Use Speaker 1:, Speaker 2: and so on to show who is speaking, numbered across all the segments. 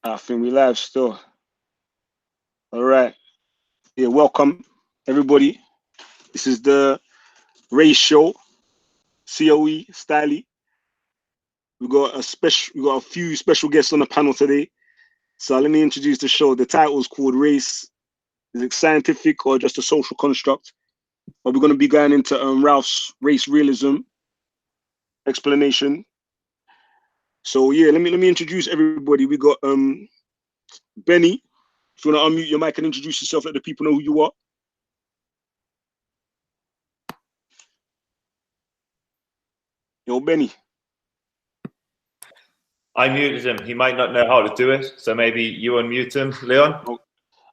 Speaker 1: I think we live still. All right. Yeah, welcome everybody. This is the race show, COE Styly. We got a few special guests on the panel today. So let me introduce the show. The title is called Race. Is it scientific or just a social construct? But we're going to be going into Ralph's race realism explanation. So yeah, let me introduce everybody. We got Benny. If you want to unmute your mic and introduce yourself, let the people know who you are. Yo, Benny.
Speaker 2: I muted him. He might not know how to do it, so maybe you unmute him, Leon.
Speaker 1: Oh,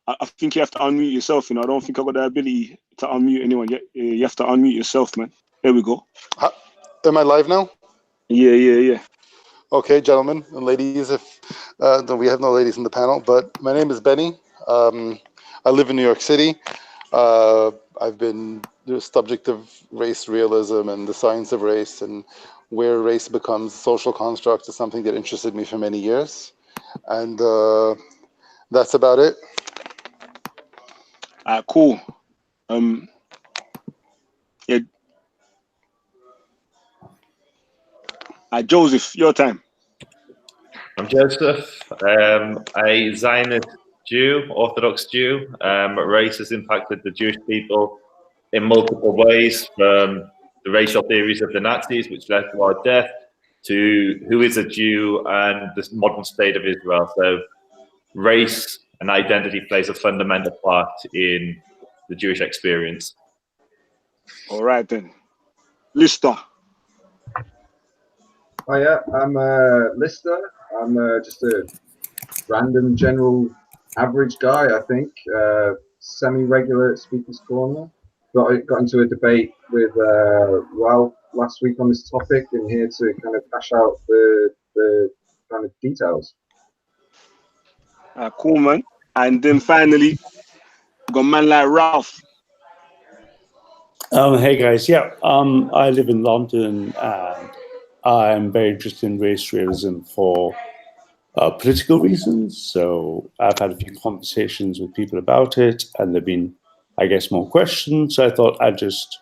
Speaker 1: I think you have to unmute yourself. I don't think I've got the ability to unmute anyone. You have to unmute yourself, man. There we go.
Speaker 3: Am I live now?
Speaker 1: Yeah.
Speaker 3: Okay, gentlemen and ladies, if we have no ladies in the panel, but my name is Benny. I live in New York City. I've been the subject of race realism and the science of race, and where race becomes social construct is something that interested me for many years. And that's about it.
Speaker 1: Cool. Yeah. Joseph, your time.
Speaker 2: I'm Joseph, a Zionist Jew, Orthodox Jew. Race has impacted the Jewish people in multiple ways, from the racial theories of the Nazis, which led to our death, to who is a Jew and the modern state of Israel. So race and identity plays a fundamental part in the Jewish experience.
Speaker 1: All right, then. Lister.
Speaker 4: Hiya, I'm Lister. I'm just a random, general, average guy, I think. Semi-regular at Speaker's Corner. Got into a debate with Ralph last week on this topic, and here to kind of hash out the kind of details.
Speaker 1: Cool, man. And then finally, we got a man like Ralph.
Speaker 5: Hey guys, I live in London and I'm very interested in race realism for political reasons. So I've had a few conversations with people about it, and there've been, I guess, more questions. So I thought I'd just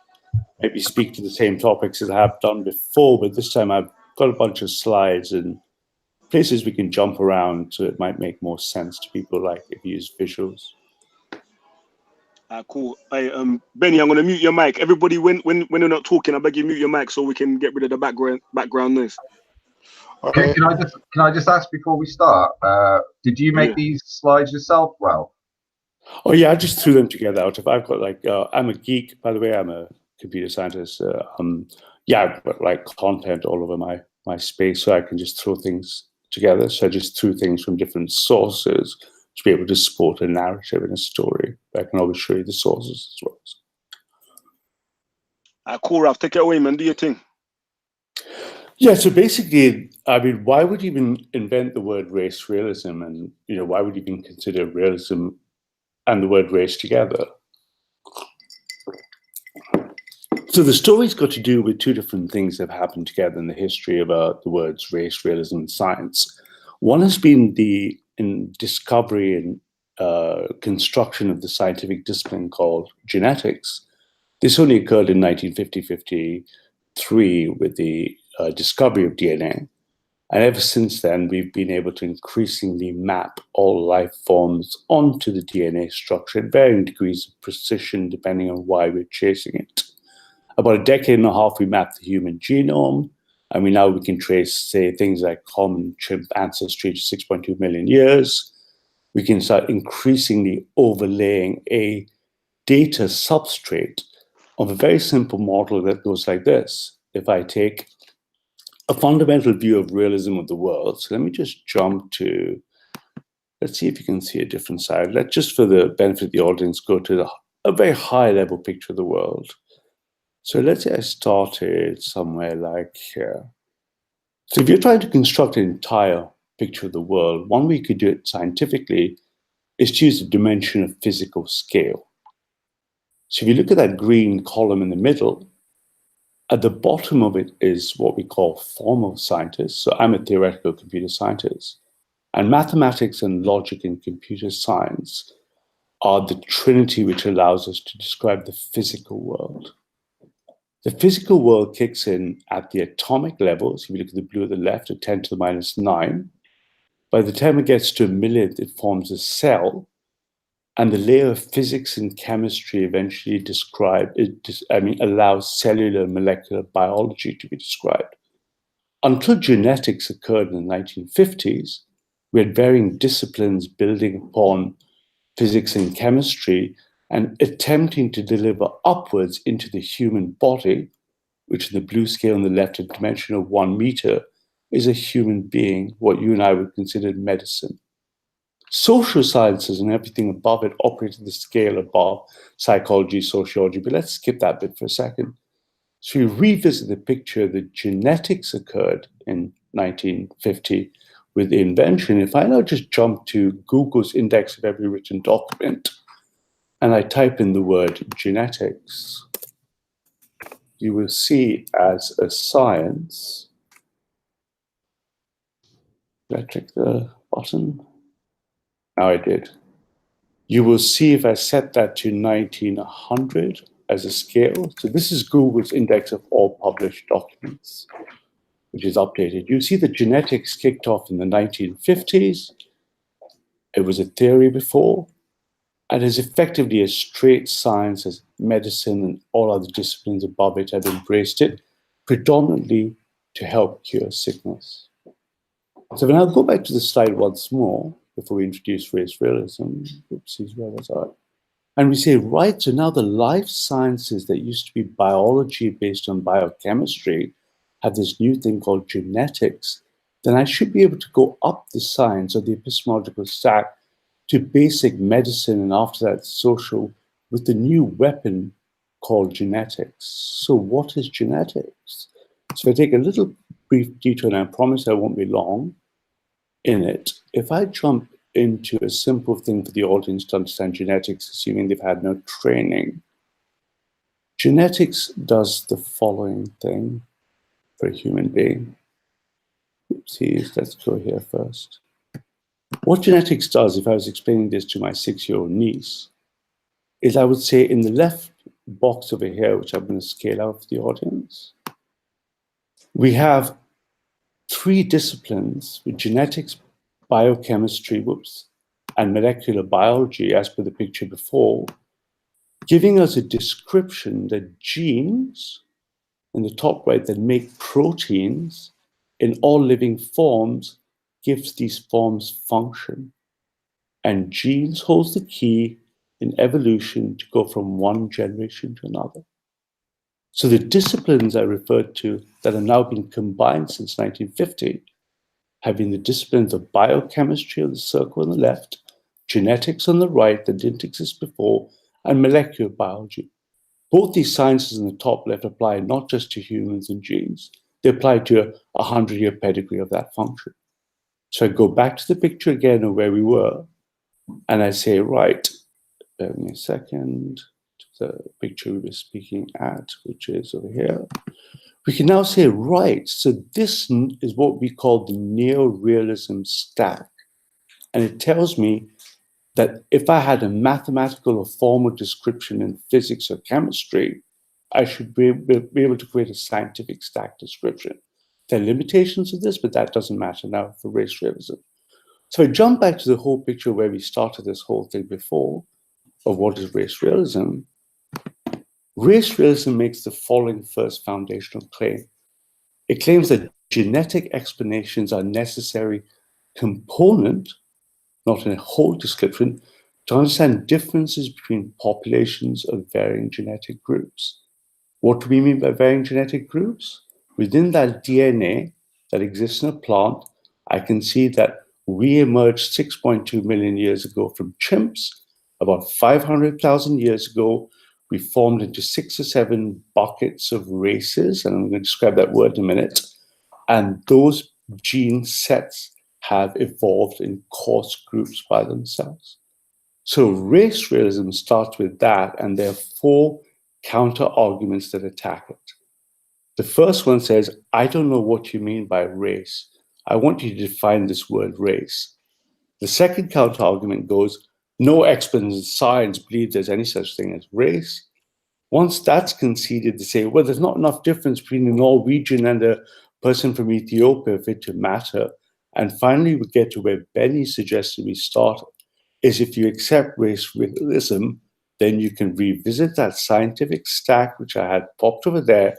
Speaker 5: maybe speak to the same topics as I have done before, but this time I've got a bunch of slides and places we can jump around, so it might make more sense to people like if you use visuals.
Speaker 1: Cool. Hey, Benny, I'm gonna mute your mic. Everybody, when you're not talking, I beg you mute your mic so we can get rid of the background noise.
Speaker 4: Okay. Can I just ask before we start? Did you make these slides yourself, Ralph?
Speaker 5: Oh yeah, I just threw them together out of. I've got like I'm a geek, by the way. I'm a computer scientist. I've got like content all over my space, so I can just throw things together. So I just threw things from different sources to be able to support a narrative in a story. I can always show you the sources as well.
Speaker 1: Cool, Ralph. Take it away, man. Do your thing.
Speaker 5: Yeah, so basically, I mean, why would you even invent the word race realism? And, why would you even consider realism and the word race together? So the story's got to do with two different things that have happened together in the history of the words race, realism, and science. One has been the discovery and construction of the scientific discipline called genetics. This only occurred in 1950-53 with the discovery of DNA. And ever since then, we've been able to increasingly map all life forms onto the DNA structure at varying degrees of precision, depending on why we're chasing it. About a decade and a half, we mapped the human genome, and we can trace, say, things like common chimp ancestry to 6.2 million years. We can start increasingly overlaying a data substrate of a very simple model that goes like this. If I take a fundamental view of realism of the world, so let me just jump to, let's see if you can see a different side. Let's just, for the benefit of the audience, go to a very high level picture of the world. So let's say I started somewhere like here. So if you're trying to construct an entire picture of the world, one way you could do it scientifically is to use the dimension of physical scale. So if you look at that green column in the middle, at the bottom of it is what we call formal scientists. So I'm a theoretical computer scientist. And mathematics and logic and computer science are the trinity which allows us to describe the physical world. The physical world kicks in at the atomic levels. If you look at the blue at the left, at 10 to the minus 9. By the time it gets to a millionth, it forms a cell. And the layer of physics and chemistry eventually allows cellular and molecular biology to be described. Until genetics occurred in the 1950s, we had varying disciplines building upon physics and chemistry and attempting to deliver upwards into the human body, which in the blue scale on the left, a dimension of 1 meter, is a human being, what you and I would consider medicine. Social sciences and everything above it operate at the scale above psychology, sociology, but let's skip that bit for a second. So we revisit the picture that genetics occurred in 1950 with the invention. If I now just jump to Google's index of every written document and I type in the word genetics, you will see as a science, did I click the button? Now I did. You will see if I set that to 1900 as a scale. So this is Google's index of all published documents, which is updated. You see that genetics kicked off in the 1950s. It was a theory before, and is effectively a straight science as medicine and all other disciplines above it have embraced it, predominantly to help cure sickness. So when I'll go back to the slide once more, before we introduce race realism, oopsies, where was I? And we say, right, so now the life sciences that used to be biology based on biochemistry have this new thing called genetics, then I should be able to go up the science or the epistemological stack to basic medicine and after that social with the new weapon called genetics. So what is genetics? So if I take a little brief detour, and I promise I won't be long in it, if I jump into a simple thing for the audience to understand genetics, assuming they've had no training, genetics does the following thing for a human being. Oopsies, let's go here first. What genetics does, if I was explaining this to my 6-year-old niece, is I would say in the left box over here, which I'm going to scale out for the audience, we have 3 disciplines with genetics, biochemistry, and molecular biology, as per the picture before, giving us a description that genes in the top right that make proteins in all living forms gives these forms function. And genes holds the key in evolution to go from one generation to another. So the disciplines I referred to that have now been combined since 1950 have been the disciplines of biochemistry on the circle on the left, genetics on the right that didn't exist before, and molecular biology. Both these sciences in the top left apply not just to humans and genes, they apply to a 100-year pedigree of that function. So I go back to the picture again of where we were, and I say, right, bear with me a second, to the picture we were speaking at, which is over here. We can now say, right, so this is what we call the neo-realism stack. And it tells me that if I had a mathematical or formal description in physics or chemistry, I should be able to create a scientific stack description. There are limitations of this, but that doesn't matter now for race realism. So I jump back to the whole picture where we started this whole thing before, of what is race realism. Race realism makes the following first foundational claim. It claims that genetic explanations are a necessary component, not in a whole description, to understand differences between populations of varying genetic groups. What do we mean by varying genetic groups? Within that DNA that exists in a plant, I can see that we emerged 6.2 million years ago from chimps. About 500,000 years ago, we formed into 6 or 7 buckets of races, and I'm going to describe that word in a minute. And those gene sets have evolved in coarse groups by themselves. So race realism starts with that, and there are 4 counter arguments that attack it. The first one says, I don't know what you mean by race. I want you to define this word race. The second counter argument goes, no experts in science believe there's any such thing as race. Once that's conceded, they say, well, there's not enough difference between a Norwegian and a person from Ethiopia for it to matter. And finally, we get to where Benny suggested we start, is if you accept race realism, then you can revisit that scientific stack, which I had popped over there,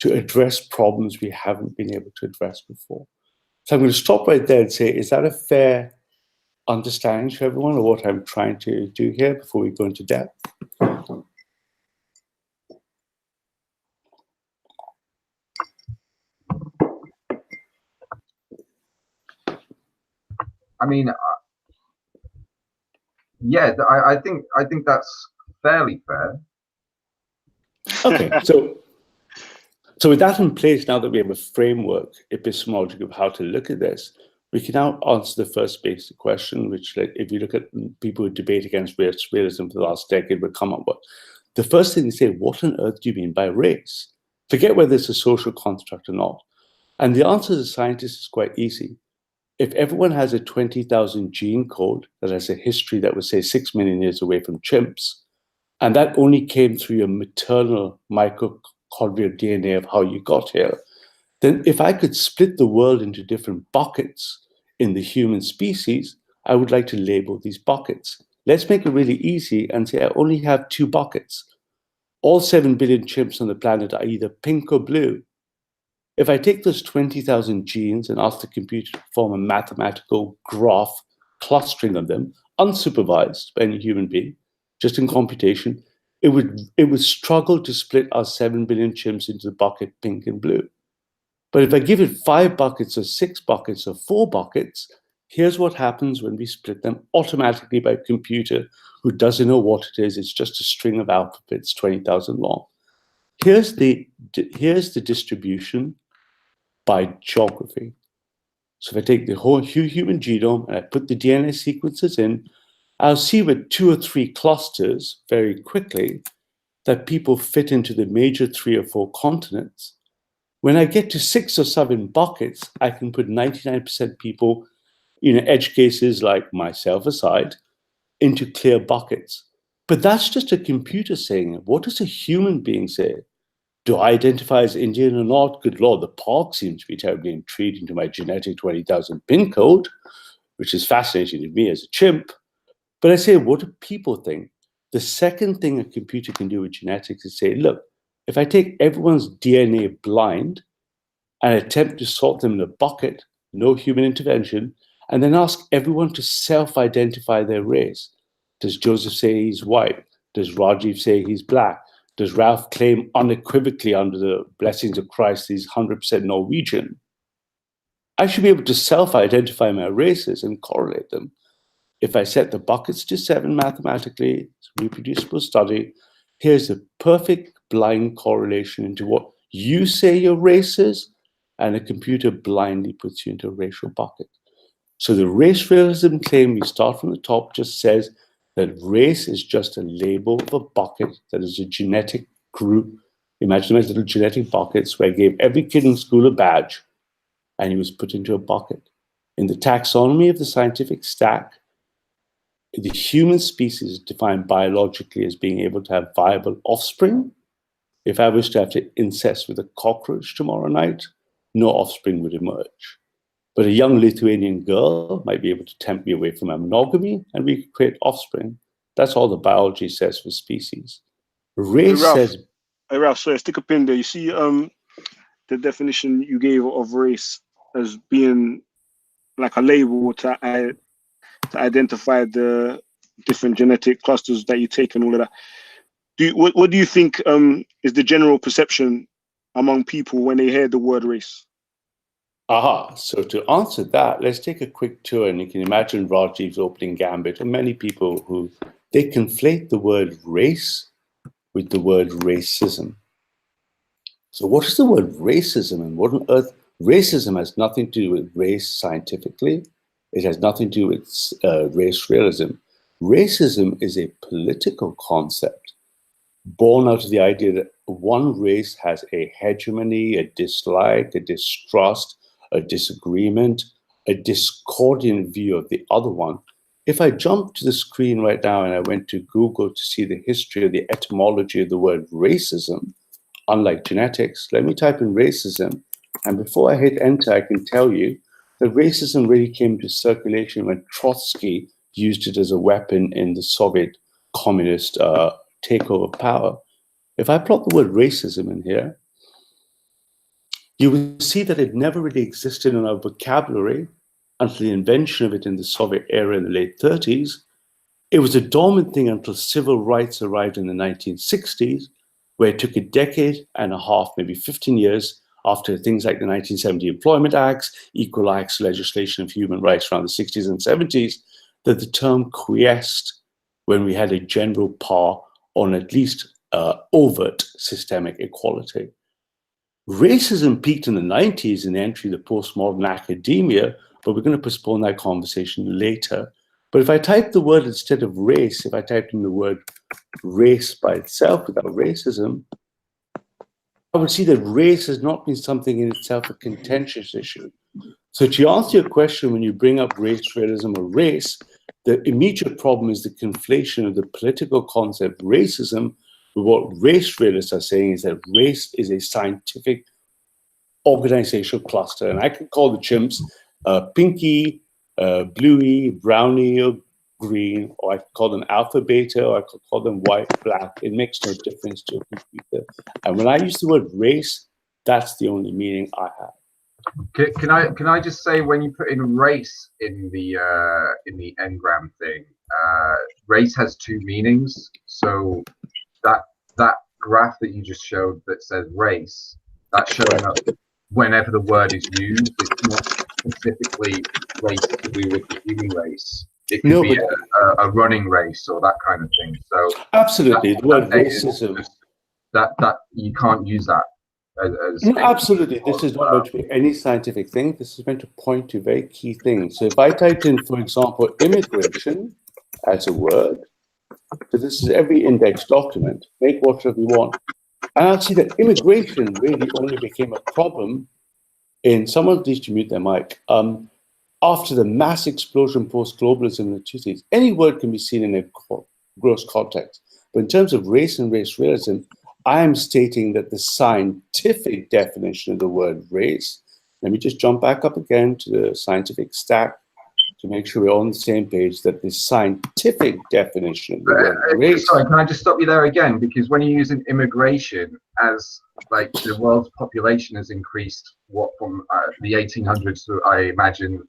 Speaker 5: to address problems we haven't been able to address before. So I'm going to stop right there and say, is that a fair understanding to everyone of what I'm trying to do here before we go into depth?
Speaker 4: I mean, yeah, I think that's fairly fair.
Speaker 5: Okay, so with that in place, now that we have a framework, epistemologic, of how to look at this, we can now answer the first basic question, which, like, if you look at people who debate against realism for the last decade, would come up with. The first thing they say, what on earth do you mean by race? Forget whether it's a social construct or not. And the answer to scientists is quite easy. If everyone has a 20,000 gene code that has a history that was, say, 6 million years away from chimps, and that only came through your maternal mitochondrial DNA of how you got here, then if I could split the world into different buckets in the human species, I would like to label these buckets. Let's make it really easy and say I only have 2 buckets. All 7 billion chimps on the planet are either pink or blue. If I take those 20,000 genes and ask the computer to form a mathematical graph clustering of them, unsupervised by any human being, just in computation, it would struggle to split our 7 billion chimps into the bucket pink and blue. But if I give it 5 buckets or 6 buckets or 4 buckets, here's what happens when we split them automatically by a computer who doesn't know what it is. It's just a string of alphabets, 20,000 long. Here's the distribution by geography. So if I take the whole human genome and I put the DNA sequences in, I'll see with 2 or 3 clusters very quickly that people fit into the major 3 or 4 continents. When I get to 6 or 7 buckets, I can put 99% people, edge cases like myself aside, into clear buckets. But that's just a computer saying it. What does a human being say? Do I identify as Indian or not? Good Lord, the park seems to be terribly intriguing to my genetic 20,000 PIN code, which is fascinating to me as a chimp. But I say, what do people think? The second thing a computer can do with genetics is say, look, if I take everyone's DNA blind and attempt to sort them in a bucket, no human intervention, and then ask everyone to self-identify their race. Does Joseph say he's white? Does Rajiv say he's black? Does Ralph claim unequivocally under the blessings of Christ he's 100% Norwegian? I should be able to self-identify my races and correlate them. If I set the buckets to 7 mathematically, it's a reproducible study, here's a perfect blind correlation into what you say your race is, and a computer blindly puts you into a racial bucket. So the race realism claim, we start from the top, just says that race is just a label of a bucket that is a genetic group. Imagine them as little genetic buckets where I gave every kid in school a badge and he was put into a bucket. In the taxonomy of the scientific stack, the human species is defined biologically as being able to have viable offspring. If I was to have to incest with a cockroach tomorrow night, no offspring would emerge. But a young Lithuanian girl might be able to tempt me away from my monogamy and we could create offspring. That's all the biology says for species. Race says...
Speaker 1: Hey, Ralph, sorry, stick a pin there. You see the definition you gave of race as being like a label to identify the different genetic clusters that you take and all of that. What do you think is the general perception among people when they hear the word race?
Speaker 5: Aha, so to answer that, let's take a quick tour, and you can imagine Rajiv's opening gambit, and many people who, they conflate the word race with the word racism. So what is the word racism, and what on earth? Racism has nothing to do with race scientifically. It has nothing to do with race realism. Racism is a political concept born out of the idea that one race has a hegemony, a dislike, a distrust, a disagreement, a discordant view of the other one. If I jump to the screen right now and I went to Google to see the history of the etymology of the word racism, unlike genetics, let me type in racism. And before I hit enter, I can tell you that racism really came into circulation when Trotsky used it as a weapon in the Soviet communist takeover power. If I plot the word racism in here, you will see that it never really existed in our vocabulary until the invention of it in the Soviet era in the late 30s. It was a dormant thing until civil rights arrived in the 1960s, where it took a decade and a half, maybe 15 years, after things like the 1970 Employment Acts, Equal Acts legislation of human rights around the 60s and 70s, that the term quiesced when we had a general par on at least overt systemic equality. Racism peaked in the 90s in the entry of the postmodern academia, but we're going to postpone that conversation later. But if I type the word instead of race, if I typed in the word race by itself without racism, I would see that race has not been something in itself a contentious issue. So to answer your question, when you bring up race realism or race, the immediate problem is the conflation of the political concept racism. But what race realists are saying is that race is a scientific organizational cluster. And I can call the chimps pinky, bluey, brownie, or green, or I could call them alpha, beta, or I could call them white, black. It makes no difference to a computer. And when I use the word race, that's the only meaning I have.
Speaker 4: Can I just say, when you put in race in the engram thing, race has two meanings. So that graph that you just showed that says race, that's showing up whenever the word is used. It's not specifically race to do with the human race. It could be a running race or that kind of thing. So
Speaker 5: absolutely, the word racism.
Speaker 4: That you can't use that.
Speaker 5: No, absolutely. This is not meant to be any scientific thing. This is meant to point to very key things. So if I typed in, for example, immigration as a word, so this is every index document, make whatever you want. And I'll see that immigration really only became a problem in someone, please to mute their mic, after the mass explosion post-globalism in the 2000s. Any word can be seen in a gross context. But in terms of race and race realism, I am stating that the scientific definition of the word race, let me just jump back up again to the scientific stack to make sure we're on the same page, that the scientific definition of the word race.
Speaker 4: Sorry, can I just stop you there again? Because when you're using immigration as, like, the world's population has increased, what, from the 1800s to, I imagine,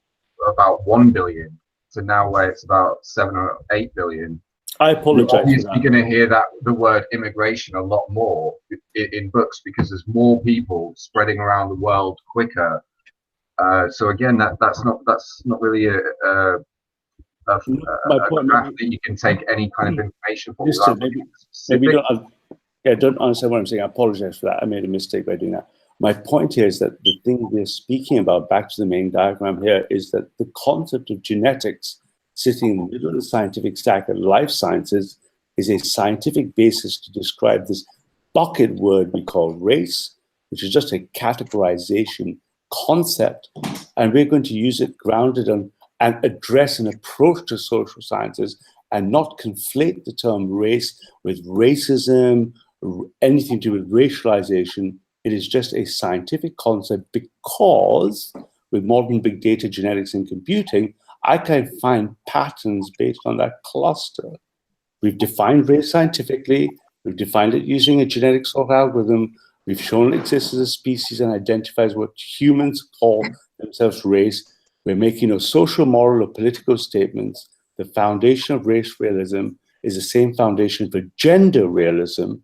Speaker 4: about 1 billion to now where it's about 7 or 8 billion.
Speaker 5: I apologize.
Speaker 4: You're obviously going to hear that the word immigration a lot more in books because there's more people spreading around the world quicker. So again, that's not really a graph that you can take any kind of information from.
Speaker 5: Maybe you don't understand what I'm saying. I apologize for that. I made a mistake by doing that. My point here is that the thing we're speaking about, back to the main diagram here, is that the concept of genetics sitting in the middle of the scientific stack of life sciences is a scientific basis to describe this bucket word we call race, which is just a categorization concept. And we're going to use it grounded on and address an approach to social sciences and not conflate the term race with racism, anything to do with racialization. It is just a scientific concept because with modern big data, genetics, and computing, I can find patterns based on that cluster. We've defined race scientifically. We've defined it using a genetic sort algorithm. We've shown it exists as a species and identifies what humans call themselves race. We're making no social, moral, or political statements. The foundation of race realism is the same foundation for gender realism,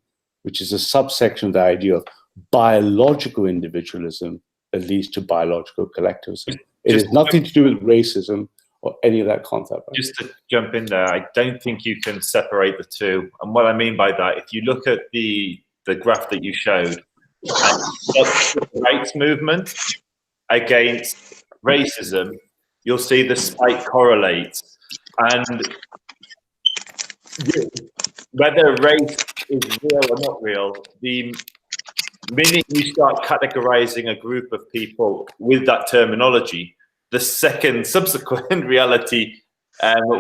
Speaker 5: which is a subsection of the idea of biological individualism that leads to biological collectivism. It has nothing to do with racism or any of that concept.
Speaker 2: Just to jump in there, I don't think you can separate the two. And what I mean by that, if you look at the graph that you showed, the rights movement against racism, you'll see the spike correlates. And whether race is real or not real, the minute you start categorizing a group of people with that terminology, the second subsequent reality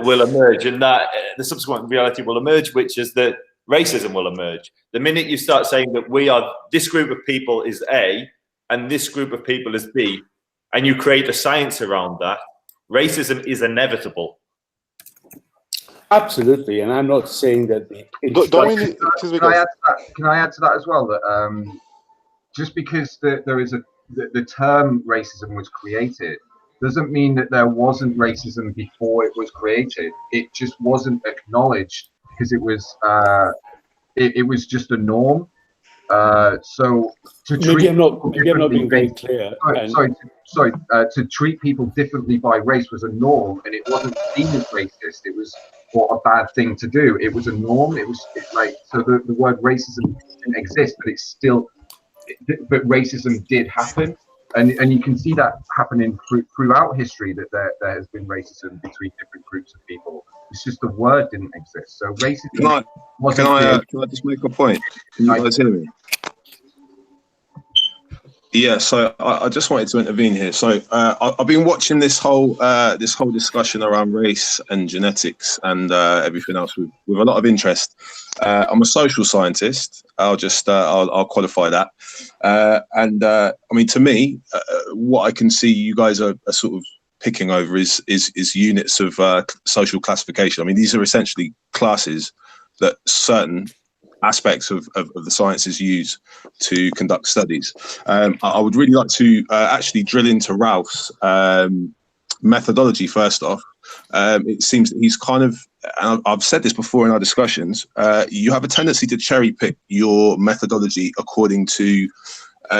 Speaker 2: will emerge, and that the subsequent reality will emerge, which is that racism will emerge. The minute you start saying that this group of people is A and this group of people is B, and you create a science around that, racism is inevitable.
Speaker 5: Absolutely, and I'm not saying that the
Speaker 3: Don't we need, excuse me, guys.
Speaker 4: Can I add to that as well? That just because there is the term racism was created, doesn't mean that there wasn't racism before it was created. It just wasn't acknowledged because it was just a norm. So to
Speaker 5: maybe I'm not being very clear.
Speaker 4: To treat people differently by race was a norm, and it wasn't seen as racist. It was a bad thing to do. It was a norm. So the word racism didn't exist, but but racism did happen, and you can see that happening throughout history. That there has been racism between different groups of people. It's just the word didn't exist. So racism wasn't.
Speaker 6: Can I just make a point? Can you guys hear me? Yeah, so I just wanted to intervene here. So I've been watching this whole discussion around race and genetics and everything else with a lot of interest. I'm a social scientist. I'll qualify that. I mean, to me, what I can see you guys are sort of picking over is units of social classification. I mean, these are essentially classes that certain aspects of the sciences use to conduct studies. I would really like to actually drill into Ralph's methodology first off. It seems that he's kind of, and I've said this before in our discussions, you have a tendency to cherry pick your methodology according to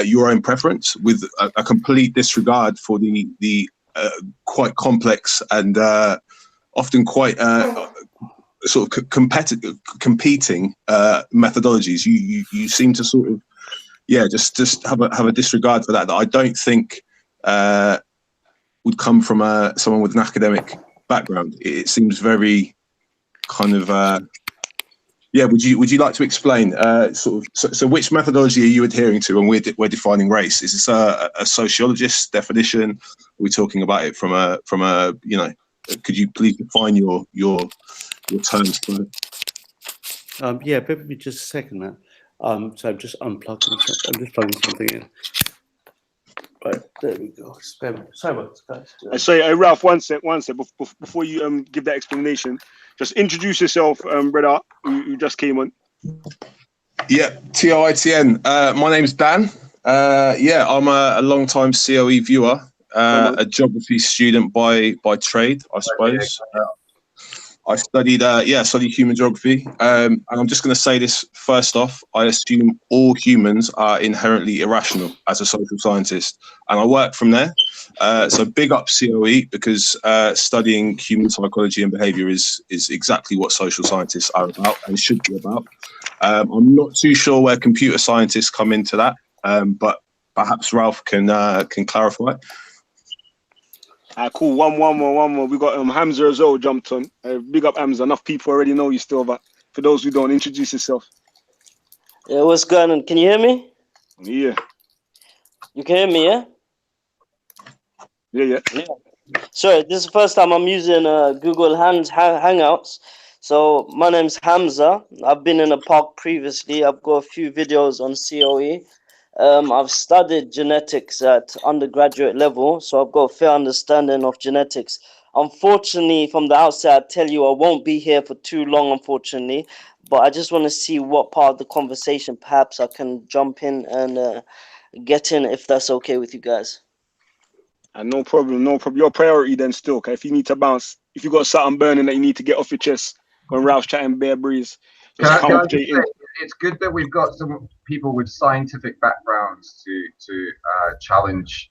Speaker 6: your own preference, with a complete disregard for the quite complex and often quite sort of competing methodologies. You seem to sort of just have a disregard for that I don't think would come from someone with an academic background. It seems very kind of would you like to explain so which methodology are you adhering to when we're defining race? Is this a sociologist's definition? Are we talking about it from a could you please define your terms for it?
Speaker 5: Yeah, bear with me just a second, man. So I'm just unplugging. I'm just plugging something in. Right, there we go. Sorry about this, guys.
Speaker 1: Sorry, Ralph, one sec. Before you give that explanation, just introduce yourself, brother, who just came on.
Speaker 6: Yeah, TOITN. My name's Dan. I'm a long-time COE viewer, a geography student by trade, I suppose. I studied human geography, and I'm just going to say this first off. I assume all humans are inherently irrational as a social scientist, and I work from there. So big up COE, because studying human psychology and behaviour is exactly what social scientists are about and should be about. I'm not too sure where computer scientists come into that, but perhaps Ralph can clarify.
Speaker 1: Cool. One more. We got Hamza as well jumped on. Big up Hamza. Enough people already know you still, but for those who don't, introduce yourself.
Speaker 7: Yeah, what's going on? Can you hear me?
Speaker 1: Yeah.
Speaker 7: You can hear me, yeah?
Speaker 1: Yeah.
Speaker 7: Sorry, this is the first time I'm using Google Hangouts. So my name's Hamza. I've been in a park previously. I've got a few videos on COE. I've studied genetics at undergraduate level, so I've got a fair understanding of genetics. Unfortunately, from the outset, I tell you I won't be here for too long, unfortunately. But I just want to see what part of the conversation perhaps I can jump in and get in, if that's okay with you guys.
Speaker 1: No problem. Your priority then still, okay? If you need to bounce, if you got something burning that you need to get off your chest when Ralph's chatting bare breeze, just come straight in.
Speaker 4: It's good that we've got some people with scientific backgrounds to challenge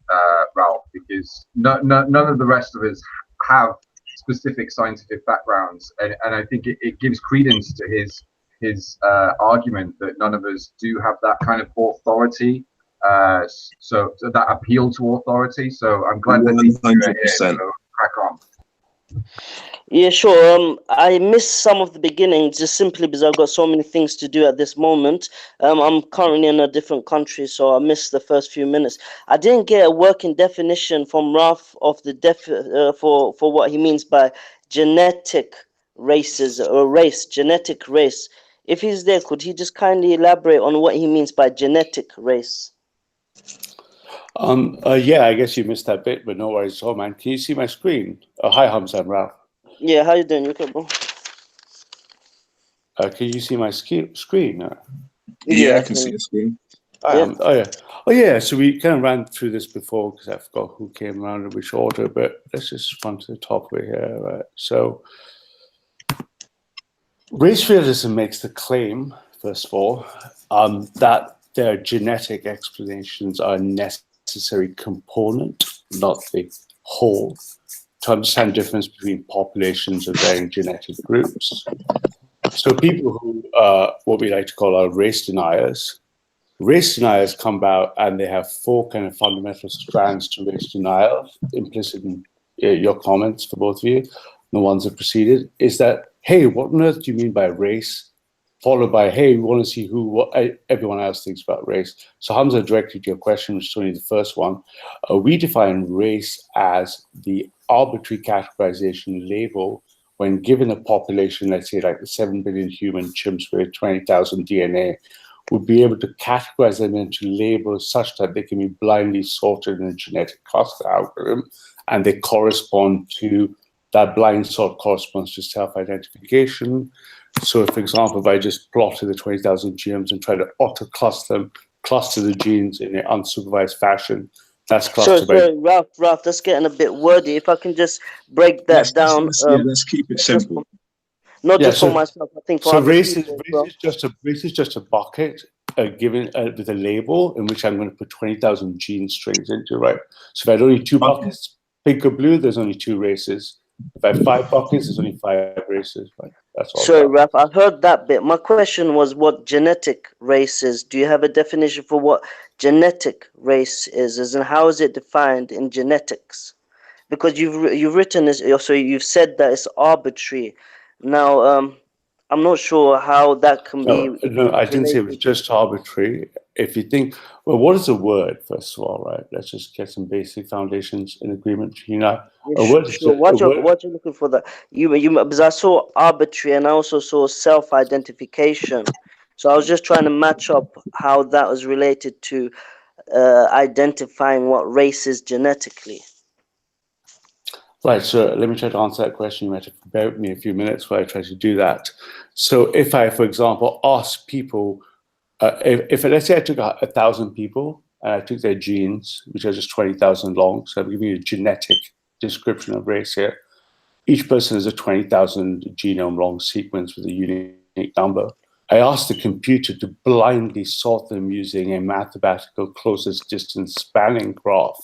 Speaker 4: Ralph, because none of the rest of us have specific scientific backgrounds, and I think it gives credence to his argument that none of us do have that kind of authority, so that appeal to authority. So I'm glad that he's here, so crack on.
Speaker 7: Yeah, sure. I missed some of the beginning just simply because I've got so many things to do at this moment. I'm currently in a different country, so I missed the first few minutes. I didn't get a working definition from Ralph of the for what he means by genetic races or race, genetic race. If he's there, could he just kindly elaborate on what he means by genetic race?
Speaker 5: Yeah, I guess you missed that bit, but no worries. Oh man, can you see my screen? Hi, Hamza and Ralph.
Speaker 7: Yeah, how you doing? You okay, bro?
Speaker 5: Can you see my screen?
Speaker 6: Yeah, I can see the screen.
Speaker 5: Oh yeah. So we kind of ran through this before because I forgot who came around in which order, but let's just run to the top of it here. Right. So race realism makes the claim, first of all, that their genetic explanations are a necessary component, not the whole, to understand the difference between populations of varying genetic groups. So people who what we like to call our race deniers come about and they have four kind of fundamental strands to race denial, implicit in your comments for both of you, the ones that preceded, is that, hey, what on earth do you mean by race? Followed by, hey, we want to see what everyone else thinks about race. So Hamza, directly to your question, which is only the first one, we define race as the arbitrary categorization label when given a population, let's say like the 7 billion human chimps with 20,000 DNA, would be able to categorize them into labels such that they can be blindly sorted in a genetic cluster algorithm, and they correspond to, that blind sort corresponds to self-identification. So, for example, if I just plotted the 20,000 genomes and tried to auto-cluster the genes in an unsupervised fashion, that's clustered by...
Speaker 7: Sorry, Ralph, that's getting a bit wordy. If I can just break that down.
Speaker 6: Let's keep it simple.
Speaker 7: Not just for myself, I think for
Speaker 5: so
Speaker 7: other people.
Speaker 5: Race is just a bucket given with a label in which I'm going to put 20,000 gene strings into, right? So if I had only two buckets, pink or blue, there's only two races. If I have 5 buckets, there's only 5 races, right? That's all.
Speaker 7: Sorry, Ralph, I heard that bit. My question was what genetic race is. Do you have a definition for what genetic race is, and how is it defined in genetics? Because you've written this, so you've said that it's arbitrary. Now, I'm not sure how that can be.
Speaker 5: No, I didn't say it was just arbitrary. If you think, well, what is a word, first of all, right? Let's just get some basic foundations in agreement. You know, a word is
Speaker 7: what you're looking for that you because I saw arbitrary and I also saw self-identification. So I was just trying to match up how that was related to identifying what race is genetically.
Speaker 5: Right, so let me try to answer that question. You might have to bear with me a few minutes while I try to do that. So if I, for example, ask people, if let's say I took 1,000 people and I took their genes, which are just 20,000 long, so I'm giving you a genetic description of race here. Each person has a 20,000 genome long sequence with a unique number. I asked the computer to blindly sort them using a mathematical closest distance spanning graph,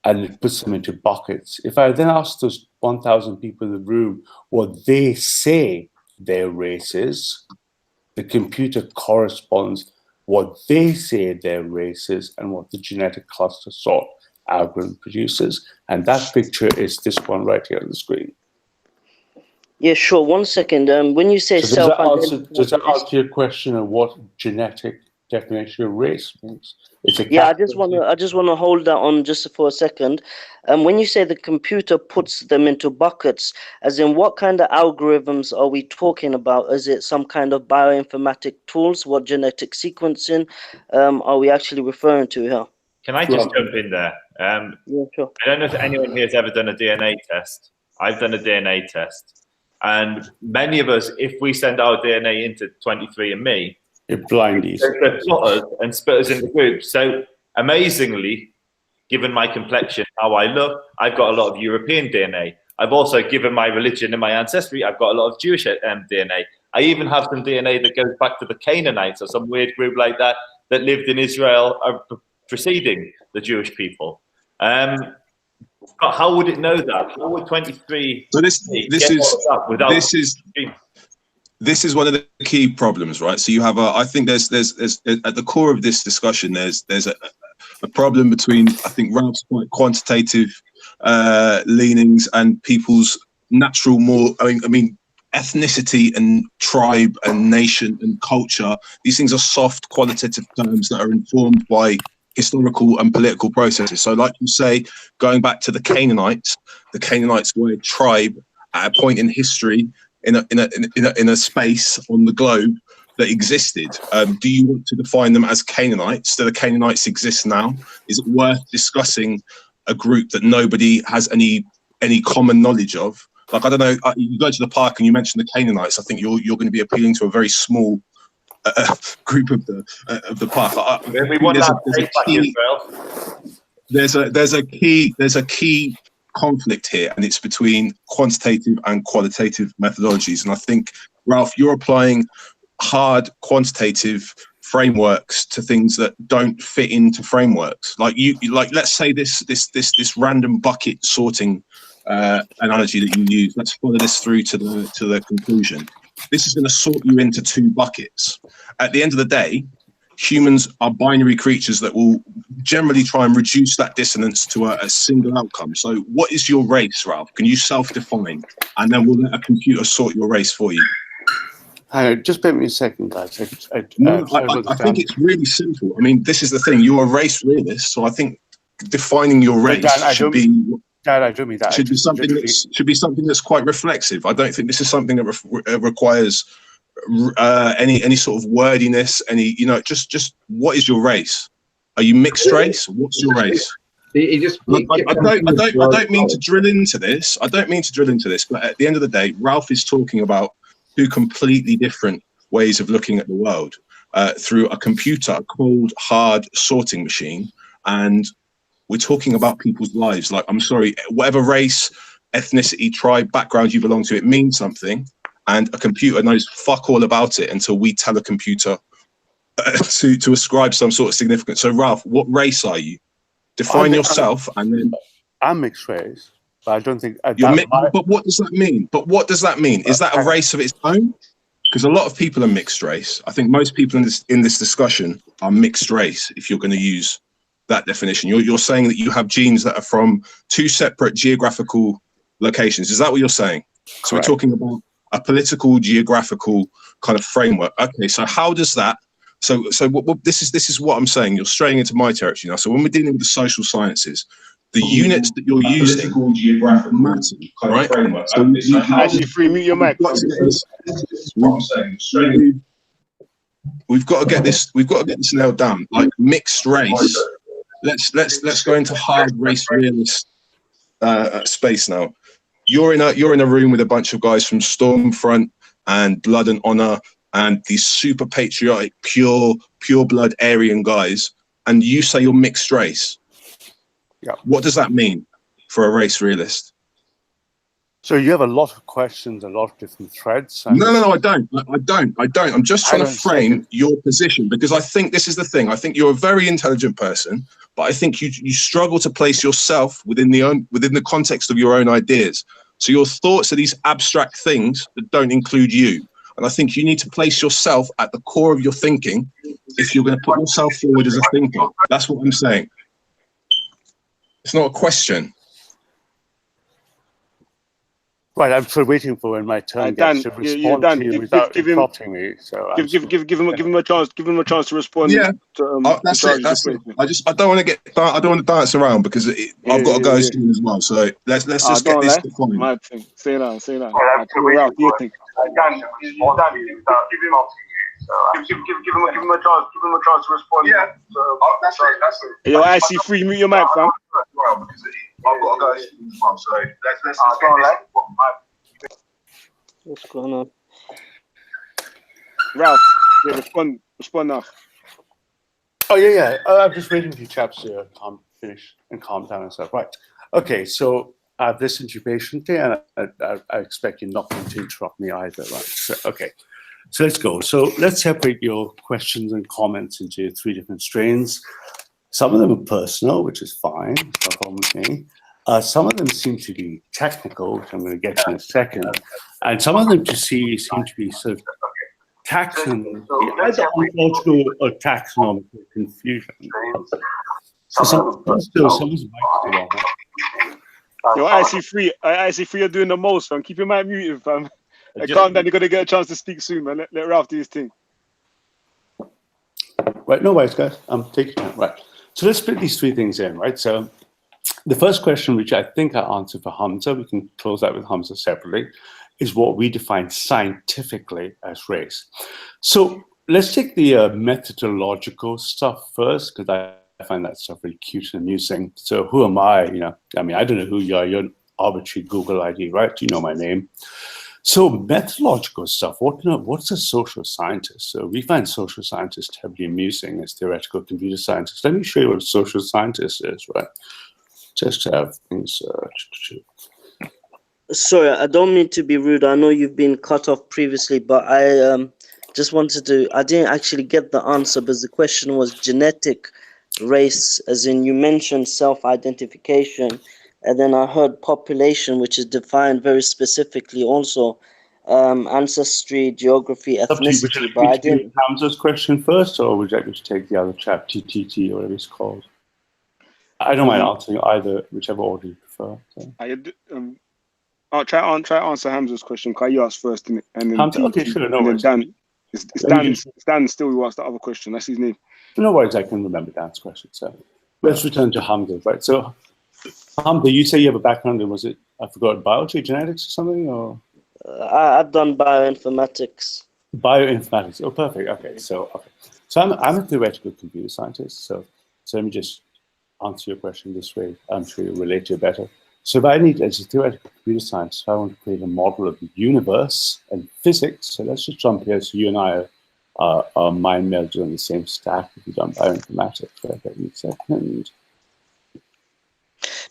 Speaker 5: and it puts them into buckets. If I then ask those 1,000 people in the room what they say their race is, the computer corresponds what they say their race is and what the genetic cluster sort algorithm produces. And that picture is this one right here on the screen.
Speaker 7: Yeah, sure. 1 second. When you say
Speaker 5: so does that answer your question of what genetic definition of race means?
Speaker 7: Yeah, I just want to hold that on just for a second. When you say the computer puts them into buckets, as in what kind of algorithms are we talking about? Is it some kind of bioinformatic tools? What genetic sequencing are we actually referring to here?
Speaker 2: Can I just jump in there?
Speaker 7: Yeah, sure.
Speaker 2: I don't know if anyone here has ever done a DNA test. I've done a DNA test. And many of us, if we send our DNA into 23andMe,
Speaker 5: it blindly
Speaker 2: plot us and split us into groups. So amazingly, given my complexion, how I look, I've got a lot of European DNA. I've also, given my religion and my ancestry, I've got a lot of Jewish DNA. I even have some DNA that goes back to the Canaanites or some weird group like that that lived in Israel preceding the Jewish people. How would it know that? How would 23?
Speaker 6: So this is one of the key problems, right? So you have I think there's at the core of this discussion there's a problem between, I think, Ralph's quite quantitative leanings and people's natural, more. I mean, ethnicity and tribe and nation and culture. These things are soft, qualitative terms that are informed by historical and political processes. So, like you say, going back to the Canaanites were a tribe at a point in history in a space on the globe that existed. Do you want to define them as Canaanites? Do the Canaanites exist now? Is it worth discussing a group that nobody has any common knowledge of? Like, I don't know, you go to the park and you mention the Canaanites. I think you're going to be appealing to a very small group of the park. There's a key conflict here, and it's between quantitative and qualitative methodologies. And I think, Ralph, you're applying hard quantitative frameworks to things that don't fit into frameworks. Like let's say this random bucket sorting analogy that you use. Let's follow this through to the conclusion. This is going to sort you into two buckets. At the end of the day, humans are binary creatures that will generally try and reduce that dissonance to a single outcome. So what is your race, Ralph? Can you self-define? And then we'll let a computer sort your race for you.
Speaker 5: Hang on, just bear me a second, guys. I
Speaker 6: think it's really simple. I mean, this is the thing. You're a race realist, so I think defining your race should be something that's quite reflexive. I don't think this is something that requires any sort of wordiness. Just what is your race? Are you mixed race? What's your race? I don't mean to drill into this. But at the end of the day, Ralph is talking about two completely different ways of looking at the world through a computer, a cold, hard sorting machine, and we're talking about people's lives. Like, I'm sorry, whatever race, ethnicity, tribe, background you belong to, it means something, and a computer knows fuck all about it until we tell a computer to ascribe some sort of significance. So, Ralph, what race are you? Define yourself, and then
Speaker 5: I'm mixed race. But I don't think.
Speaker 6: But what does that mean? Is that a race of its own? Because a lot of people are mixed race. I think most people in this discussion are mixed race. If you're going to use that definition, you're saying that you have genes that are from two separate geographical locations. Is that what you're saying?
Speaker 5: Correct.
Speaker 6: So we're talking about a political, geographical kind of framework. Okay, so how does that? So this is what I'm saying. You're straying into my territory now. So when we're dealing with the social sciences, the units that you're using matter, right?
Speaker 1: So actually, free mute your mic.
Speaker 6: We've got to get this nailed down. Like mixed race. Let's go into hard race realist space now. You're in a room with a bunch of guys from Stormfront and Blood and Honor and these super patriotic, pure blood Aryan guys, and you say you're mixed race.
Speaker 5: Yeah.
Speaker 6: What does that mean for a race realist?
Speaker 5: So you have a lot of questions, a lot of different threads.
Speaker 6: No, I don't. I'm just trying to frame your position, because I think this is the thing. I think you're a very intelligent person, but I think you struggle to place yourself within the context of your own ideas. So your thoughts are these abstract things that don't include you. And I think you need to place yourself at the core of your thinking if you're going to put yourself forward as a thinker. That's what I'm saying. It's not a question.
Speaker 5: Right, I'm still waiting for when my turn gets to respond to you without interrupting me. So
Speaker 1: give him a chance. Give him a chance to respond.
Speaker 6: Yeah, that's it. I don't want to dance around because I've got to go soon as well. So let's just get this defined.
Speaker 1: My thing. Say that. Ralph, you think?
Speaker 8: Dan, give him up to you. Give him a chance to respond. Yeah. So that's it.
Speaker 1: Yo, I see free mute your mic, fam.
Speaker 8: I've got to go as well, so let's get this.
Speaker 7: What's going on?
Speaker 1: Ralph, respond now.
Speaker 5: Oh yeah. I'm just waiting for you chaps to finish and calm down and stuff. Right. Okay. So I've listened to you patiently, and I expect you not to interrupt me either. Right. So, okay. So let's go. So let's separate your questions and comments into three different strains. Some of them are personal, which is fine. It's no problem with me. Some of them seem to be technical, which I'm going to get to in a second. And some of them seem to be sort of either ontological or taxonomical confusion. So some is
Speaker 1: Yo, IC3, you're doing the most, fam. Keep your mic muted, fam. Calm down, you're gonna get a chance to speak soon, man. Let Ralph do his thing.
Speaker 5: Right, no worries, guys. I'm taking time. Right. So let's split these three things in, right? So the first question, which I think I answered for Hamza, we can close that with Hamza separately, is what we define scientifically as race. So let's take the methodological stuff first, because I find that stuff really cute and amusing. So who am I? You know, I mean, I don't know who you are. You're an arbitrary Google ID, right? You know my name. So methodological stuff, what's a social scientist? So we find social scientists heavily amusing as theoretical computer scientists. Let me show you what a social scientist is, right? Just to have things.
Speaker 7: Sorry, I don't mean to be rude. I know you've been cut off previously, but I just wanted to. I didn't actually get the answer, because the question was genetic race, as in you mentioned self-identification, and then I heard population, which is defined very specifically also, ancestry, geography, ethnicity. But I didn't.
Speaker 5: Hamza's question first, or would you like me to take the other chap, TTT, or whatever it's called? I don't mind answering either, whichever order you prefer. So.
Speaker 1: I'll try answer Hamza's question. Can you ask first, and then
Speaker 5: Hamza? Okay, sure, no worries.
Speaker 1: Dan, it's Dan still who asked the other question. That's his name.
Speaker 5: No worries, I can remember Dan's question. So let's return to Hamza, right? So Hamza, you say you have a background in, was it, I forgot, biology, genetics or something, or?
Speaker 7: I've done bioinformatics.
Speaker 5: Bioinformatics, oh, perfect, okay. So I'm a theoretical computer scientist, so let me just answer your question this way. I'm sure you'll relate to it better. So if I need, as a theoretical computer scientist, if I want to create a model of the universe and physics, so let's just jump here. So you and I are mind melded on the same stack if you've done bioinformatics. Right? Give me a second.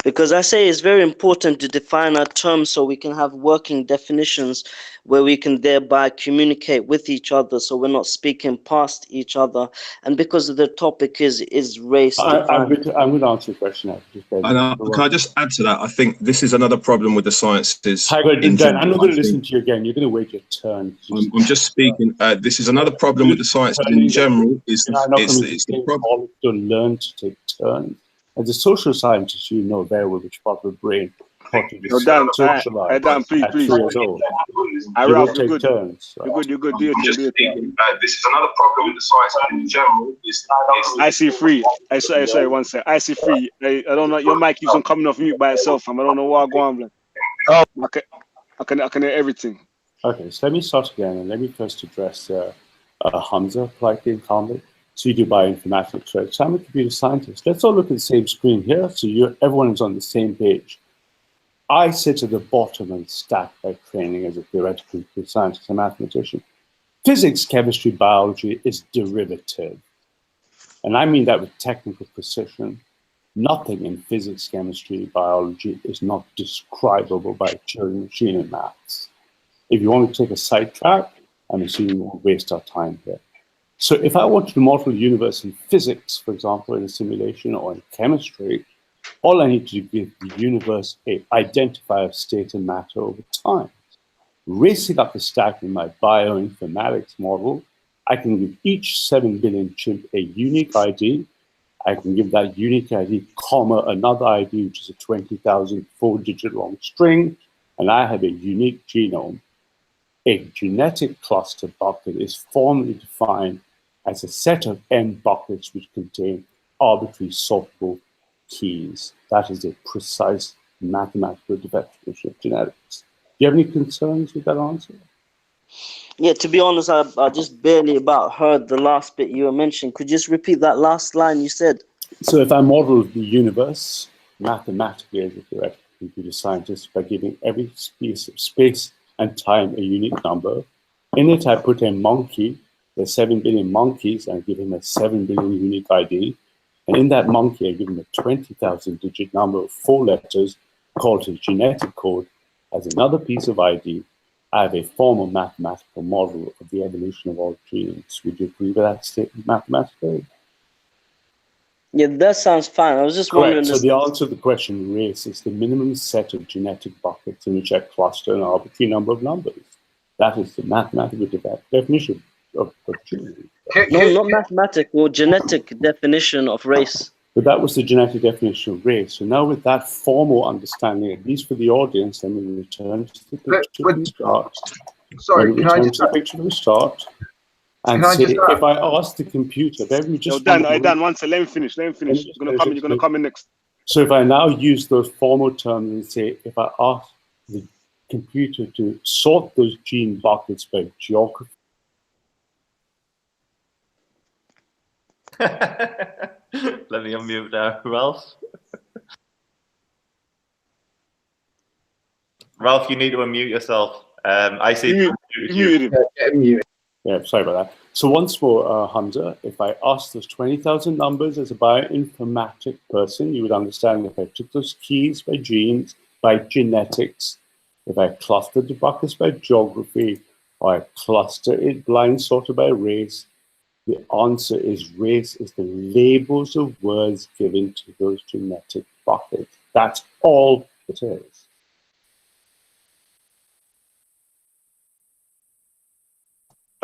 Speaker 7: Because I say it's very important to define our terms so we can have working definitions where we can thereby communicate with each other, so we're not speaking past each other. And because the topic is race.
Speaker 5: I'm going to answer your question.
Speaker 6: Can I just add to that? I think this is another problem with the sciences.
Speaker 5: I'm not going to listen to you again. You're going to wait your turn.
Speaker 6: I'm just speaking. This is another problem with the sciences in general. It's the problem
Speaker 5: to learn to take turns. As a social scientist, you know very well which part of the brain
Speaker 1: Dan, please.
Speaker 5: You will take turns. Right?
Speaker 1: You're good. Do your thing.
Speaker 8: This is another problem with the science in general.
Speaker 1: IC3. Sorry, one sec. IC3. I don't know. Your mic keeps on coming off mute by itself. I don't know why I go on. I can hear everything.
Speaker 5: Okay, so let me start again, and let me first address Hamza politely and calmly. So you do bioinformatics, right? So I'm a computer scientist. Let's all look at the same screen here. So everyone is on the same page. I sit at the bottom of the stack by training as a theoretical computer scientist and mathematician. Physics, chemistry, biology is derivative. And I mean that with technical precision. Nothing in physics, chemistry, biology is not describable by a Turing machine in maths. If you want to take a sidetrack, I'm assuming we won't waste our time here. So if I wanted to model the universe in physics, for example, in a simulation or in chemistry, all I need to do is give the universe an identifier of state and matter over time. Racing up the stack in my bioinformatics model, I can give each 7 billion chimp a unique ID. I can give that unique ID, comma, another ID, which is a 20,000 4-digit long string, and I have a unique genome. A genetic cluster bucket is formally defined as a set of n buckets which contain arbitrary sortable keys. That is a precise mathematical definition of genetics. Do you have any concerns with that answer?
Speaker 7: Yeah, to be honest, I just barely about heard the last bit you were mentioning. Could you just repeat that last line you said?
Speaker 5: So if I model the universe mathematically as a theoretical computer scientist by giving every piece of space and time a unique number, in it I put a monkey. There's 7 billion monkeys, and I give him a 7 billion unique ID. And in that monkey, I give him a 20,000 digit number of 4 letters called his genetic code as another piece of ID. I have a formal mathematical model of the evolution of all genes. Would you agree with that statement mathematically?
Speaker 7: Yeah, that sounds fine. I was just wondering.
Speaker 5: So the answer to the question, race, is the minimum set of genetic buckets in which I cluster an arbitrary number of numbers. That is the mathematical definition of gene.
Speaker 7: No, not mathematical, genetic definition of race.
Speaker 5: But that was the genetic definition of race. So now with that formal understanding, at least for the audience, then we return to the picture from the start.
Speaker 4: Sorry, can I just
Speaker 5: to the picture from the start and
Speaker 4: Can I
Speaker 5: say,
Speaker 4: just
Speaker 5: if I ask the computer,
Speaker 1: Yo, Dan, one second, let me finish. You're gonna come in next.
Speaker 5: So if I now use those formal terms and say, if I ask the computer to sort those gene buckets by geography.
Speaker 2: Let me unmute now, Ralph. Ralph, you need to unmute yourself. I see.
Speaker 1: You muted him.
Speaker 5: Yeah, sorry about that. So once more, Hamza, if I ask those 20,000 numbers as a bioinformatic person, you would understand if I took those keys by genes, by genetics, if I clustered the buckets by geography, or I cluster it blind sorted by race, the answer is race is the labels of words given to those genetic buckets. That's all it is.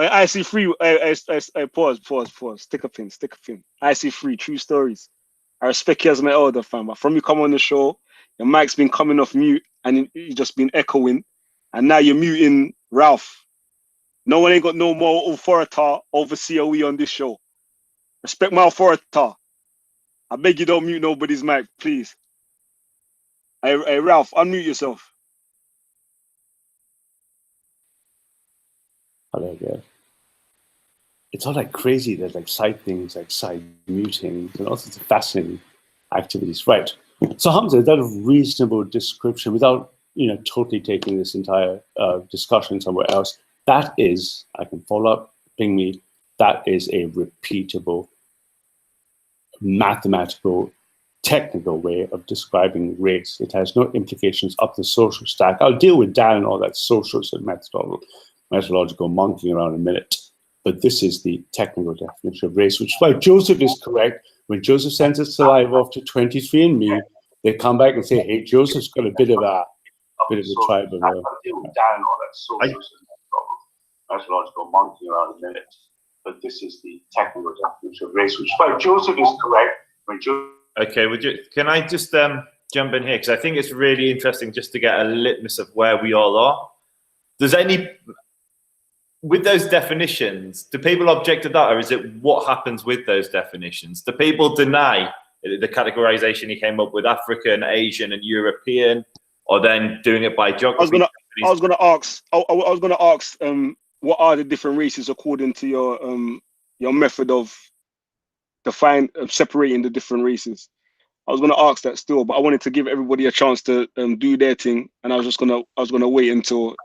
Speaker 1: I see free. I pause. Stick a pin. I see free. True stories. I respect you as my elder, fam. But from you come on the show, your mic's been coming off mute and you just been echoing, and now you're muting Ralph. No one ain't got no more authority over COE on this show. Respect my authority. I beg you, don't mute nobody's mic, please. Hey Ralph, unmute yourself.
Speaker 5: Hello again. It's all like crazy. There's like side things, like side muting, and all sorts of fascinating activities. Right. So Hamza, is that a reasonable description without, totally taking this entire discussion somewhere else? That is, I can follow up, ping me, that is a repeatable, mathematical, technical way of describing race. It has no implications up the social stack. I'll deal with Dan and all that social and methodological monkeying around in a minute. But this is the technical definition of race, which is why Joseph is correct. When Joseph sends his saliva off to 23andMe, they come back and say, hey, Joseph's got a bit of a tribe in there.
Speaker 8: Methodological monkey around a minute. But this is the technical definition of race, which is why Joseph is correct.
Speaker 2: Okay, can I just jump in here? Because I think it's really interesting just to get a litmus of where we all are. With those definitions, do people object to that, or is it what happens with those definitions? Do people deny the categorization he came up with, African, Asian, and European, or then doing it by geography?
Speaker 1: I was gonna ask, what are the different races according to your method of separating the different races? I was gonna ask that still, but I wanted to give everybody a chance to do their thing, and I was gonna wait until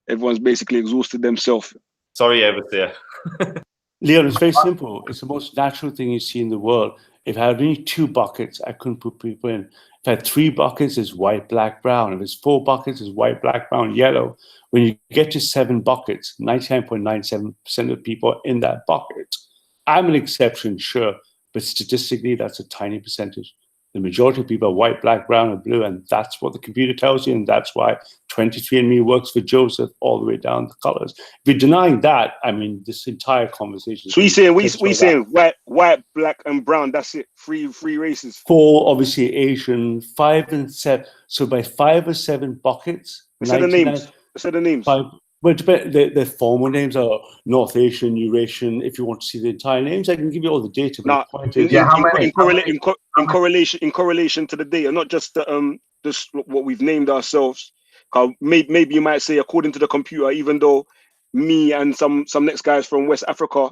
Speaker 1: everyone's basically exhausted themselves.
Speaker 2: Sorry, Overseer.
Speaker 5: Leon, it's very simple. It's the most natural thing you see in the world. If I had only 2 buckets, I couldn't put people in. If I had 3 buckets, it's white, black, brown. If it's 4 buckets, it's white, black, brown, yellow. When you get to 7 buckets, 99.97% of people are in that bucket. I'm an exception, sure, but statistically, that's a tiny percentage. The majority of people are white, black, brown, and blue, and that's what the computer tells you, and that's why 23andMe works for Joseph all the way down the colors. If you're denying that, I mean, this entire conversation.
Speaker 1: So we saying white, black, and brown. That's it. Three races.
Speaker 5: 4, obviously Asian, 5 and 7. So by 5 or 7 buckets,
Speaker 1: Say the names.
Speaker 5: 5, well, the formal names are North Asian, Eurasian. If you want to see the entire names, I can give you all the data.
Speaker 1: In correlation to the data, not just just what we've named ourselves. Maybe you might say according to the computer, even though me and some next guys from West Africa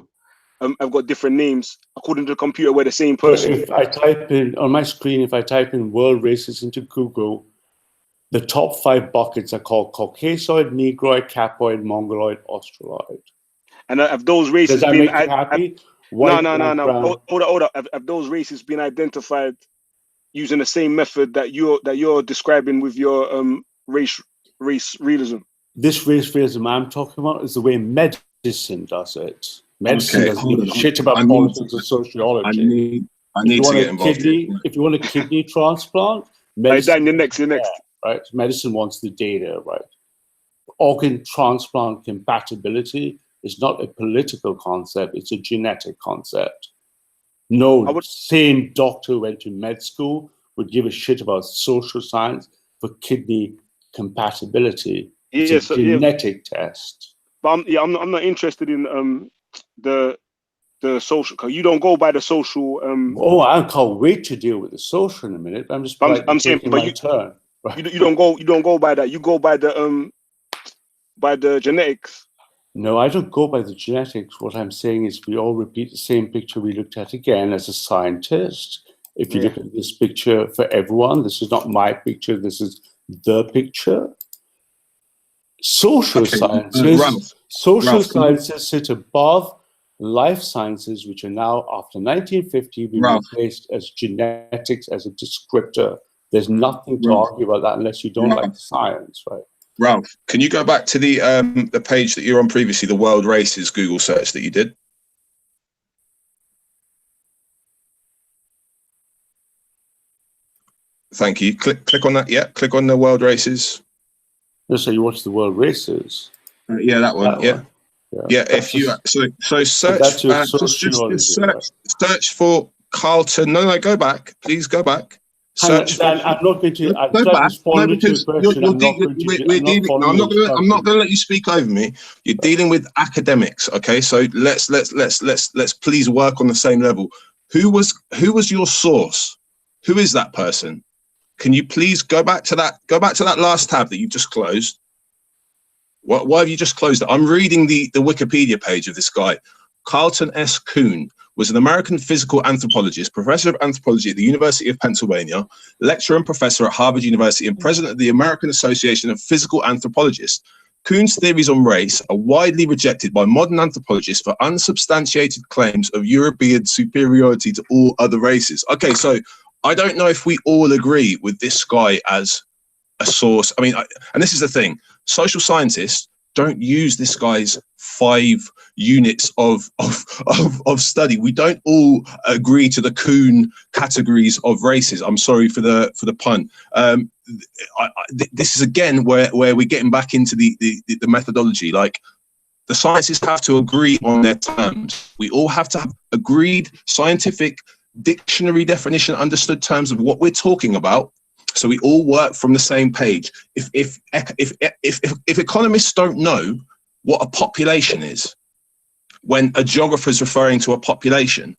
Speaker 1: have got different names. According to the computer, we're the same person.
Speaker 5: If I type in on my screen, if I type in world races into Google, the top 5 buckets are called Caucasoid, Negroid, Capoid, Mongoloid, Australoid.
Speaker 1: And have those races
Speaker 5: been
Speaker 1: been
Speaker 5: happy?
Speaker 1: No. Hold up. Have those races been identified using the same method that you're describing with your race realism?
Speaker 5: This race realism I'm talking about is the way medicine does it. Medicine doesn't give a shit about politics or sociology.
Speaker 6: I need to get involved.
Speaker 5: If you want a kidney transplant,
Speaker 1: medicine. You're next.
Speaker 5: Right, medicine wants the data, right? Organ transplant compatibility is not a political concept, it's a genetic concept. No sane doctor who went to med school would give a shit about social science for kidney compatibility. It's a genetic test.
Speaker 1: But I'm not interested in the social. Cause you don't go by the social.
Speaker 5: Oh, I can't wait to deal with the social in a minute. I'm just
Speaker 1: I'm saying,
Speaker 5: taking
Speaker 1: but
Speaker 5: my turn. Right.
Speaker 1: You don't go by that. You go by the genetics.
Speaker 5: No, I don't go by the genetics. What I'm saying is we all repeat the same picture we looked at again as a scientist. If you look at this picture for everyone, this is not my picture, this is the picture. Social sciences sciences sit above life sciences, which are now, after 1950, being replaced as genetics as a descriptor. There's nothing to argue about that unless you don't like the science, right?
Speaker 6: Ralph, can you go back to the page that you were on previously, the world races Google search that you did? Thank you. Click on that. Yeah, click on the world races.
Speaker 5: So you watch the world races.
Speaker 6: Yeah, that one. Yeah. If you so search, search for Carlton. No, go back. Please go back. Search.
Speaker 5: I'm not going to. I'm not going
Speaker 6: to let you speak over me. You're dealing with academics, okay? So let's please work on the same level. Who was your source? Who is that person? Can you please go back to that? Go back to that last tab that you just closed. Why have you just closed it? I'm reading the Wikipedia page of this guy. Carlton S. Kuhn was an American physical anthropologist, professor of anthropology at the University of Pennsylvania, lecturer and professor at Harvard University, and president of the American Association of Physical Anthropologists. Kuhn's theories on race are widely rejected by modern anthropologists for unsubstantiated claims of European superiority to all other races. Okay, so I don't know if we all agree with this guy as a source. I mean, and this is the thing, social scientists don't use this guy's 5 units of study. We don't all agree to the Kuhn categories of races. I'm sorry for the pun. This is again where we're getting back into the methodology. Like, the scientists have to agree on their terms. We all have to have agreed scientific dictionary definition, understood terms of what we're talking about. So we all work from the same page. If economists don't know what a population is, when a geographer is referring to a population,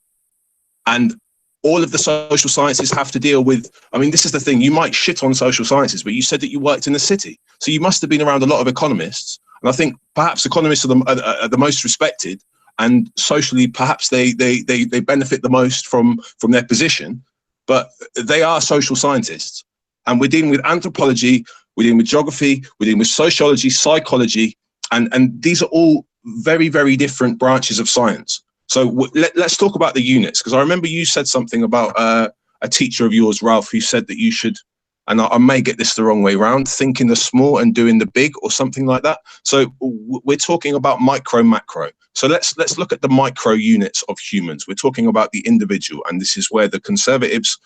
Speaker 6: and all of the social sciences have to deal with, I mean, this is the thing, you might shit on social sciences, but you said that you worked in the city. So you must have been around a lot of economists. And I think perhaps economists are the most respected, and socially, perhaps they benefit the most from their position, but they are social scientists. And we're dealing with anthropology, we're dealing with geography, we're dealing with sociology, psychology, and these are all very, very different branches of science. So let's talk about the units, because I remember you said something about a teacher of yours, Ralph, who said that you should, and I may get this the wrong way around, thinking the small and doing the big, or something like that. So we're talking about micro, macro. So let's look at the micro units of humans. We're talking about the individual, and this is where the conservatives,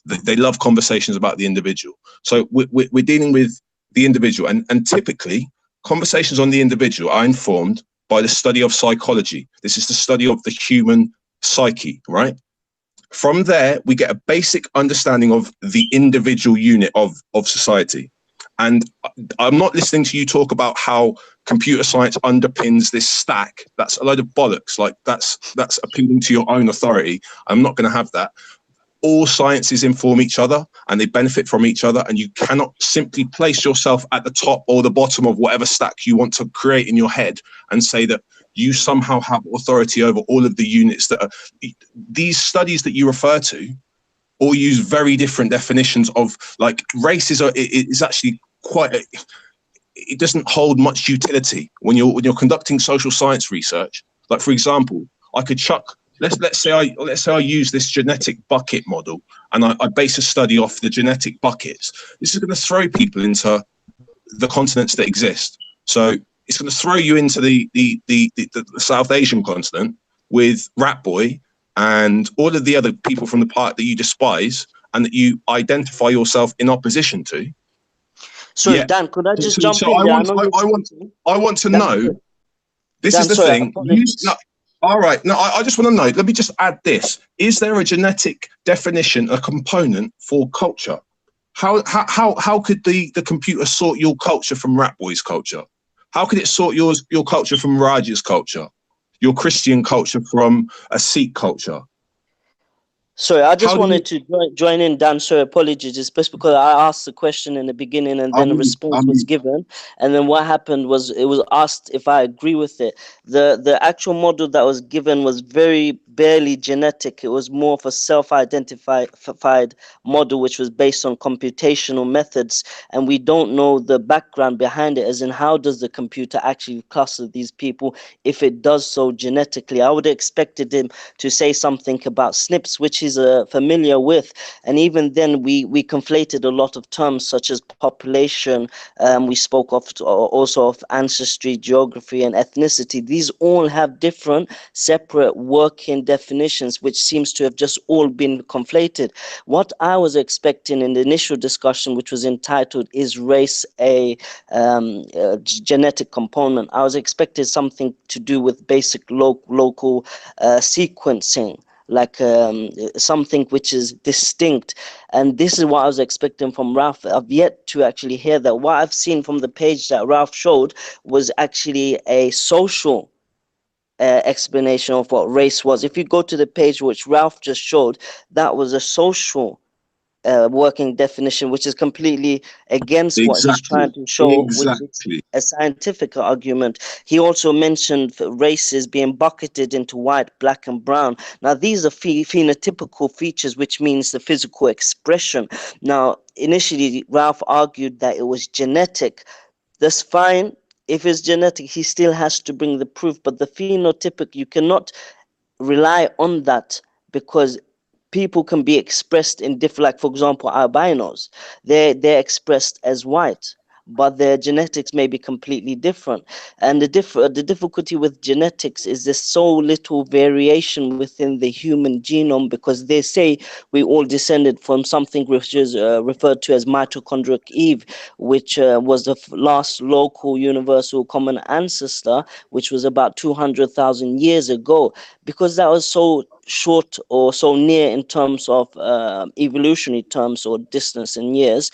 Speaker 6: they love conversations about the individual. So we're dealing with the individual, and typically conversations on the individual are informed by the study of psychology. This is the study of the human psyche, right? From there, we get a basic understanding of the individual unit of society. And I'm not listening to you talk about how computer science underpins this stack. That's a load of bollocks. Like, that's appealing to your own authority. I'm not going to have that. All sciences inform each other and they benefit from each other, and you cannot simply place yourself at the top or the bottom of whatever stack you want to create in your head and say that you somehow have authority over all of the units that are. These studies that you refer to all use very different definitions of, like, races is actually quite it doesn't hold much utility when you're conducting social science research. Like, for example, I could chuck, let's say I use this genetic bucket model, and I base a study off the genetic buckets. This is going to throw people into the continents that exist. So it's going to throw you into the South Asian continent with Rat Boy and all of the other people from the part that you despise and that you identify yourself in opposition to.
Speaker 7: Sorry, yeah. Dan, could I just jump in
Speaker 6: I
Speaker 7: there?
Speaker 6: want to know. This Dan, is the thing. All right. No, I just want to know. Let me just add this: is there a genetic definition, a component for culture? How could the computer sort your culture from Rat Boy's culture? How could it sort your culture from Raj's culture? Your Christian culture from a Sikh culture?
Speaker 7: Sorry, I just
Speaker 6: How do you?
Speaker 7: wanted to join in, Dan. Sorry, apologies. It's just because I asked the question in the beginning and then a response was given. And then what happened was it was asked if I agree with it. The actual model that was given was very barely genetic. It was more of a self-identified model, which was based on computational methods. And we don't know the background behind it, as in how does the computer actually cluster these people if it does so genetically. I would have expected him to say something about SNPs, which he's familiar with, and even then we conflated a lot of terms such as population. We spoke of also of ancestry, geography, and ethnicity. These all have different separate working definitions, which seems to have just all been conflated. What I was expecting in the initial discussion, which was entitled "Is Race a Genetic Component?" I was expecting something to do with basic local sequencing, like something which is distinct. And this is what I was expecting from Ralph. I've yet to actually hear that. What I've seen from the page that Ralph showed was actually a social explanation of what race was. If you go to the page which Ralph just showed, that was a social working definition, which is completely against what he's trying to show, which is a scientific argument. He also mentioned races being bucketed into white, black, and brown. Now, these are phenotypical features, which means the physical expression. Now, initially, Ralph argued that it was genetic. That's fine. If it's genetic, he still has to bring the proof. But the phenotypic, you cannot rely on that, because people can be expressed in different, like for example albinos, they're expressed as white, but their genetics may be completely different. And the difficulty with genetics is there's so little variation within the human genome, because they say we all descended from something which is referred to as mitochondrial Eve, which was the last local universal common ancestor, which was about 200,000 years ago. Because that was so short or so near in terms of evolutionary terms or distance in years,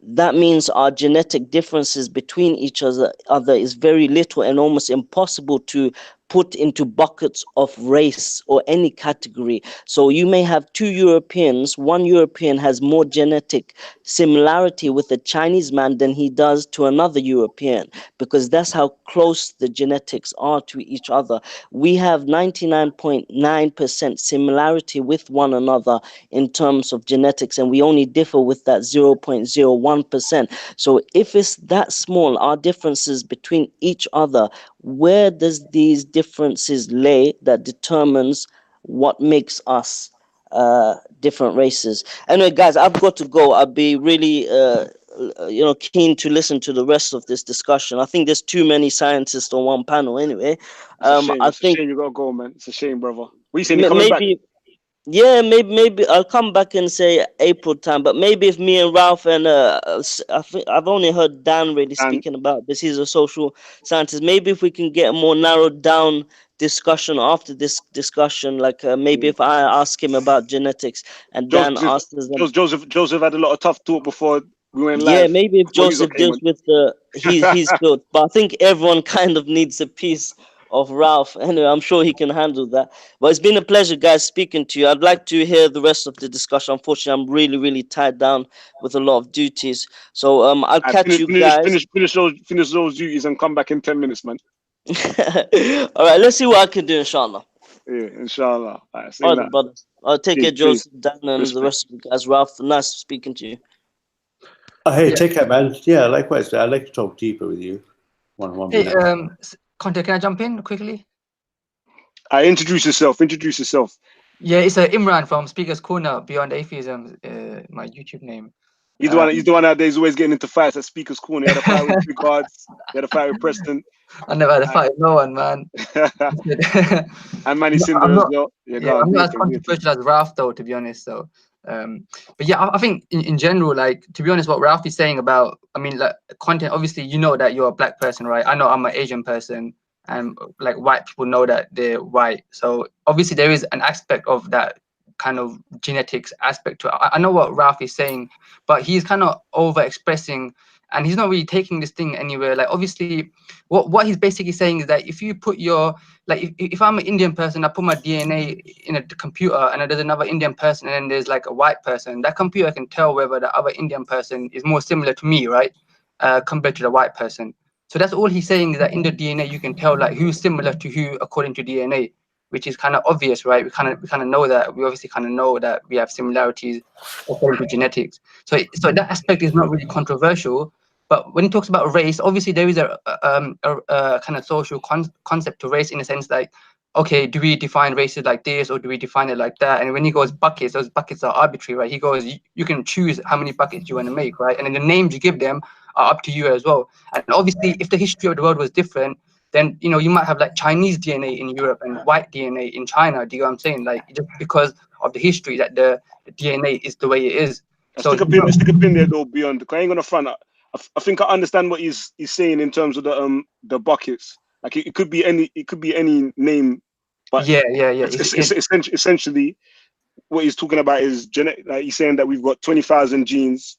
Speaker 7: that means our genetic differences between each other is very little and almost impossible to put into buckets of race or any category. So you may have two Europeans. One European has more genetic similarity with a Chinese man than he does to another European, because that's how close the genetics are to each other. We have 99.9% similarity with one another in terms of genetics, and we only differ with that 0.01%. So if it's that small, our differences between each other, where does these differences lay that determines what makes us different races? Anyway, guys, I've got to go. I'd be really keen to listen to the rest of this discussion. I think there's too many scientists on one panel anyway.
Speaker 1: It's a shame you gotta go, man. It's a shame, brother. What are you saying? You're coming back?
Speaker 7: Yeah, maybe I'll come back and say April time. But maybe if me and Ralph and I've only heard Dan really speaking about this. He's a social scientist. Maybe if we can get a more narrowed down discussion after this discussion, like maybe if I ask him about genetics and Dan asks us.
Speaker 1: Joseph had a lot of tough talk before we went live.
Speaker 7: Yeah, maybe if Joseph deals with he's good. But I think everyone kind of needs a piece of Ralph. Anyway, I'm sure he can handle that. But it's been a pleasure, guys, speaking to you. I'd like to hear the rest of the discussion. Unfortunately, I'm really, really tied down with a lot of duties. So I'll catch you guys.
Speaker 1: Finish those duties and come back in 10 minutes, man.
Speaker 7: All right, let's see what I can do, inshallah.
Speaker 1: Yeah, inshallah. All right,
Speaker 7: all right, brother. I'll take care, Joseph, Dan, and the rest of you guys. Ralph, nice speaking to you.
Speaker 5: Hey, take care, man. Yeah, likewise. I'd like to talk deeper with you. One
Speaker 9: hey, Conte, can I jump in quickly?
Speaker 1: Introduce yourself.
Speaker 9: Yeah, it's Imran from Speaker's Corner, Beyond Atheism, my YouTube name.
Speaker 1: He's the one out there who's always getting into fights at Speaker's Corner. He had a fight with Regards. He had a fight with Preston.
Speaker 9: I never had a fight with no one, man.
Speaker 1: And Manny Cinder as well. Yeah,
Speaker 9: I'm not as controversial as Ralph, though, to be honest. So, but yeah, I think in general, like, to be honest, what Ralph is saying about, I mean, like, content, obviously, you know that you're a black person, right? I know I'm an Asian person. and like white people know that they're white. So obviously there is an aspect of that kind of genetics aspect to it. I know what Ralph is saying, but he's kind of over expressing, and he's not really taking this thing anywhere. Like obviously what he's basically saying is that if you put your, like if I'm an Indian person, I put my DNA in a computer, and there's another Indian person, and then there's like a white person, that computer can tell whether the other Indian person is more similar to me, right, compared to the white person. So that's all he's saying, is that in the DNA you can tell like who's similar to who according to DNA, which is kind of obvious, right? We kind of know that. We obviously kind of know that we have similarities according to genetics. So that aspect is not really controversial. But when he talks about race, obviously there is a kind of social concept to race, in a sense like, okay, do we define races like this, or do we define it like that? And when he goes buckets, those buckets are arbitrary, right? He goes, you can choose how many buckets you want to make, right? And then the names you give them are up to you as well. And obviously, if the history of the world was different, then you know you might have like Chinese DNA in Europe and white DNA in China. Do you know what I'm saying? Like just because of the history that the DNA is the way it is.
Speaker 1: Let's stick a pin there though, beyond. I ain't gonna front. I think I understand what he's saying in terms of the buckets. Like it could be any name, but
Speaker 9: yeah.
Speaker 1: Essentially, what he's talking about is genetic. Like he's saying that we've got 20,000 genes,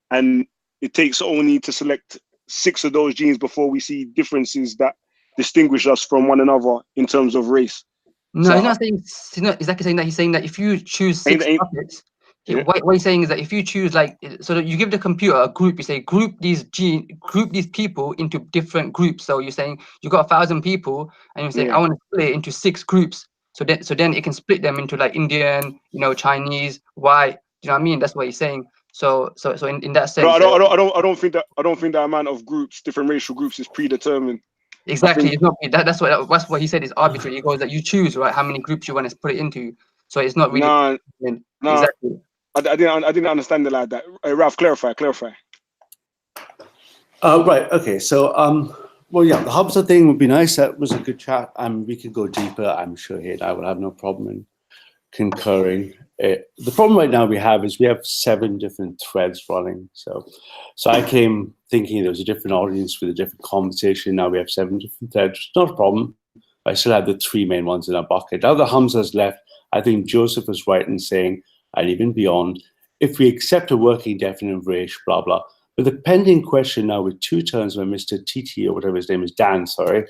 Speaker 1: and it takes only to select 6 of those genes before we see differences that distinguish us from one another in terms of race.
Speaker 9: No, so, he's not saying. He's not exactly saying that. He's saying that if you choose 6 buckets. Yeah. What he's saying is that if you choose like, so that you give the computer a group, you say group these people into different groups. So you're saying you got 1,000 people, and you're saying I want to split it into 6 groups. So then it can split them into like Indian, Chinese, white. Do you know what I mean? That's what he's saying. So in that sense,
Speaker 1: I don't think that amount of groups, different racial groups, is predetermined.
Speaker 9: Exactly, it's not. That's what he said is arbitrary. He goes that you choose, right, how many groups you want to put it into. So it's not really.
Speaker 1: No.
Speaker 9: Exactly.
Speaker 1: I didn't understand it like that. Ralph, clarify.
Speaker 5: Right. Okay. So, well, yeah, the Hamza thing would be nice. That was a good chat. We could go deeper. I'm sure he and I will have no problem in concurring. The problem right now we have 7 different threads running. So I came thinking there was a different audience with a different conversation. Now we have 7 different threads. Not a problem. I still have the 3 main ones in our bucket. Now the Hamza's left. I think Joseph was right in saying, and even beyond, if we accept a working definite race, blah, blah. But the pending question now with 2 turns by Mr. TT, or whatever his name is, Dan, sorry,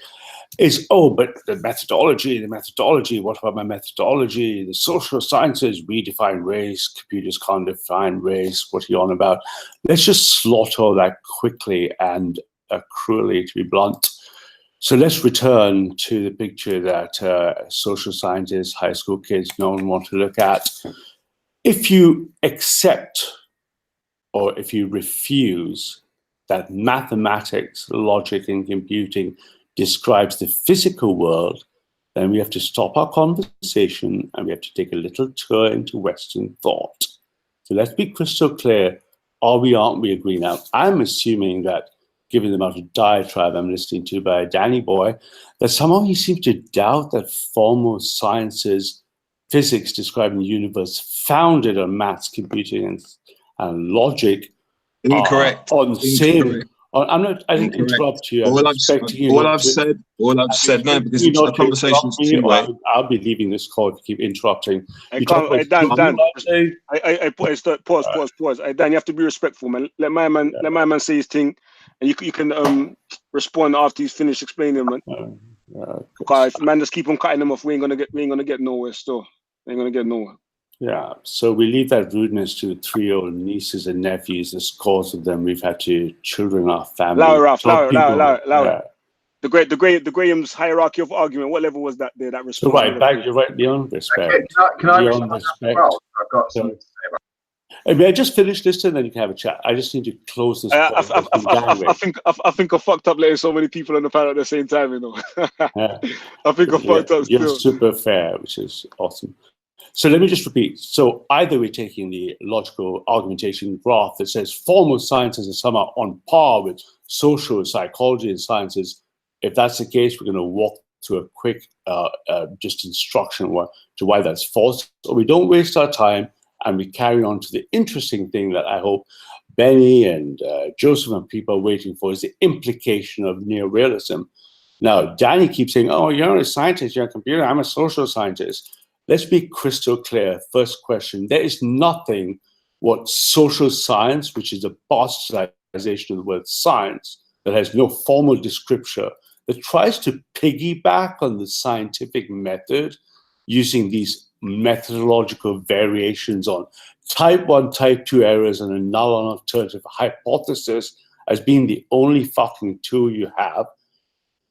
Speaker 5: is, but the methodology, what about my methodology? The social sciences, we define race, computers can't define race, what are you on about? Let's just slaughter that quickly and cruelly, to be blunt. So let's return to the picture that social scientists, high school kids, no one want to look at. If you accept or if you refuse that mathematics, logic, and computing describes the physical world, then we have to stop our conversation and we have to take a little tour into Western thought. So let's be crystal clear. Aren't we agreeing now? I'm assuming that, given the amount of diatribe I'm listening to by Danny Boy, that somehow he seems to doubt that formal sciences, physics describing the universe founded on maths, computing, and logic.
Speaker 6: Incorrect.
Speaker 5: On the same. I didn't interrupt you.
Speaker 6: All I've said. No, because the conversation's two-way.
Speaker 5: I'll be leaving this call if you keep interrupting.
Speaker 1: Dan. Pause. Dan, you have to be respectful, man. Let my man say his thing, and you can respond after he's finished explaining, man. Because man, just keep on cutting them off. We ain't gonna get nowhere. Still, we ain't gonna get nowhere.
Speaker 5: Yeah, so we leave that rudeness to 3-year-old nieces and nephews. The scores of them we've had to children in our family.
Speaker 1: Louder. The Graham's hierarchy of argument. What level was that there? That response.
Speaker 5: So you're right beyond respect.
Speaker 4: Can I respond as well? I've got something to say about
Speaker 5: it. May I just finish this and then you can have a chat? I just need to close this.
Speaker 1: I think I fucked up letting so many people on the panel at the same time.
Speaker 5: Yeah.
Speaker 1: I think I fucked up.
Speaker 5: You're super fair, which is awesome. So let me just repeat. So either we're taking the logical argumentation graph that says formal sciences are somehow on par with social psychology and sciences. If that's the case, we're going to walk through a quick just instruction to why that's false. So we don't waste our time and we carry on to the interesting thing that I hope Benny and Joseph and people are waiting for, is the implication of neorealism. Now, Danny keeps saying, oh, you're not a scientist, you're a computer, I'm a social scientist. Let's be crystal clear. First question, there is nothing what social science, which is a bastardization of the word science, that has no formal description, that tries to piggyback on the scientific method using these methodological variations on type 1, type 2 errors and a null and alternative hypothesis as being the only fucking tool you have,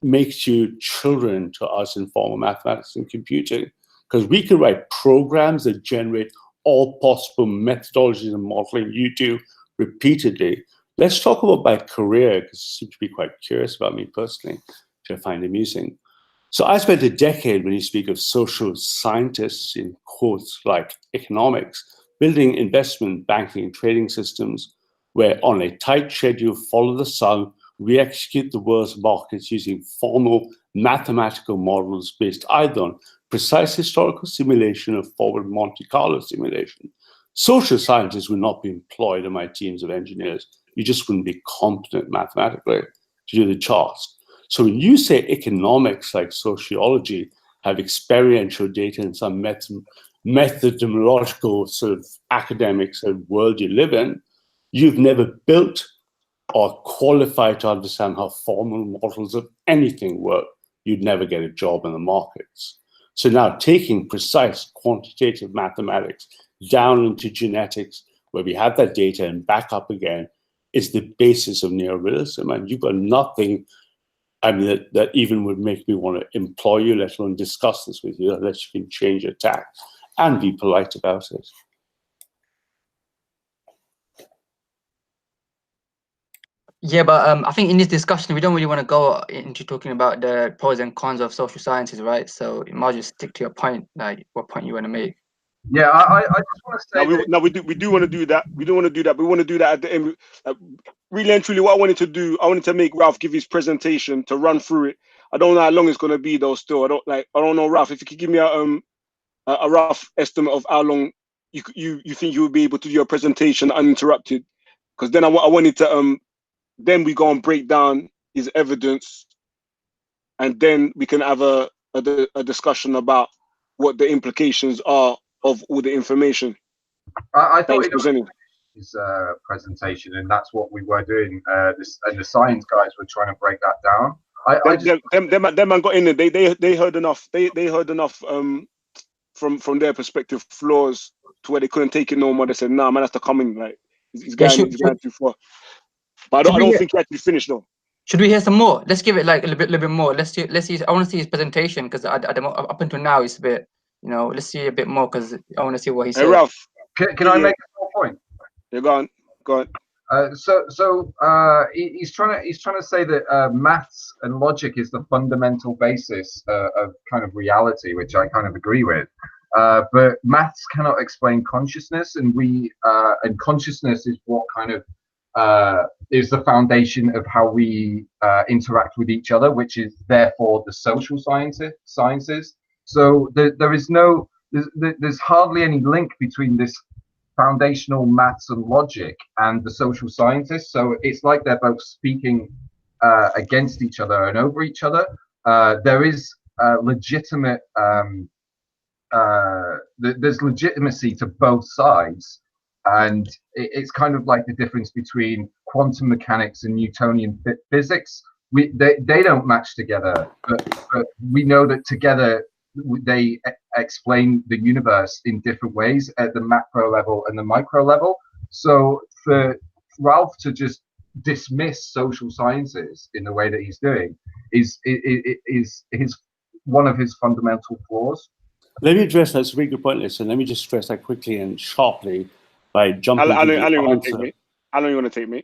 Speaker 5: makes you children to us in formal mathematics and computing. Because we can write programs that generate all possible methodologies and modeling you do repeatedly. Let's talk about my career, because you seem to be quite curious about me personally, which I find amusing. So I spent a decade, when you speak of social scientists, in quotes like economics, building investment banking and trading systems where on a tight schedule, follow the sun, we execute the world's markets using formal mathematical models based either on precise historical simulation or forward Monte Carlo simulation. Social scientists would not be employed in my teams of engineers. You just wouldn't be competent mathematically to do the task. So when you say economics, like sociology, have experiential data and some methodological sort of academic sort of world you live in, you've never built or qualified to understand how formal models of anything work. You'd never get a job in the markets. So now taking precise quantitative mathematics down into genetics, where we have that data and back up again, is the basis of neorealism. And you've got nothing, I mean, that even would make me want to employ you, let alone discuss this with you, unless you can change your tack and be polite about it.
Speaker 9: Yeah, but I think in this discussion, we don't really want to go into talking about the pros and cons of social sciences, right? So you might just stick to your point, like what point you want to make.
Speaker 4: Yeah, I just want to say
Speaker 1: we do want to do that. We do want to do that. We want to do that at the end. Really and truly, what I wanted to do, I wanted to make Ralph give his presentation, to run through it. I don't know how long it's gonna be though. Still, I don't know, Ralph. If you could give me a rough estimate of how long you think you would be able to do your presentation uninterrupted, because then I wanted to then we go and break down his evidence, and then we can have a discussion about what the implications are of all the information.
Speaker 4: I thought it was his presentation, and that's what we were doing. And the science guys were trying to break that down.
Speaker 1: Them man got in there. They heard enough. They heard enough from their perspective flaws to where they couldn't take it no more. They said, "Nah, man, has to come in. Like he's going too far." But I don't think he actually finished though.
Speaker 9: Should we hear some more? Let's give it like a little bit more. Let's see. I want to see his presentation, because up until now it's a bit, let's see a bit more, because I want to see what he said.
Speaker 1: Hey Ralph,
Speaker 4: can I make a small point?
Speaker 1: Yeah, go on.
Speaker 4: He's trying to say that maths and logic is the fundamental basis of kind of reality, which I kind of agree with. But maths cannot explain consciousness, and consciousness is what kind of is the foundation of how we interact with each other, which is therefore the social sciences. So there's hardly any link between this foundational maths and logic and the social scientists. So it's like they're both speaking against each other and over each other. There is legitimate there's legitimacy to both sides, and it's kind of like the difference between quantum mechanics and Newtonian physics. They don't match together, but we know that together they explain the universe in different ways at the macro level and the micro level. So for Ralph to just dismiss social sciences in the way that he's doing is one of his fundamental flaws.
Speaker 5: Let me address that. It's a very good point, listen. Let me just stress that quickly and sharply by jumping
Speaker 1: How long
Speaker 5: to the
Speaker 1: you want
Speaker 5: answer.
Speaker 1: to take me? How long you want to take me?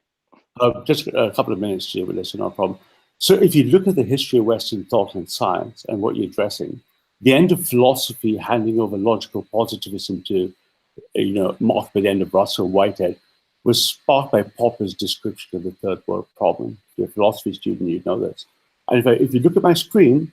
Speaker 5: Just a couple of minutes, Jay, but listen, no problem. So if you look at the history of Western thought and science and what you're addressing, the end of philosophy handing over logical positivism to, marked by the end of Russell Whitehead, was sparked by Popper's description of the third world problem. If you're a philosophy student, you'd know this. And if you look at my screen,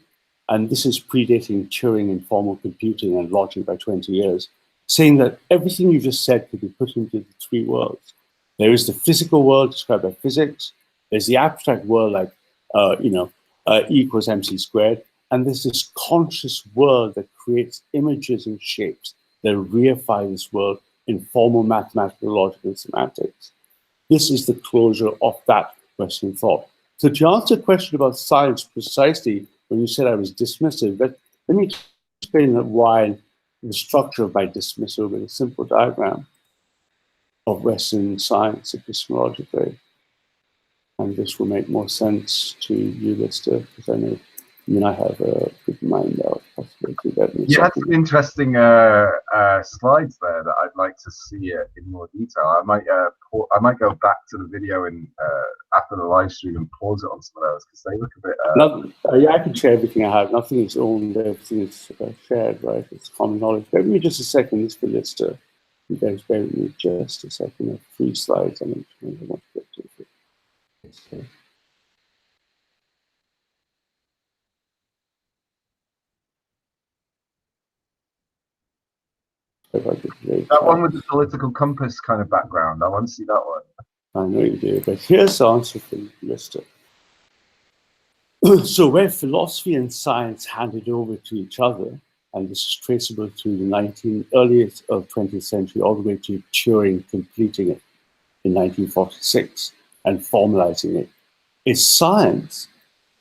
Speaker 5: and this is predating Turing and formal computing and logic by 20 years, saying that everything you just said could be put into the three worlds. There is the physical world described by physics. There's the abstract world, like, equals mc squared. And there's this conscious world that creates images and shapes that reify this world in formal mathematical logic and semantics. This is the closure of that Western thought. So to answer the question about science precisely, when you said I was dismissive, let me explain why the structure of my dismissal with a simple diagram of Western science epistemologically. And this will make more sense to you, Lister, because I know you and I have a good mind of possibility that.
Speaker 4: Yeah, that's some interesting slides there that I'd like to see in more detail. I might go back to the video and after the live stream and pause it on some of those because they look a bit.
Speaker 5: Yeah, I can share everything I have. Nothing is owned, everything is shared, right? It's common knowledge. Bear with me just a second. This for Lister. You guys bear with me just a second. I have 3 slides. I want to get to it. Okay.
Speaker 4: That one with the political compass kind of background. I want to see that one.
Speaker 5: I know you do, but here's the answer from Lister. So where philosophy and science handed over to each other, and this is traceable to the earliest of 20th century all the way to Turing completing it in 1946 and formalizing it, is science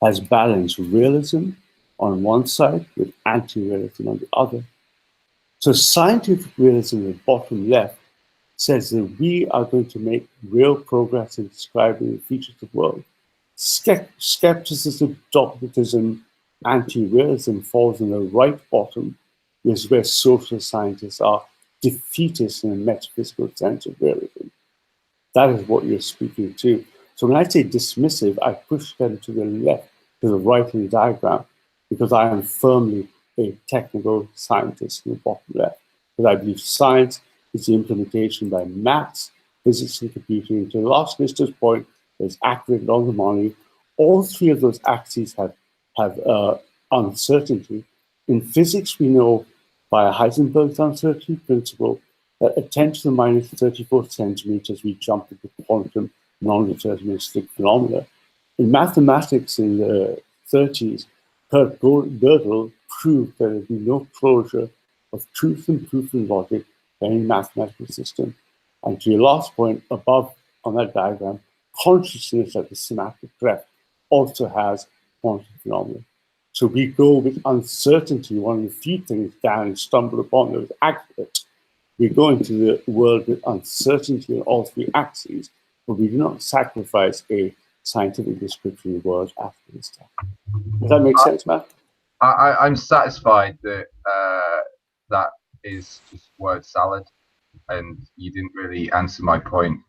Speaker 5: has balanced realism on one side with anti-realism on the other. So scientific realism, the bottom left, says that we are going to make real progress in describing the features of the world. Skepticism, dogmatism, anti-realism falls in the right bottom, which is where social scientists are defeatist in a metaphysical sense of realism. That is what you're speaking to. So when I say dismissive, I push them to the left, to the right in the diagram, because I am firmly a technical scientist in the bottom left. Because I believe science is the implementation by maths, physics, and computing. To the last Lister's point, is accurate and on the money. All 3 of those axes have uncertainty. In physics, we know by Heisenberg's uncertainty principle that at 10 to the minus 34 centimeters, we jump into quantum non-deterministic phenomena. In mathematics in the 30s, Kurt Gödel proved that there would be no closure of truth and proof and logic for any mathematical system. And to your last point, above on that diagram, consciousness at the synaptic cleft also has quantum phenomena. So we go with uncertainty, one of the few things Dan stumbled upon that was accurate. We go into the world with uncertainty on all 3 axes, but we do not sacrifice a scientific description of the world after this time. Does that make sense, Matt?
Speaker 4: I'm satisfied that that is just word salad, and you didn't really answer my point.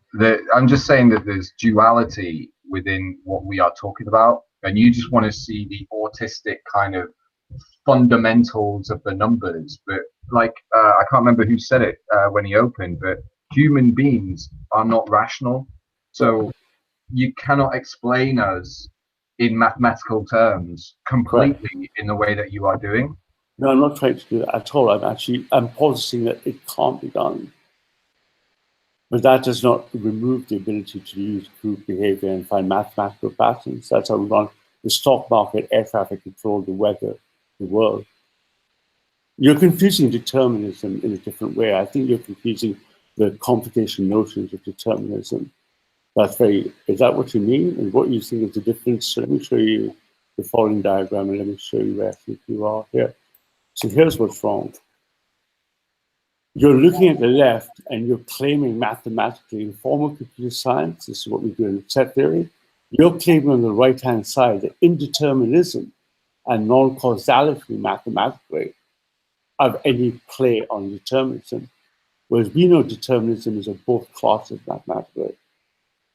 Speaker 4: I'm just saying that there's duality within what we are talking about, and you just want to see the autistic kind of fundamentals of the numbers. But like, I can't remember who said it when he opened, but human beings are not rational. So you cannot explain us in mathematical terms completely in the way that you are doing.
Speaker 5: No, I'm not trying to do that at all. I'm positing that it can't be done. But that does not remove the ability to use group behavior and find mathematical patterns. That's how we run the stock market, air traffic control, the weather, the world. You're confusing determinism in a different way. I think you're confusing the computation notions of determinism. Is that what you mean? And what you think is the difference? So let me show you the following diagram and let me show you where I think you are here. So here's what's wrong. You're looking at the left and you're claiming mathematically in formal computer science, this is what we do in set theory, you're claiming on the right-hand side that indeterminism and non-causality mathematically have any play on determinism, whereas we know determinism is of both classes mathematically.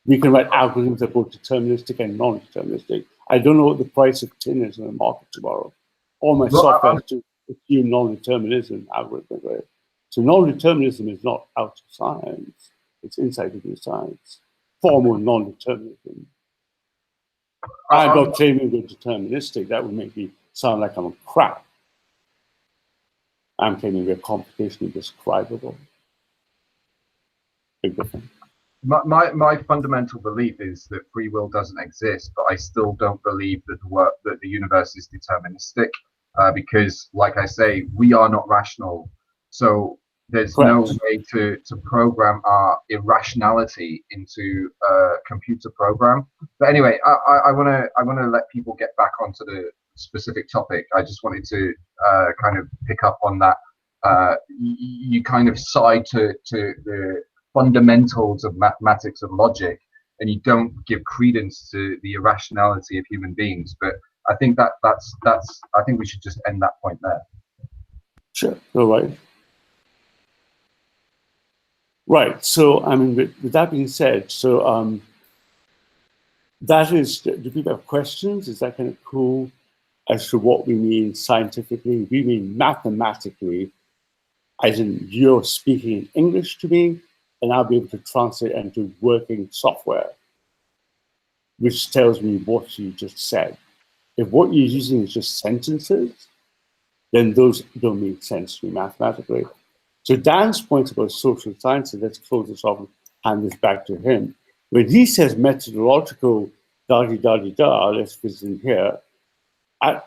Speaker 5: We can write algorithms that are both deterministic and non-deterministic. I don't know what the price of tin is in the market tomorrow. All my software is to assume non-determinism algorithmically. So non-determinism is not out of science. It's inside of the science. Formal non-determinism. I'm not claiming we're deterministic. That would make me sound like I'm a crap. I'm claiming we're computationally describable. Big difference.
Speaker 4: my fundamental belief is that free will doesn't exist, but I still don't believe that the universe is deterministic, because, like I say, we are not rational. So there's no way to program our irrationality into a computer program. But anyway, I want to let people get back onto the specific topic. I just wanted to kind of pick up on that. You kind of side to the fundamentals of mathematics and logic, and you don't give credence to the irrationality of human beings. But I think that's I think we should just end that point there.
Speaker 5: Sure. All right. Right. So, I mean, with that being said, so that is, do people have questions? Is that kind of cool as to what we mean scientifically? We mean mathematically, as in you're speaking English to me, and I'll be able to translate into working software, which tells me what you just said. If what you're using is just sentences, then those don't make sense to me mathematically. So Dan's point about social sciences, let's close this off and hand this back to him. When he says methodological da-di-da-di-da, let's visit in here, at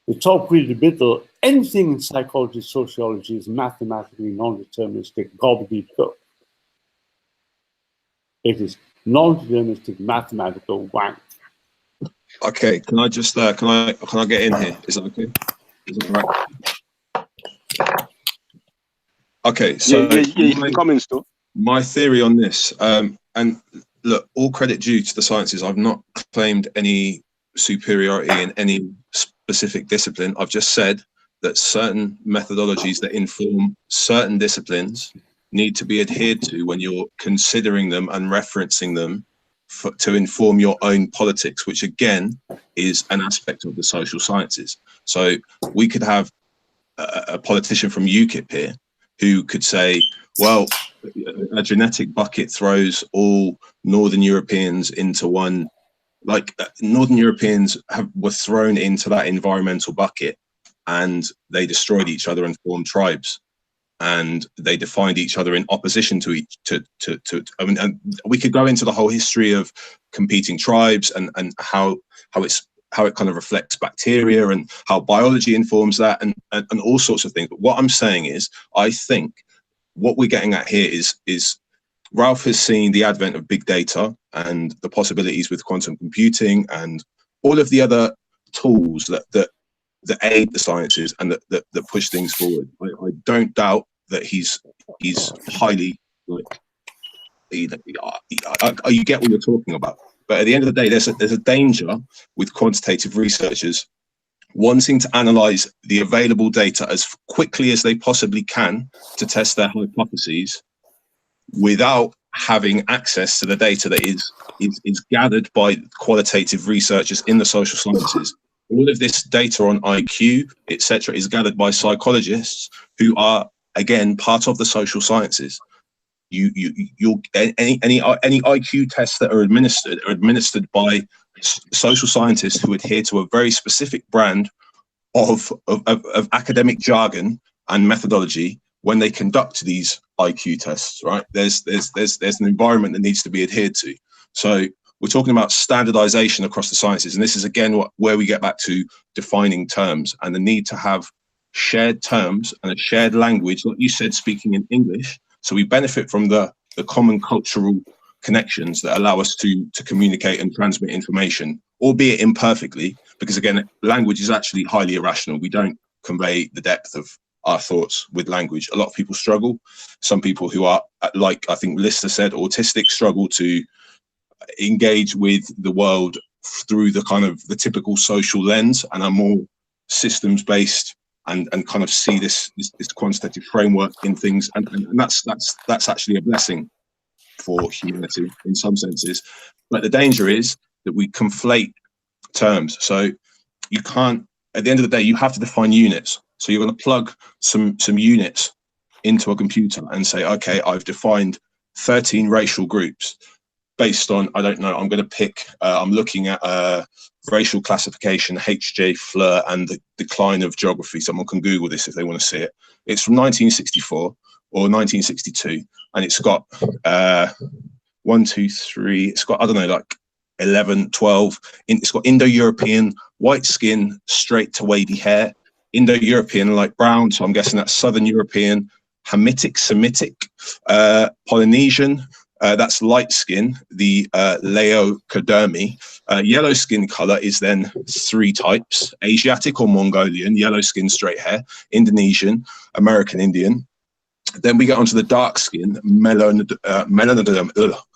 Speaker 5: the top really the middle, anything in psychology, sociology is mathematically non-deterministic gobbledygook. It is non-deterministic mathematical wank.
Speaker 6: Okay, can I just can I get in here? Is that okay? Is that right? Okay, so
Speaker 1: you can come in still.
Speaker 6: My theory on this, and look, all credit due to the sciences. I've not claimed any superiority in any specific discipline. I've just said that certain methodologies that inform certain disciplines need to be adhered to when you're considering them and referencing them to inform your own politics, which again is an aspect of the social sciences. So we could have a politician from UKIP here who could say, well, a genetic bucket throws all Northern Europeans into one, like Northern Europeans were thrown into that environmental bucket and they destroyed each other and formed tribes. And they defined each other in opposition to each I mean, and we could go into the whole history of competing tribes and how it kind of reflects bacteria and how biology informs that and all sorts of things. But what I'm saying is, I think what we're getting at here is Ralph has seen the advent of big data and the possibilities with quantum computing and all of the other tools that aid the sciences and that push things forward. I don't doubt that he's highly, like, you get what you're talking about. But at the end of the day, there's a danger with quantitative researchers wanting to analyze the available data as quickly as they possibly can to test their hypotheses without having access to the data that is gathered by qualitative researchers in the social sciences. All of this data on IQ, etc., is gathered by psychologists who are, again, part of the social sciences. You'll any IQ tests that are administered by social scientists who adhere to a very specific brand of academic jargon and methodology when they conduct these IQ tests. Right? There's an environment that needs to be adhered to. So we're talking about standardization across the sciences, and this is again where we get back to defining terms and the need to have shared terms and a shared language, like you said, speaking in English. So we benefit from the common cultural connections that allow us to communicate and transmit information, albeit imperfectly, because again, language is actually highly irrational. We don't convey the depth of our thoughts with language. A lot of people struggle. Some people who are, like I think Lister said, autistic, struggle to engage with the world through the kind of the typical social lens and are more systems based and kind of see this quantitative framework in things, and that's actually a blessing for humanity in some senses. But the danger is that we conflate terms. So you can't, at the end of the day, you have to define units. So you're going to plug some units into a computer and say, okay, I've defined 13 racial groups based on, I don't know, I'm going to pick, I'm looking at racial classification, H.J. Fleur and the decline of geography. Someone can Google this if they want to see it. It's from 1964 or 1962, and it's got 1, 2, 3. It's got, I don't know, like 11, 12. It's got Indo-European, white skin, straight to wavy hair. Indo-European, like brown, so I'm guessing that's Southern European. Hamitic, Semitic, Polynesian, that's light skin, the Laocodermi. Yellow skin color is then 3 types: Asiatic or Mongolian, yellow skin, straight hair; Indonesian, American Indian. Then we get onto the dark skin,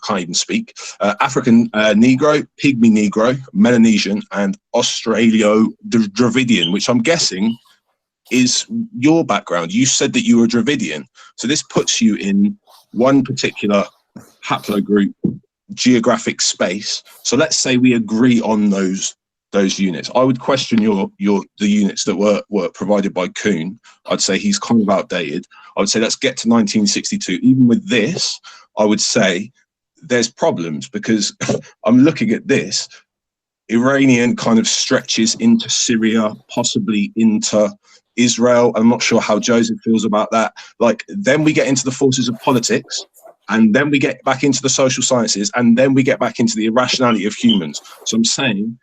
Speaker 6: can't even speak, African Negro, Pygmy Negro, Melanesian, and Australo-Dravidian, which I'm guessing is your background. You said that you were Dravidian. So this puts you in one particular haplogroup geographic space. So let's say we agree on those units. I would question the units that were provided by Kuhn. I'd say he's kind of outdated. I would say let's get to 1962. Even with this, I would say there's problems, because I'm looking at this. Iranian kind of stretches into Syria, possibly into Israel. I'm not sure how Joseph feels about that. Like, then we get into the forces of politics, and then we get back into the social sciences, and then we get back into the irrationality of humans. So I'm saying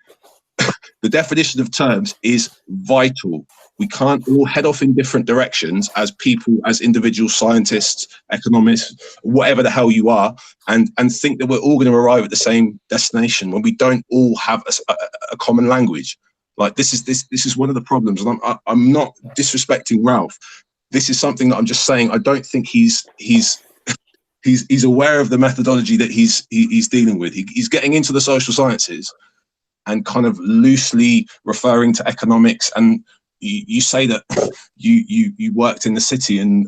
Speaker 6: the definition of terms is vital. We can't all head off in different directions as people, as individual scientists, economists, whatever the hell you are, and think that we're all going to arrive at the same destination when we don't all have a common language. Like, this is one of the problems, and I'm not disrespecting Ralph. This is something that I'm just saying. I don't think he's aware of the methodology that he's dealing with. He's getting into the social sciences and kind of loosely referring to economics. And you say that you worked in the city and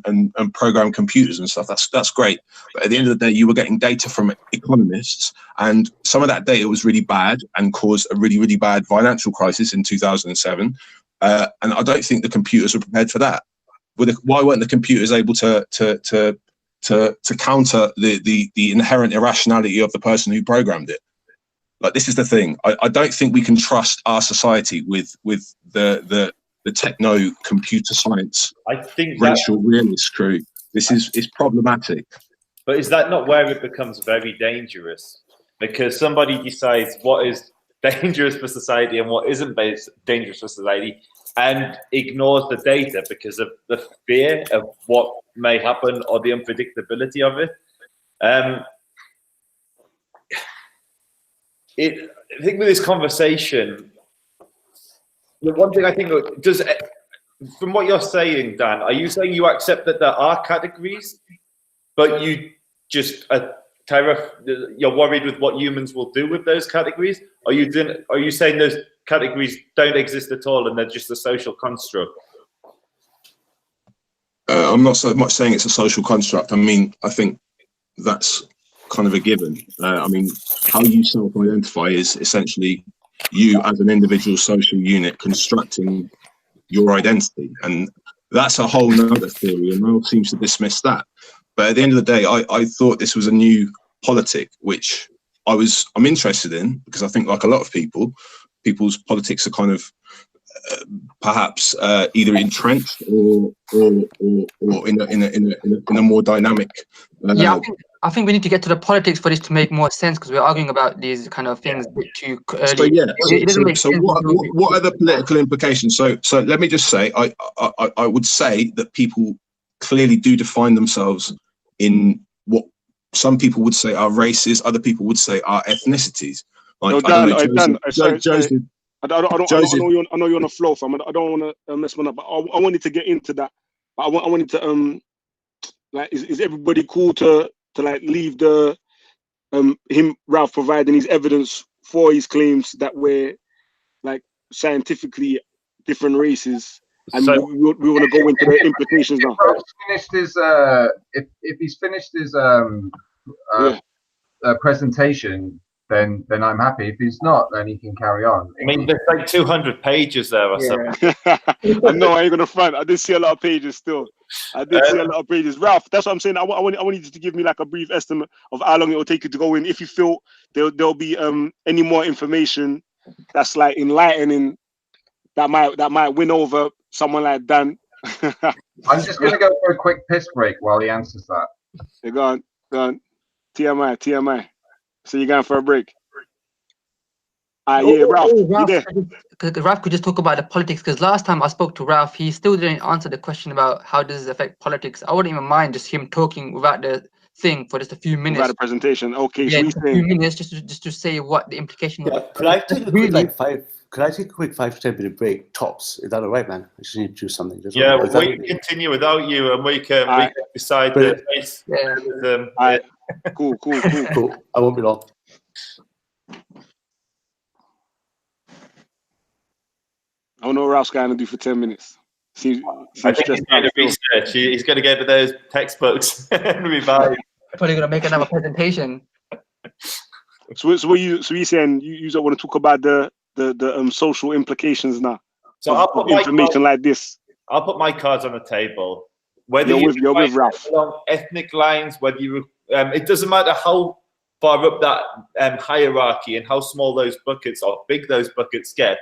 Speaker 6: programmed computers and stuff. That's great. But at the end of the day, you were getting data from economists, and some of that data was really bad and caused a really, really bad financial crisis in 2007. And I don't think the computers were prepared for that. Why weren't the computers able to counter the inherent irrationality of the person who programmed it? Like, this is the thing. I don't think we can trust our society with the techno computer science.
Speaker 2: I think
Speaker 6: racial realist crew. This is problematic.
Speaker 2: But is that not where it becomes very dangerous? Because somebody decides what is dangerous for society and what isn't dangerous for society, and ignores the data because of the fear of what may happen or the unpredictability of it. I think with this conversation, the one thing I think does, from what you're saying, Dan, are you saying you accept that there are categories, but you just you're worried with what humans will do with those categories? Are you saying those categories don't exist at all and they're just a social construct?
Speaker 6: I'm not so much saying it's a social construct. I mean, I think that's kind of a given. I mean, how you self-identify is essentially you as an individual social unit constructing your identity, and that's a whole nother theory, and Ralph seems to dismiss that. But at the end of the day, I thought this was a new politic, which I'm interested in, because I think, like a lot of people's politics are kind of perhaps either entrenched or in a more dynamic.
Speaker 9: Yeah, I think we need to get to the politics for this to make more sense, because we're arguing about these kind of things a bit too early.
Speaker 6: So yeah, so what are the political implications? So let me just say, I would say that people clearly do define themselves in what some people would say are races, other people would say are ethnicities. Like,
Speaker 1: no, Dan, I know you're on the flow, fam. I don't want to mess one up, but I wanted to get into that. But I wanted to like, is everybody cool to like leave the Ralph providing his evidence for his claims that we're like scientifically different races, and so we want to go into the implications now.
Speaker 4: If he's finished his presentation, then I'm happy. If he's not, then he can carry on.
Speaker 2: I mean, there's like 200 pages there or something.
Speaker 1: I know, I ain't gonna front. I did see a lot of pages still. I did see a lot of pages. Ralph, that's what I'm saying. I want you to give me like a brief estimate of how long it will take you to go in. If you feel there'll be any more information that's like enlightening, that might win over someone like Dan.
Speaker 4: I'm just gonna go for a quick piss break while he answers that.
Speaker 1: Yeah, go on. TMI, TMI. So you're going for a break. Yeah, Ralph, you
Speaker 9: Ralph,
Speaker 1: there?
Speaker 9: Ralph could just talk about the politics, because last time I spoke to Ralph, he still didn't answer the question about how does this affect politics. I wouldn't even mind just him talking without the thing for just a few minutes.
Speaker 1: Without a presentation. Okay,
Speaker 9: Yeah,
Speaker 1: so
Speaker 9: just a few minutes just to say what the implication
Speaker 5: Yeah,
Speaker 9: of
Speaker 5: could I take a
Speaker 9: really
Speaker 5: quick Could I take a quick 5 to 10 minute break? Tops. Is that all right, man? I just need to do something.
Speaker 2: Yeah,
Speaker 5: Is that
Speaker 2: we can continue without you, and we can decide
Speaker 5: Brilliant.
Speaker 2: the race.
Speaker 9: Yeah.
Speaker 1: Cool.
Speaker 5: Cool. I won't be long.
Speaker 1: I don't know what Ralph's going to do for 10 minutes. Seems
Speaker 2: I think
Speaker 1: stressed
Speaker 2: he's going
Speaker 1: out
Speaker 2: to
Speaker 1: still.
Speaker 2: research. He's going to go to those textbooks and revise.
Speaker 9: Probably gonna make another presentation.
Speaker 1: So you're saying you don't want to talk about the social implications now?
Speaker 2: So I'll put
Speaker 1: information like this.
Speaker 2: I'll put my cards on the table. Whether
Speaker 1: you're with Ralph
Speaker 2: along ethnic lines, whether you it doesn't matter how far up that hierarchy and how small those buckets or big those buckets get.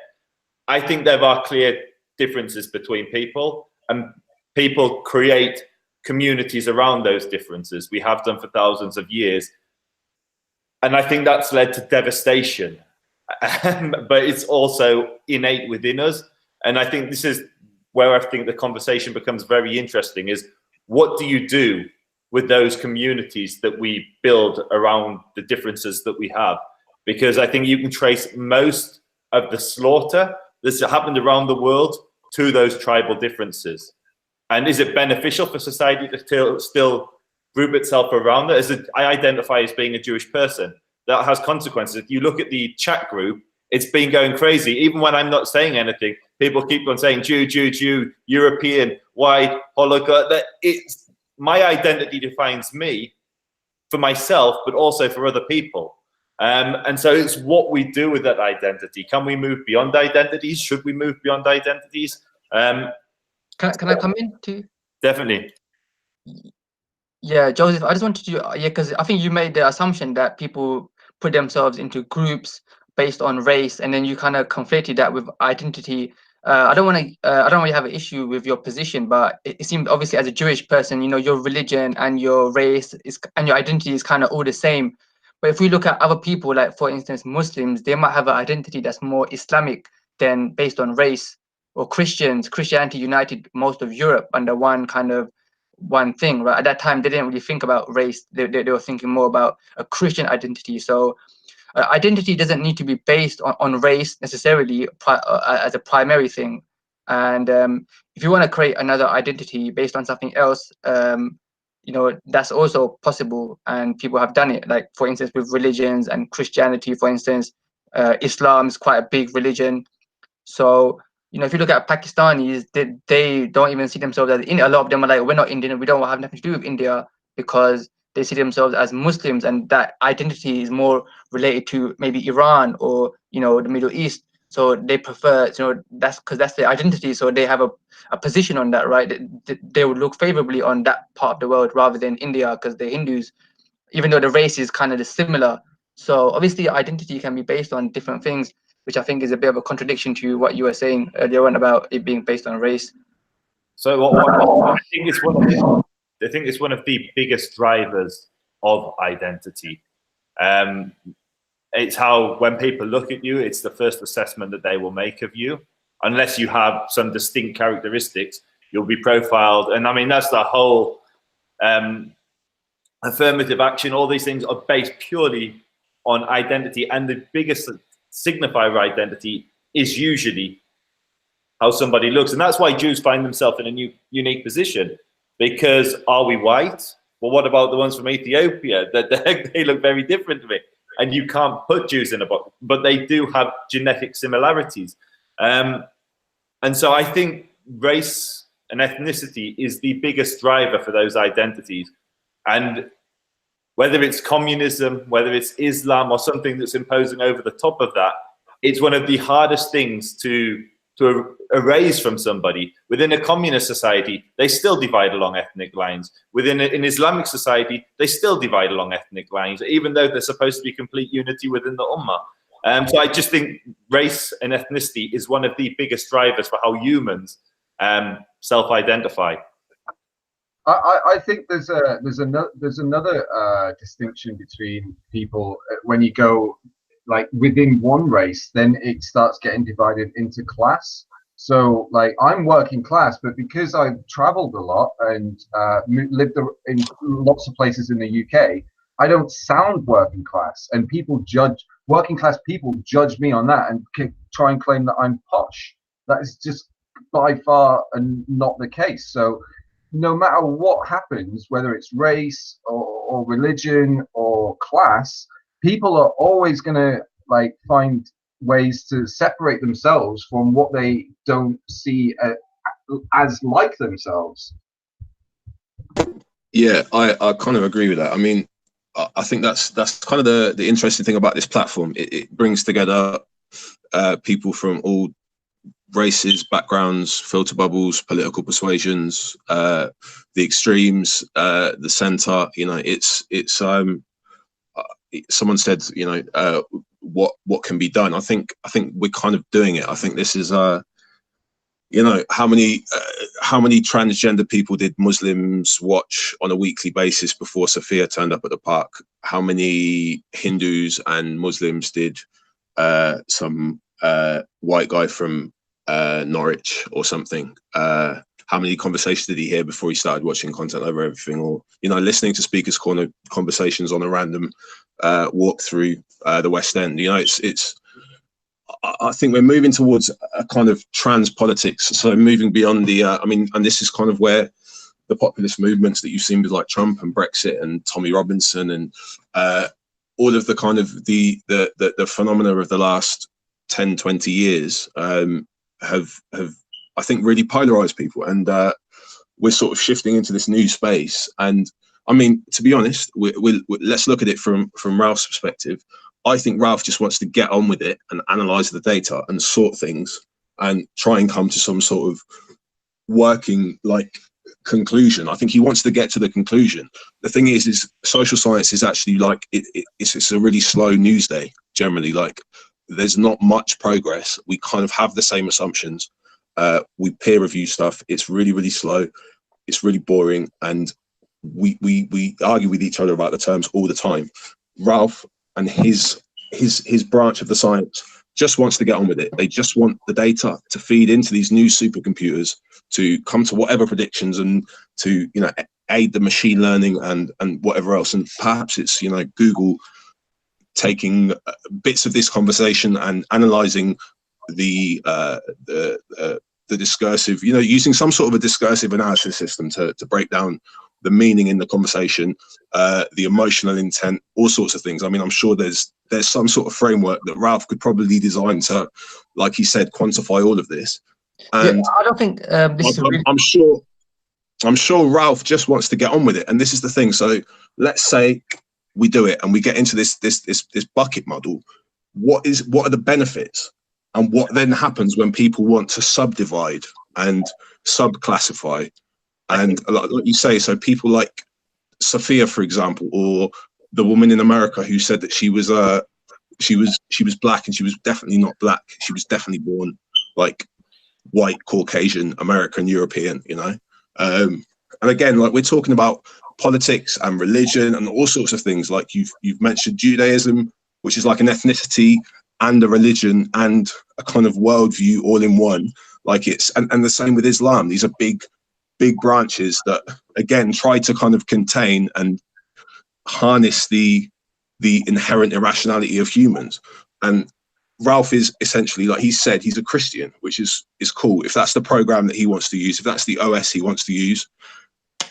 Speaker 2: I think there are clear differences between people, and people create communities around those differences. We have done for thousands of years. And I think that's led to devastation. But it's also innate within us. And I think this is where I think the conversation becomes very interesting, is what do you do with those communities that we build around the differences that we have? Because I think you can trace most of the slaughter that's happened around the world to those tribal differences. And is it beneficial for society to still group itself around it? I identify as being a Jewish person. That has consequences. If you look at the chat group, it's been going crazy. Even when I'm not saying anything, people keep on saying Jew, Jew, Jew, European, white, Holocaust. My identity defines me for myself, but also for other people. And so it's what we do with that identity. Can we move beyond identities? Should we move beyond identities? Can
Speaker 9: I come in too?
Speaker 2: Definitely.
Speaker 9: Yeah, Joseph, I just wanted to, because I think you made the assumption that people put themselves into groups based on race, and then you kind of conflated that with identity. I don't really have an issue with your position, but it seems obviously as a Jewish person, your religion and your race and your identity is kind of all the same. But if we look at other people, like for instance, Muslims, they might have an identity that's more Islamic than based on race, or Christianity united most of Europe under one thing, right? At that time, they didn't really think about race. They were thinking more about a Christian identity. So identity doesn't need to be based on race necessarily as a primary thing. And if you want to create another identity based on something else, that's also possible, and people have done it. Like for instance, with religions and Christianity, for instance, Islam is quite a big religion. So if you look at Pakistanis, they don't even see themselves as Indian. A lot of them are like, we're not Indian, we don't have nothing to do with India, because they see themselves as Muslims, and that identity is more related to maybe Iran or the Middle East. So they prefer, that's because that's their identity. So they have a position on that, right? They would look favorably on that part of the world rather than India, because they're Hindus, even though the race is kind of similar. So obviously identity can be based on different things, which I think is a bit of a contradiction to what you were saying earlier on about it being based on race.
Speaker 2: So I think it's one of the biggest drivers of identity. It's how, when people look at you, it's the first assessment that they will make of you. Unless you have some distinct characteristics, you'll be profiled. And I mean, that's the whole affirmative action. All these things are based purely on identity. And the biggest signifier of identity is usually how somebody looks. And that's why Jews find themselves in a unique position. Because are we white? Well, what about the ones from Ethiopia? They look very different to me. And you can't put Jews in a box, but they do have genetic similarities. And so I think race and ethnicity is the biggest driver for those identities. And whether it's communism, whether it's Islam, or something that's imposing over the top of that, it's one of the hardest things to erase from somebody. Within a communist society, they still divide along ethnic lines. Within an Islamic society, they still divide along ethnic lines, even though they're supposed to be complete unity within the Ummah. So I just think race and ethnicity is one of the biggest drivers for how humans self-identify.
Speaker 4: I think there's another distinction between people when you go like within one race, then it starts getting divided into class. So like I'm working class, but because I've traveled a lot and lived in lots of places in the UK, I don't sound working class, and people judge working class people judge me on that and try and claim that I'm posh. That is just by far not the case. So no matter what happens, whether it's race or religion or class, people are always going to like find ways to separate themselves from what they don't see as like themselves.
Speaker 6: Yeah, I kind of agree with that. I mean, I think that's kind of the interesting thing about this platform. It brings together people from all races, backgrounds, filter bubbles, political persuasions, the extremes, the center. You know, it's someone said, you know, what can be done. I think we're kind of doing it. I think this is you know, how many transgender people did Muslims watch on a weekly basis before Sophia turned up at the park? How many Hindus and Muslims did some white guy from Norwich or something? How many conversations did he hear before he started watching Content Over Everything, or, you know, listening to Speakers Corner conversations on a random walk through the West End? You know, I think we're moving towards a kind of trans politics. So moving beyond the, I mean, and this is kind of where the populist movements that you've seen with like Trump and Brexit and Tommy Robinson and all of the kind of the phenomena of the last 10, 20 years have I think really polarized people, and we're sort of shifting into this new space. And I mean, to be honest, let's look at it from Ralph's perspective. I think Ralph just wants to get on with it and analyze the data and sort things and try and come to some sort of working like conclusion. I think he wants to get to the conclusion. The thing is social science is actually like it's a really slow news day generally. Like there's not much progress. We kind of have the same assumptions. We peer review stuff. It's really, really slow. It's really boring, and we argue with each other about the terms all the time. Ralph and his branch of the science just wants to get on with it. They just want the data to feed into these new supercomputers to come to whatever predictions and to, you know, aid the machine learning and whatever else. And perhaps it's, you know, Google taking bits of this conversation and analyzing the discursive, you know, using some sort of a discursive analysis system to break down the meaning in the conversation, the emotional intent, all sorts of things. I mean, I'm sure there's some sort of framework that Ralph could probably design to, like he said, quantify all of this. And
Speaker 9: yeah, I don't think this is really...
Speaker 6: I'm sure Ralph just wants to get on with it. And this is the thing. So let's say we do it and we get into this bucket model. What are the benefits? And what then happens when people want to subdivide and subclassify? And like you say, so people like Sophia, for example, or the woman in America who said that she was black, and she was definitely not black. She was definitely born like white, Caucasian, American, European, you know. And again, like we're talking about politics and religion and all sorts of things. Like you've mentioned Judaism, which is like an ethnicity and a religion and a kind of worldview all in one. Like it's and the same with Islam. These are big branches that again try to kind of contain and harness the inherent irrationality of humans. And Ralph is essentially, like he said, he's a Christian, which is cool. If that's the program that he wants to use, if that's the OS he wants to use,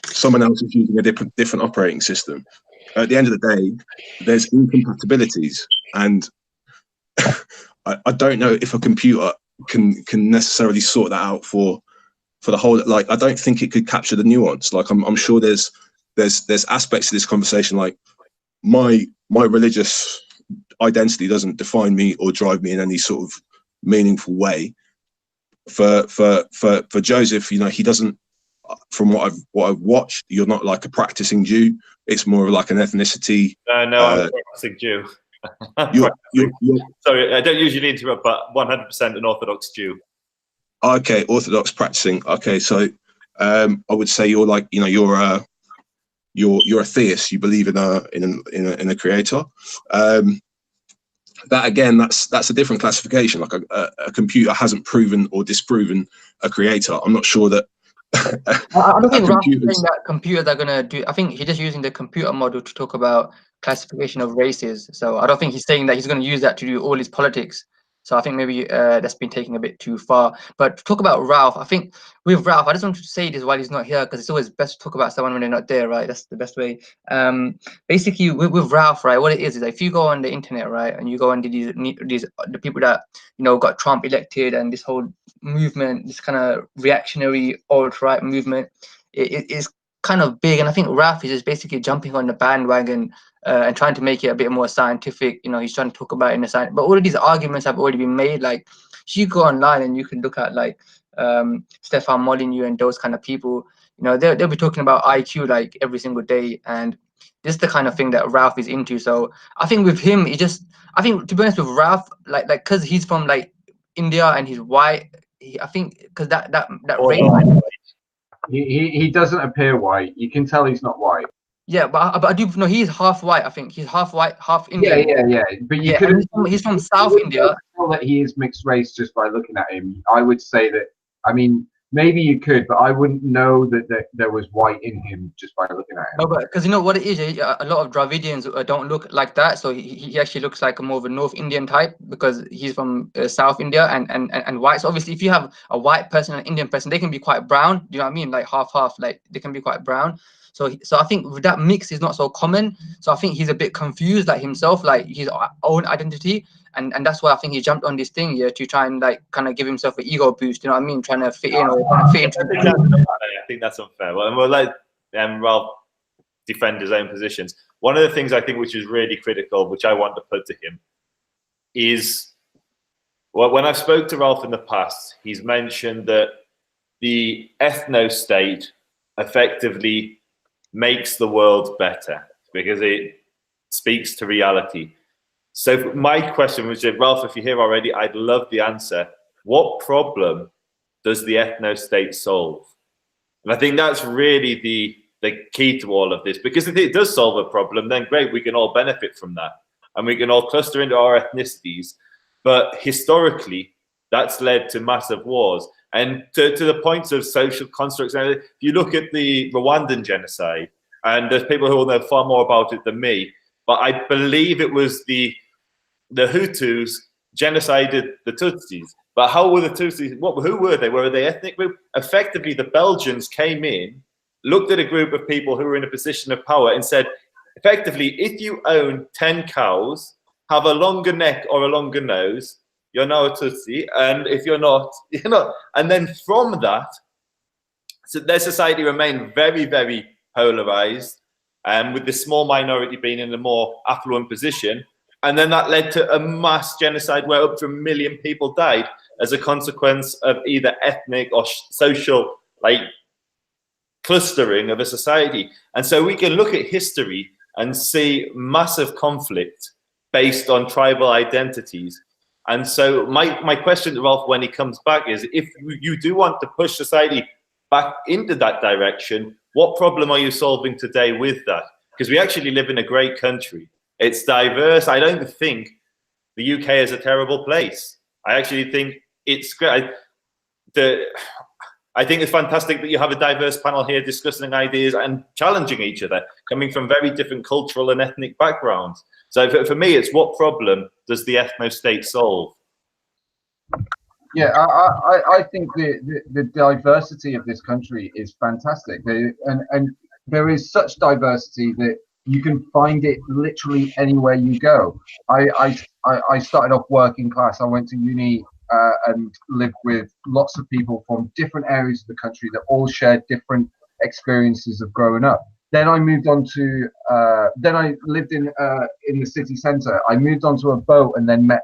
Speaker 6: someone else is using a different operating system. At the end of the day, there's incompatibilities, and I don't know if a computer can necessarily sort that out for the whole. Like, I don't think it could capture the nuance. Like, I'm sure there's aspects of this conversation, like my religious identity doesn't define me or drive me in any sort of meaningful way. For Joseph, you know, he doesn't. From what I've watched, you're not like a practicing Jew. It's more of like an ethnicity.
Speaker 2: No, I'm a practicing Jew.
Speaker 6: You're,
Speaker 2: sorry, I don't usually interrupt, but 100% an Orthodox Jew.
Speaker 6: Okay, Orthodox practicing. Okay, so I would say you're like, you know, you're a theist. You believe in a creator. That again, that's a different classification. Like a computer hasn't proven or disproven a creator. I'm not sure that.
Speaker 9: I don't think Ralph is saying that computers are gonna do. I think he's just using the computer model to talk about classification of races. So I don't think he's saying that he's gonna use that to do all his politics. So I think maybe that's been taken a bit too far. But to talk about Ralph, I think with Ralph, I just want to say this while he's not here, because it's always best to talk about someone when they're not there, right? That's the best way. Basically, with Ralph, right, what it is that if you go on the internet, right, and you go on these the people that, you know, got Trump elected and this whole movement, this kind of reactionary alt-right movement, it is kind of big. And I think Ralph is just basically jumping on the bandwagon and trying to make it a bit more scientific. You know, he's trying to talk about it in a science, but all of these arguments have already been made. Like, if you go online and you can look at like Stefan Molyneux and those kind of people, you know, they'll be talking about IQ like every single day, and this is the kind of thing that Ralph is into. So I think with him, I think, to be honest with Ralph, like because he's from like India and he's white, I think because that race.
Speaker 4: He doesn't appear white. You can tell he's not white.
Speaker 9: Yeah, but I do know he's half white. I think he's half white, half Indian.
Speaker 4: Yeah. But you
Speaker 9: he's from South India.
Speaker 4: Tell that he is mixed race just by looking at him. I would say that. I mean, maybe you could, but I wouldn't know that there was white in him just by looking at him.
Speaker 9: No, but because you know what it is, a lot of Dravidians don't look like that. So he actually looks like a more of a North Indian type because he's from South India and white. So obviously, if you have a white person and an Indian person, they can be quite brown. Do you know what I mean? Like half. Like they can be quite brown. So I think that mix is not so common. So I think he's a bit confused, like himself, like his own identity, and that's why I think he jumped on this thing here to try and like kind of give himself an ego boost. You know what I mean? Trying to fit in or trying to fit into.
Speaker 2: I think that's unfair. Well, and we'll let Ralph defend his own positions. One of the things I think which is really critical, which I want to put to him, is when I've spoke to Ralph in the past, he's mentioned that the ethno-state effectively makes the world better because it speaks to reality. So my question was, Ralph, if you're here already, I'd love the answer. What problem does the ethno-state solve? And I think that's really the key to all of this, because if it does solve a problem, then great, we can all benefit from that and we can all cluster into our ethnicities. But historically, that's led to massive wars. And to the point of social constructs, if you look at the Rwandan genocide, and there's people who will know far more about it than me, but I believe it was the Hutus genocided the Tutsis. But how were the Tutsis? Who were they? Were they ethnic group? Effectively, the Belgians came in, looked at a group of people who were in a position of power and said, effectively, if you own 10 cows, have a longer neck or a longer nose, you're now a Tutsi, and if you're not, you're not. And then from that, so their society remained very, very polarized, with the small minority being in a more affluent position. And then that led to a mass genocide where up to 1 million people died as a consequence of either ethnic or social clustering of a society. And so we can look at history and see massive conflict based on tribal identities. And so my question to Ralph when he comes back is, if you do want to push society back into that direction, what problem are you solving today with that? Because we actually live in a great country. It's diverse. I don't think the UK is a terrible place. I actually think it's great. I think it's fantastic that you have a diverse panel here discussing ideas and challenging each other, coming from very different cultural and ethnic backgrounds. So for me, it's what problem does the ethno-state solve?
Speaker 4: Yeah, I think the diversity of this country is fantastic. And there is such diversity that you can find it literally anywhere you go. I started off working class. I went to uni and lived with lots of people from different areas of the country that all shared different experiences of growing up. Then I moved on to, then I lived in the city centre. I moved onto a boat and then met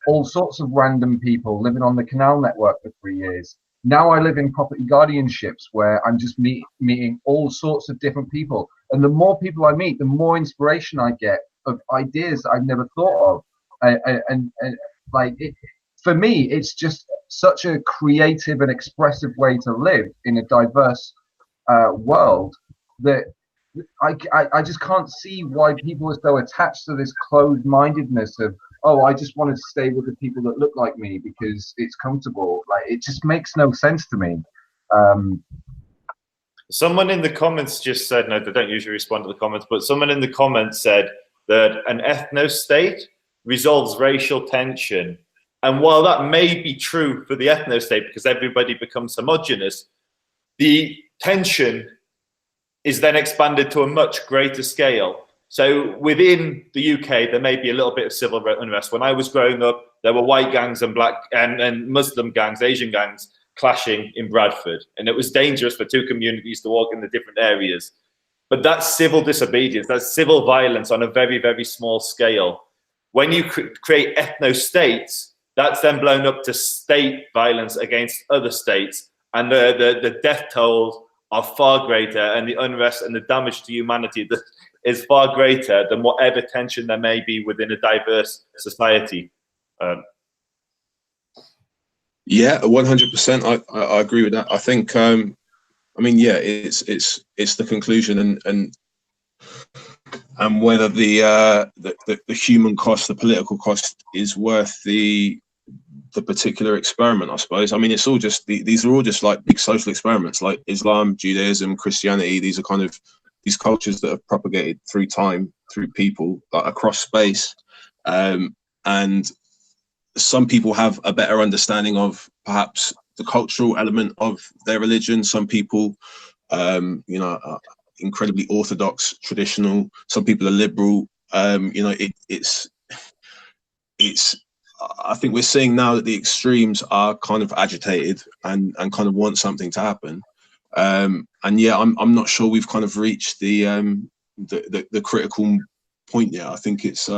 Speaker 4: all sorts of random people living on the canal network for 3 years. Now I live in property guardianships where I'm just meeting all sorts of different people. And the more people I meet, the more inspiration I get of ideas I've never thought of. And for me, it's just such a creative and expressive way to live in a diverse world that I just can't see why people are so attached to this closed-mindedness of, oh, I just want to stay with the people that look like me because it's comfortable. Like, it just makes no sense to me.
Speaker 2: Someone in the comments just said, no, they don't usually respond to the comments, but someone in the comments said that an ethno-state resolves racial tension. And while that may be true for the ethno-state because everybody becomes homogenous, the tension is then expanded to a much greater scale. So within the UK, there may be a little bit of civil unrest. When I was growing up, there were white gangs and black and Muslim gangs, Asian gangs clashing in Bradford. And it was dangerous for two communities to walk in the different areas. But that's civil disobedience, that's civil violence on a very, very small scale. When you create ethno-states, that's then blown up to state violence against other states. And the death tolls are far greater, and the unrest and the damage to humanity is far greater than whatever tension there may be within a diverse society.
Speaker 6: Yeah, 100%. I agree with that. I think, I mean, yeah, it's the conclusion, and whether the human cost, the political cost, is worth the particular experiment, I suppose. I mean, it's all just these are all just like big social experiments, like Islam, Judaism, Christianity. These are kind of these cultures that have propagated through time, through people, like across space, and some people have a better understanding of perhaps the cultural element of their religion. Some people, you know, are incredibly orthodox, traditional. Some people are liberal. You know, it's. I think we're seeing now that the extremes are kind of agitated and kind of want something to happen. And yeah, I'm not sure we've kind of reached the critical point yet. I think it's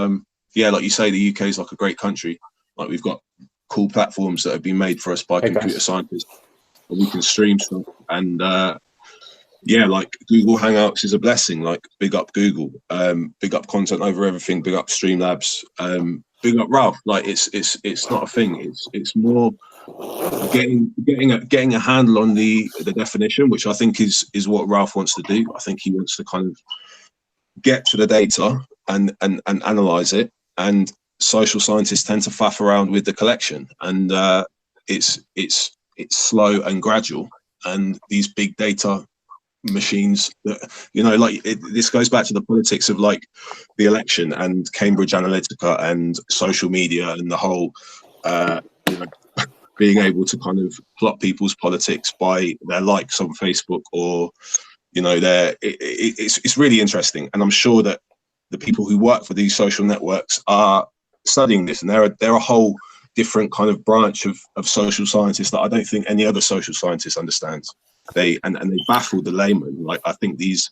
Speaker 6: yeah, like you say, the UK is like a great country. Like, we've got cool platforms that have been made for us by computer scientists, and we can stream stuff. And yeah, like Google Hangouts is a blessing. Like, big up Google, big up Content Over Everything, big up Streamlabs, big up Ralph. Like, it's not a thing. It's more getting a handle on the definition, which I think is what Ralph wants to do. I think he wants to kind of get to the data and analyze it. And social scientists tend to faff around with the collection, and it's slow and gradual. And these big data machines that, you know, like this goes back to the politics of like the election and Cambridge Analytica and social media and the whole you know, being able to kind of plot people's politics by their likes on Facebook, or you know, it's really interesting. And I'm sure that the people who work for these social networks are studying this, and they're a whole different kind of branch of social scientists that I don't think any other social scientist understands. They baffle the layman. Like, I think these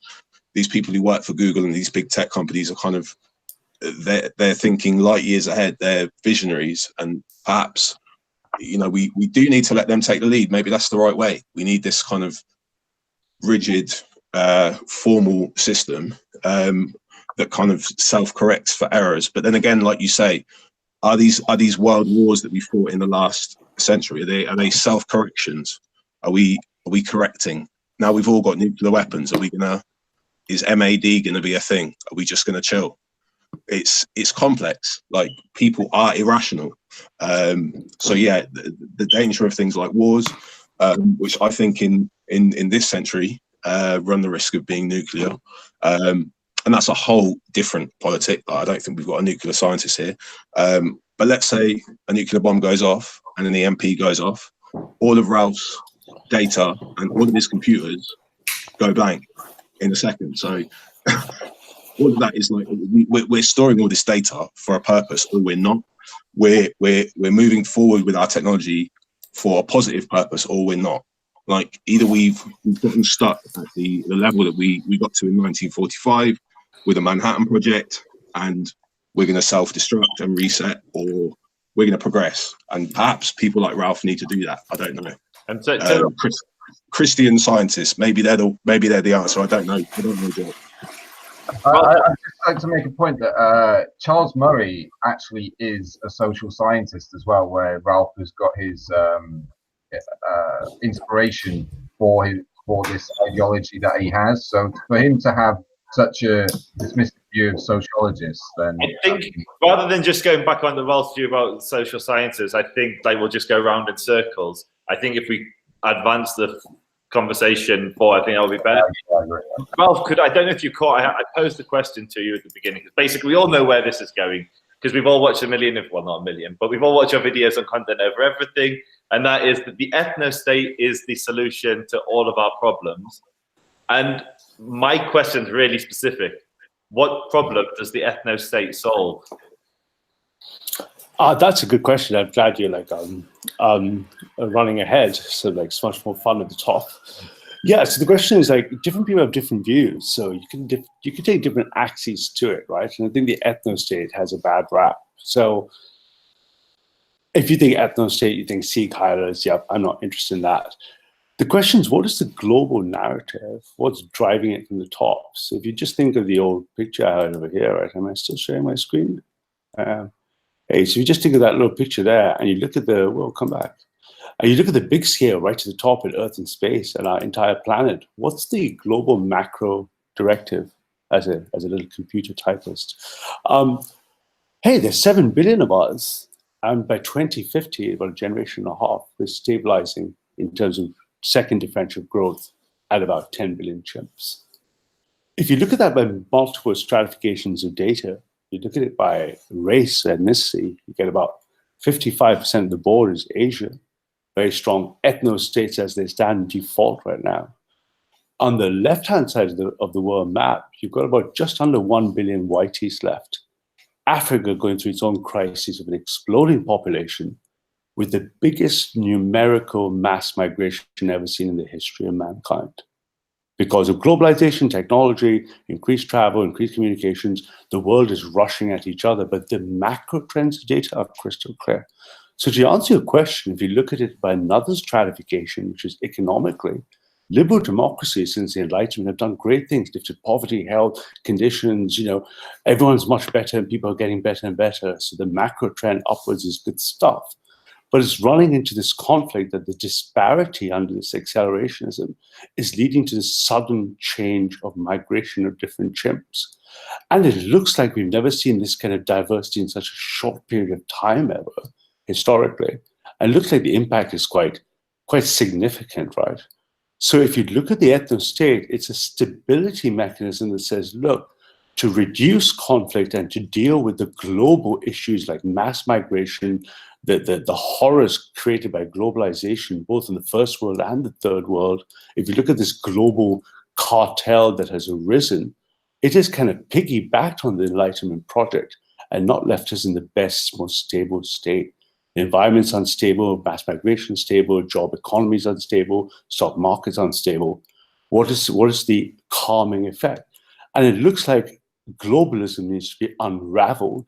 Speaker 6: people who work for Google and these big tech companies are kind of, they're thinking light years ahead. They're visionaries, and perhaps, you know, we do need to let them take the lead. Maybe that's the right way. We need this kind of rigid, formal system that kind of self-corrects for errors. But then again, like you say, are these world wars that we fought in the last century? Are they self-corrections? Are we correcting? Now we've all got nuclear weapons. Is MAD gonna be a thing? Are we just gonna chill? It's complex. Like, people are irrational. So yeah, the danger of things like wars, which I think in this century run the risk of being nuclear. And that's a whole different politic. I don't think we've got a nuclear scientist here. But let's say a nuclear bomb goes off and then the MP goes off. All of Ralph's data and all of his computers go blank in a second. So all of that is like, we're storing all this data for a purpose, or we're not. We're moving forward with our technology for a positive purpose, or we're not. Like, either we've gotten stuck at the level that we got to in 1945 with the Manhattan Project, and we're going to self-destruct and reset, or we're going to progress. And perhaps people like Ralph need to do that. I don't know.
Speaker 2: And so
Speaker 6: Christian scientists, maybe they're the answer. I don't know. I don't know, Joe.
Speaker 4: I'd just like to make a point that Charles Murray actually is a social scientist as well, where Ralph has got his inspiration for for this ideology that he has. So for him to have such a dismissive view of sociologists, then
Speaker 2: I think rather than just going back on the Ralph's view about social sciences, I think they will just go round in circles. I think if we advance the conversation forward, I think that'll be better. Ralph, I don't know if you caught, I posed a question to you at the beginning. Basically, we all know where this is going because we've all watched well, not a million, but we've all watched your videos on Content Over Everything. And that is that the ethno-state is the solution to all of our problems. And my question's really specific. What problem does the ethno-state solve?
Speaker 5: That's a good question. I'm glad you're running ahead, so it's much more fun at the top. Yeah, so the question is different people have different views, so you can take different axes to it, right? And I think the ethno-state has a bad rap. So if you think ethno-state, you think Sikh highlanders, yep, I'm not interested in that. The question is, what is the global narrative? What's driving it from the top? So if you just think of the old picture I had over here, right? Am I still sharing my screen? Hey, so if you just think of that little picture there, and you look at come back. And you look at the big scale right to the top at Earth and space and our entire planet. What's the global macro directive as a little computer typist? Hey, there's 7 billion of us. And by 2050, about a generation and a half, we're stabilizing in terms of second differential growth at about 10 billion chimps. If you look at that by multiple stratifications of data, you look at it by race, ethnicity, you get about 55% of the board is Asia. Very strong ethno-states as they stand default right now. On the left-hand side of the world map, you've got about just under 1 billion whiteys left. Africa going through its own crisis of an exploding population with the biggest numerical mass migration ever seen in the history of mankind. Because of globalization, technology, increased travel, increased communications, the world is rushing at each other, but the macro trends of data are crystal clear. So to answer your question, if you look at it by another stratification, which is economically, liberal democracies since the Enlightenment have done great things, lifted poverty, health, conditions, everyone's much better and people are getting better and better. So the macro trend upwards is good stuff. But it's running into this conflict that the disparity under this accelerationism is leading to this sudden change of migration of different chimps. And it looks like we've never seen this kind of diversity in such a short period of time ever, historically. And it looks like the impact is quite significant, right? So if you look at the ethno-state, it's a stability mechanism that says, look, to reduce conflict and to deal with the global issues like mass migration, the horrors created by globalization, both in the first world and the third world, if you look at this global cartel that has arisen, it has kind of piggybacked on the Enlightenment project and not left us in the best, most stable state. The environment's unstable, mass migration unstable, job economy is unstable, stock market's unstable. What is the calming effect? And it looks like globalism needs to be unraveled.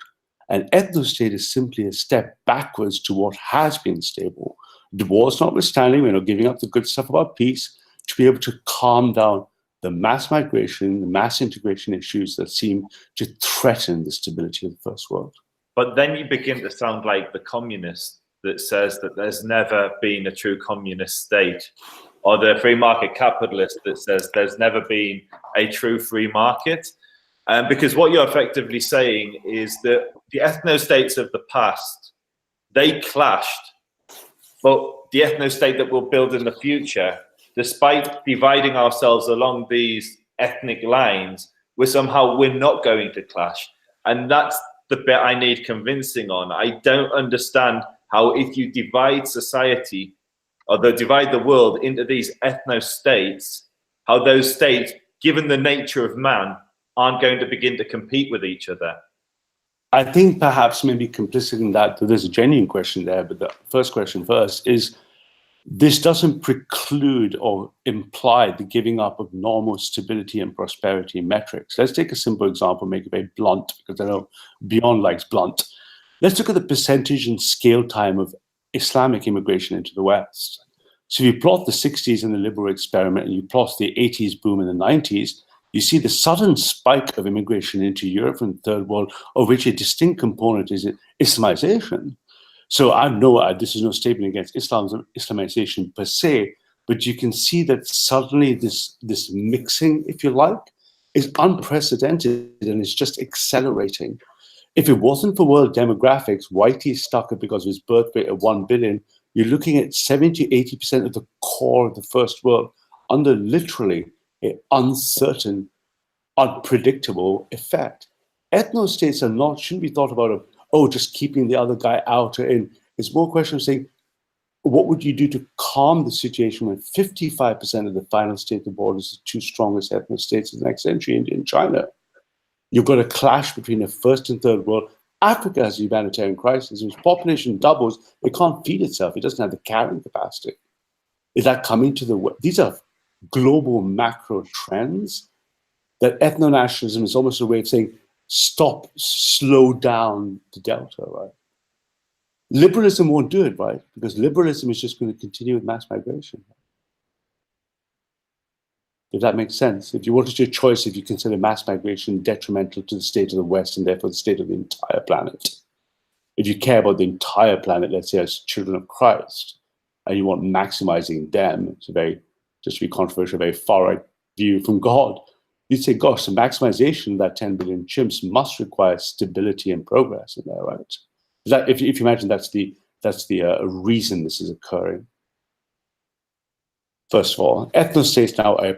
Speaker 5: And ethno-state is simply a step backwards to what has been stable. The wars notwithstanding, we're not giving up the good stuff about peace, to be able to calm down the mass migration, the mass integration issues that seem to threaten the stability of the first world.
Speaker 2: But then you begin to sound like the communist that says that there's never been a true communist state, or the free market capitalist that says there's never been a true free market. Because what you're effectively saying is that the ethno-states of the past, they clashed, but the ethno-state that we'll build in the future, despite dividing ourselves along these ethnic lines, we're not going to clash. And that's the bit I need convincing on. I don't understand how if you divide society or divide the world into these ethno-states, how those states, given the nature of man, aren't going to begin to compete with each other.
Speaker 5: I think perhaps maybe complicit in that, there's a genuine question there, but the first question first is, this doesn't preclude or imply the giving up of normal stability and prosperity metrics. Let's take a simple example, make it very blunt, because I know Beyond likes blunt. Let's look at the percentage and scale time of Islamic immigration into the West. So if you plot the 60s and the liberal experiment, and you plot the 80s boom in the 90s, you see the sudden spike of immigration into Europe from the third world, of which a distinct component is Islamization. So this is no statement against Islamization per se, But you can see that suddenly this mixing, if you like, is unprecedented and it's just accelerating. If it wasn't for world demographics, Whitey stuck it because of his birth rate of 1 billion, you're looking at 70 to 80% of the core of the first world under literally an uncertain, unpredictable effect. Ethno-states are not, shouldn't be thought about, just keeping the other guy out or in. It's more a question of saying, what would you do to calm the situation when 55% of the final state of the world is the two strongest ethno-states of the next century, India and China? You've got a clash between the first and third world. Africa has a humanitarian crisis. Its population doubles. It can't feed itself. It doesn't have the carrying capacity. Is that coming to the West? These are global macro trends that ethno-nationalism is almost a way of saying, stop, slow down the delta, right? Liberalism won't do it, right? Because liberalism is just going to continue with mass migration. If that makes sense. If you wanted your choice, if you consider mass migration detrimental to the state of the West and therefore the state of the entire planet, if you care about the entire planet, let's say as children of Christ, and you want maximizing them, it's a very, just to be controversial, very far-right view from God, you'd say, gosh, the maximization of that 10 billion chimps must require stability and progress in there, right? That, if you imagine that's the reason this is occurring. First of all, ethno-states now are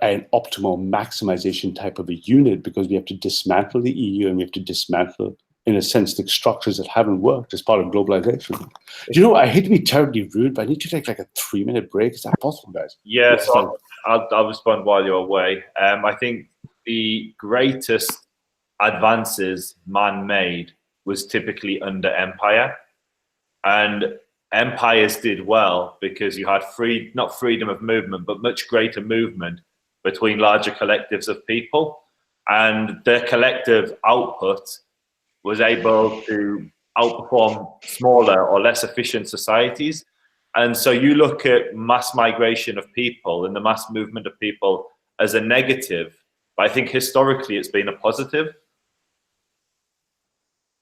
Speaker 5: an optimal maximization type of a unit because we have to dismantle the EU and we have to dismantle, in a sense, the structures that haven't worked as part of globalization. You know, I hate to be terribly rude, but I need to take like a 3-minute break. Is that possible, guys?
Speaker 2: Yes, I'll respond while you're away. I think the greatest advances man made was typically under empire, and empires did well because you had not freedom of movement, but much greater movement between larger collectives of people, and their collective output was able to outperform smaller or less efficient societies. And so you look at mass migration of people and the mass movement of people as a negative, but I think historically it's been a positive.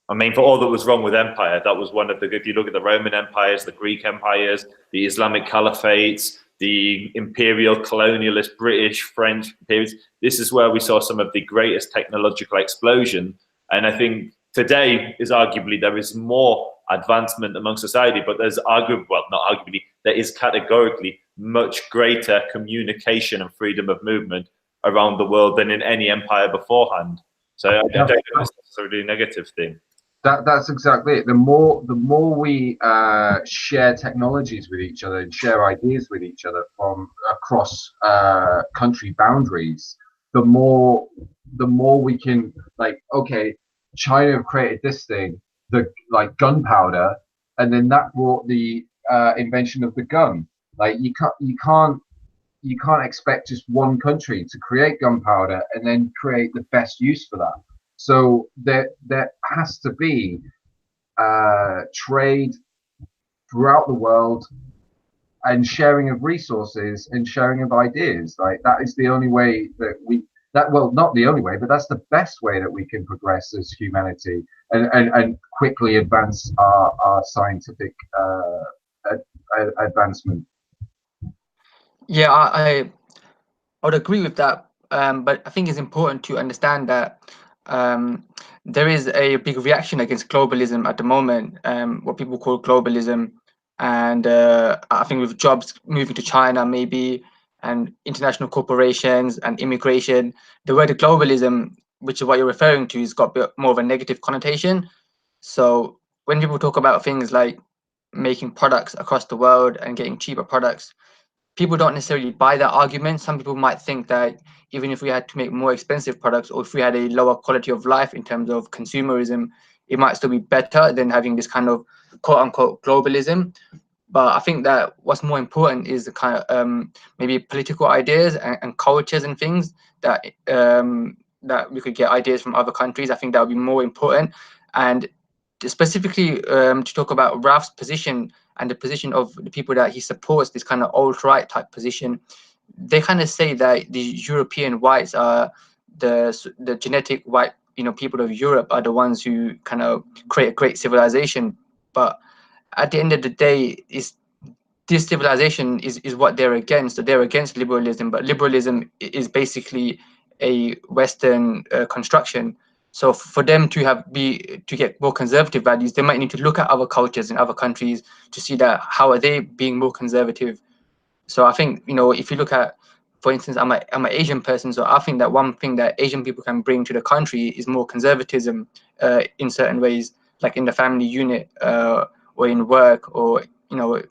Speaker 2: I mean, for all that was wrong with empire, that was one of the, if you look at the Roman empires, the Greek empires, the Islamic caliphates, the imperial colonialist British, French periods, this is where we saw some of the greatest technological explosion. And I think today is arguably, there is more advancement among society, but there's arguably, well, not arguably, there is categorically much greater communication and freedom of movement around the world than in any empire beforehand. So I don't think it's necessarily a negative thing.
Speaker 4: That's exactly it. The more we share technologies with each other and share ideas with each other from across country boundaries, the more we can, like, okay, China have created this thing, like gunpowder, and then that brought the invention of the gun. Like you can't expect just one country to create gunpowder and then create the best use for that. So there has to be trade throughout the world and sharing of resources and sharing of ideas. Like that is the only way that well, not the only way, but that's the best way that we can progress as humanity and quickly advance our scientific advancement.
Speaker 9: Yeah, I would agree with that, but I think it's important to understand that there is a big reaction against globalism at the moment, what people call globalism, and I think with jobs moving to China maybe, and international corporations and immigration, the word globalism, which is what you're referring to, has got a bit more of a negative connotation. So when people talk about things like making products across the world and getting cheaper products, people don't necessarily buy that argument. Some people might think that even if we had to make more expensive products, or if we had a lower quality of life in terms of consumerism, it might still be better than having this kind of quote unquote globalism. But I think that what's more important is the kind of maybe political ideas and cultures and things that that we could get ideas from other countries. I think that would be more important. And specifically to talk about Ralph's position and the position of the people that he supports, this kind of alt-right type position, they kind of say that the European whites are the genetic white, people of Europe are the ones who kind of create a great civilization. But at the end of the day, this civilization is what they're against. So they're against liberalism, but liberalism is basically a Western construction. So for them to get more conservative values, they might need to look at other cultures in other countries to see that how are they being more conservative. So I think, you know, if you look at, for instance, I'm an Asian person, so I think that one thing that Asian people can bring to the country is more conservatism in certain ways, like in the family unit or in work, or, you know,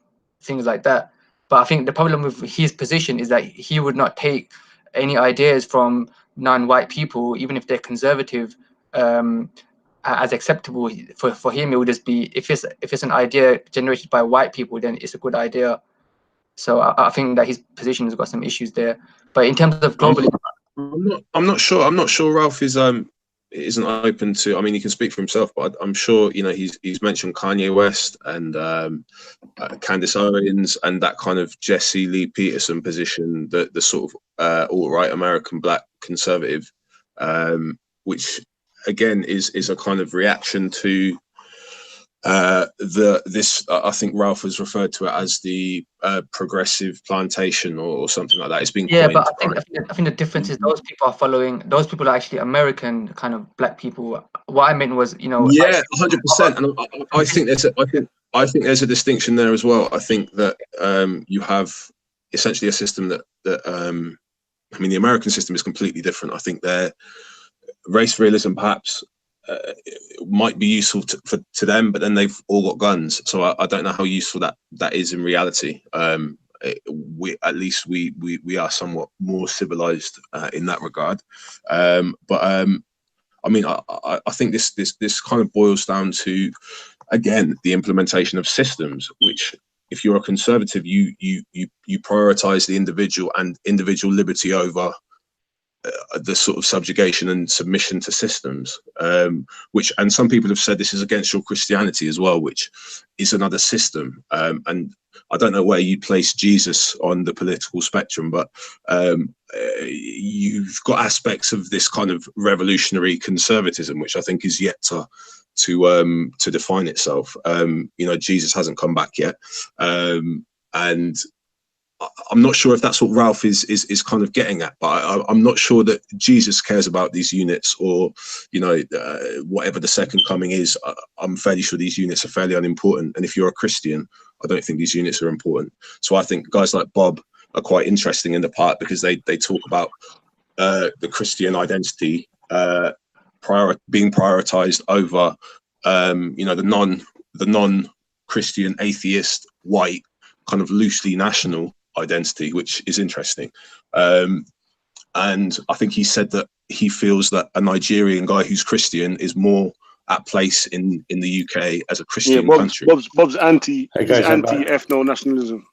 Speaker 9: things like that. But I think the problem with his position is that he would not take any ideas from non-white people, even if they're conservative, as acceptable. For him, it would just be, if it's an idea generated by white people, then it's a good idea. So I think that his position has got some issues there. But in terms of globally,
Speaker 6: I'm not sure. I'm not sure Ralph isn't open to. I mean, he can speak for himself, but I'm sure, you know, he's mentioned Kanye West and Candace Owens and that kind of Jesse Lee Peterson position, the sort of alt-right American black conservative, which again is a kind of reaction to this. I think Ralph has referred to it as the progressive plantation or something like that. It's been
Speaker 9: yeah,
Speaker 6: coined,
Speaker 9: but I
Speaker 6: right?
Speaker 9: think the difference is those people are actually American kind of black people. What I meant was, you know,
Speaker 6: Yeah, 100%. And I think there's a distinction there as well. I think that you have essentially a system that I mean, the American system is completely different. I think their race realism perhaps might be useful to them, but then they've all got guns, so I don't know how useful that is in reality. We are somewhat more civilized in that regard, but I mean, I think this kind of boils down to, again, the implementation of systems, which, if you're a conservative, you prioritize the individual and individual liberty over the sort of subjugation and submission to systems, which, and some people have said this is against your Christianity as well, which is another system. And I don't know where you place Jesus on the political spectrum, but you've got aspects of this kind of revolutionary conservatism, which I think is yet to define itself. You know, Jesus hasn't come back yet, and I'm not sure if that's what Ralph is kind of getting at, but I'm not sure that Jesus cares about these units, or, you know, whatever the second coming is. I'm fairly sure these units are fairly unimportant. And if you're a Christian, I don't think these units are important. So I think guys like Bob are quite interesting in the part, because they talk about the Christian identity being prioritized over, you know, the non-Christian, atheist, white, kind of loosely national identity, which is interesting. And I think he said that he feels that a Nigerian guy who's Christian is more at place in the UK as a Christian country.
Speaker 1: Bob's anti ethno nationalism.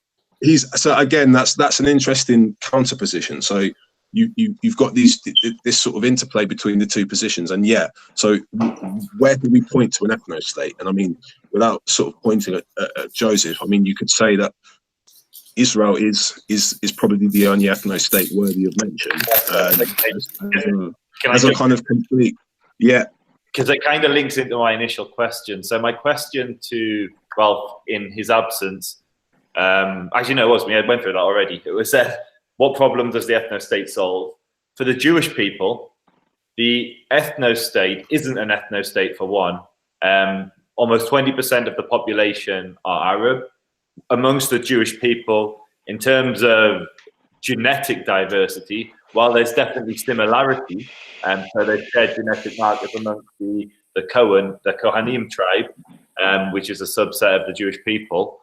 Speaker 6: So again, that's an interesting counterposition. So you've got this sort of interplay between the two positions, and yeah. So where do we point to an ethno state? And I mean, without sort of pointing at Joseph, I mean, you could say that Israel is probably the only ethno state worthy of mention. As a kind of complete, yeah.
Speaker 2: Because it kind of links into my initial question. So my question to Ralph in his absence, actually no, it wasn't me. I went through that already. It was what problem does the ethno state solve? For the Jewish people, the ethno state isn't an ethno state for one. Almost 20% of the population are Arab. Amongst the Jewish people, in terms of genetic diversity, while there's definitely similarity, so there's shared genetic markers amongst the Kohanim tribe, which is a subset of the Jewish people.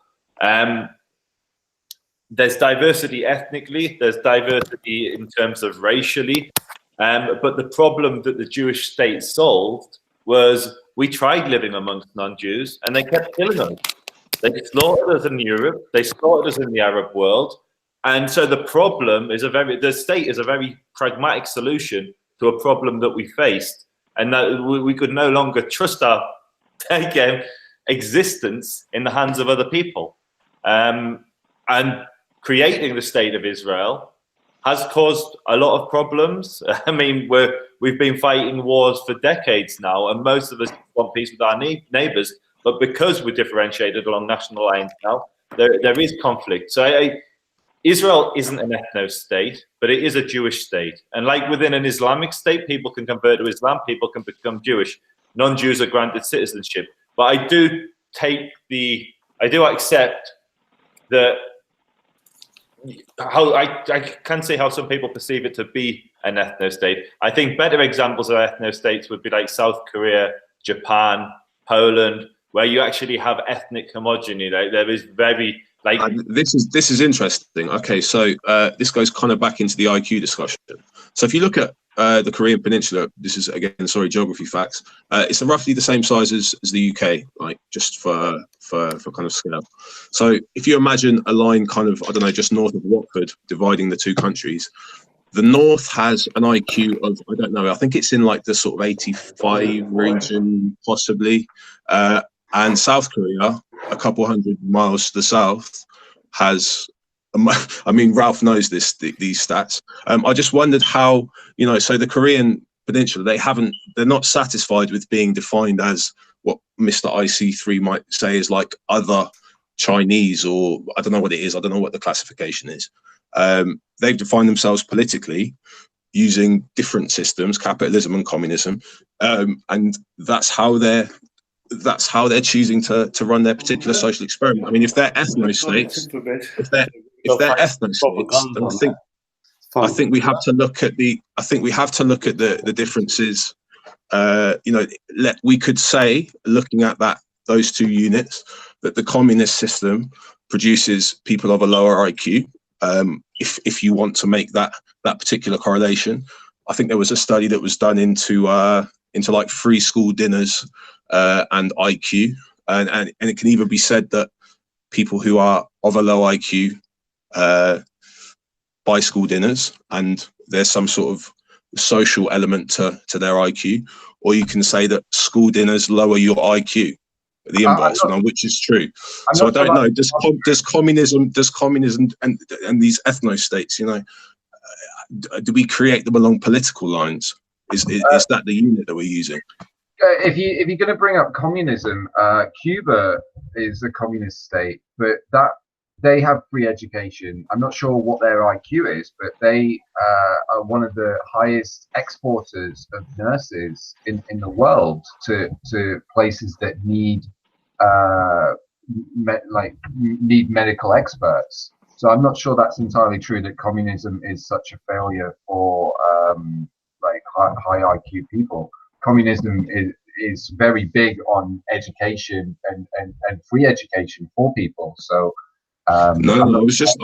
Speaker 2: There's diversity ethnically, there's diversity in terms of racially, but the problem that the Jewish state solved was we tried living amongst non-Jews and they kept killing us. They slaughtered us in Europe, they slaughtered us in the Arab world. And so the problem is the state is a very pragmatic solution to a problem that we faced. And that we could no longer trust our existence in the hands of other people. And creating the state of Israel has caused a lot of problems. I mean, we've been fighting wars for decades now, and most of us want peace with our neighbors. But because we're differentiated along national lines now, there is conflict. So Israel isn't an ethno-state, but it is a Jewish state. And like within an Islamic state, people can convert to Islam, people can become Jewish. Non-Jews are granted citizenship. But I do accept that I can see how some people perceive it to be an ethno-state. I think better examples of ethno-states would be like South Korea, Japan, Poland, where you actually have ethnic homogeny. Like there is very
Speaker 6: this is interesting. Okay, so this goes kind of back into the IQ discussion. So if you look at the Korean Peninsula, this is again, sorry, geography facts. It's roughly the same size as the UK, like just for kind of scale. So if you imagine a line kind of, I don't know, just north of Watford, dividing the two countries, the north has an IQ of, I don't know, I think it's in like the sort of 85 region, possibly. And South Korea, a couple hundred miles to the south, has, I mean, Ralph knows these stats. I just wondered how, you know, so the Korean Peninsula, they're not satisfied with being defined as what Mr. IC3 might say is like other Chinese, or I don't know what it is. I don't know what the classification is. They've defined themselves politically using different systems, capitalism and communism, and that's how they're choosing to run their particular social experiment. I mean, if they're ethno-states, if they're ethno-states, then I think we have to look at the differences. You know, we could say, looking at those two units, that the communist system produces people of a lower IQ. If you want to make that particular correlation, I think there was a study that was done into like free school dinners and IQ, and it can even be said that people who are of a low IQ buy school dinners, and there's some sort of social element to their IQ, or you can say that school dinners lower your IQ, the inverse, which is true. So I don't know. Does communism and these ethno-states, you know, do we create them along political lines? Is that the unit that we're using?
Speaker 4: If you're going to bring up communism, Cuba is a communist state, but they have free education. I'm not sure what their IQ is, but they are one of the highest exporters of nurses in the world to places that need need medical experts. So I'm not sure that's entirely true that communism is such a failure for like high IQ people. Communism is very big on education and free education for people. So
Speaker 6: no, I was just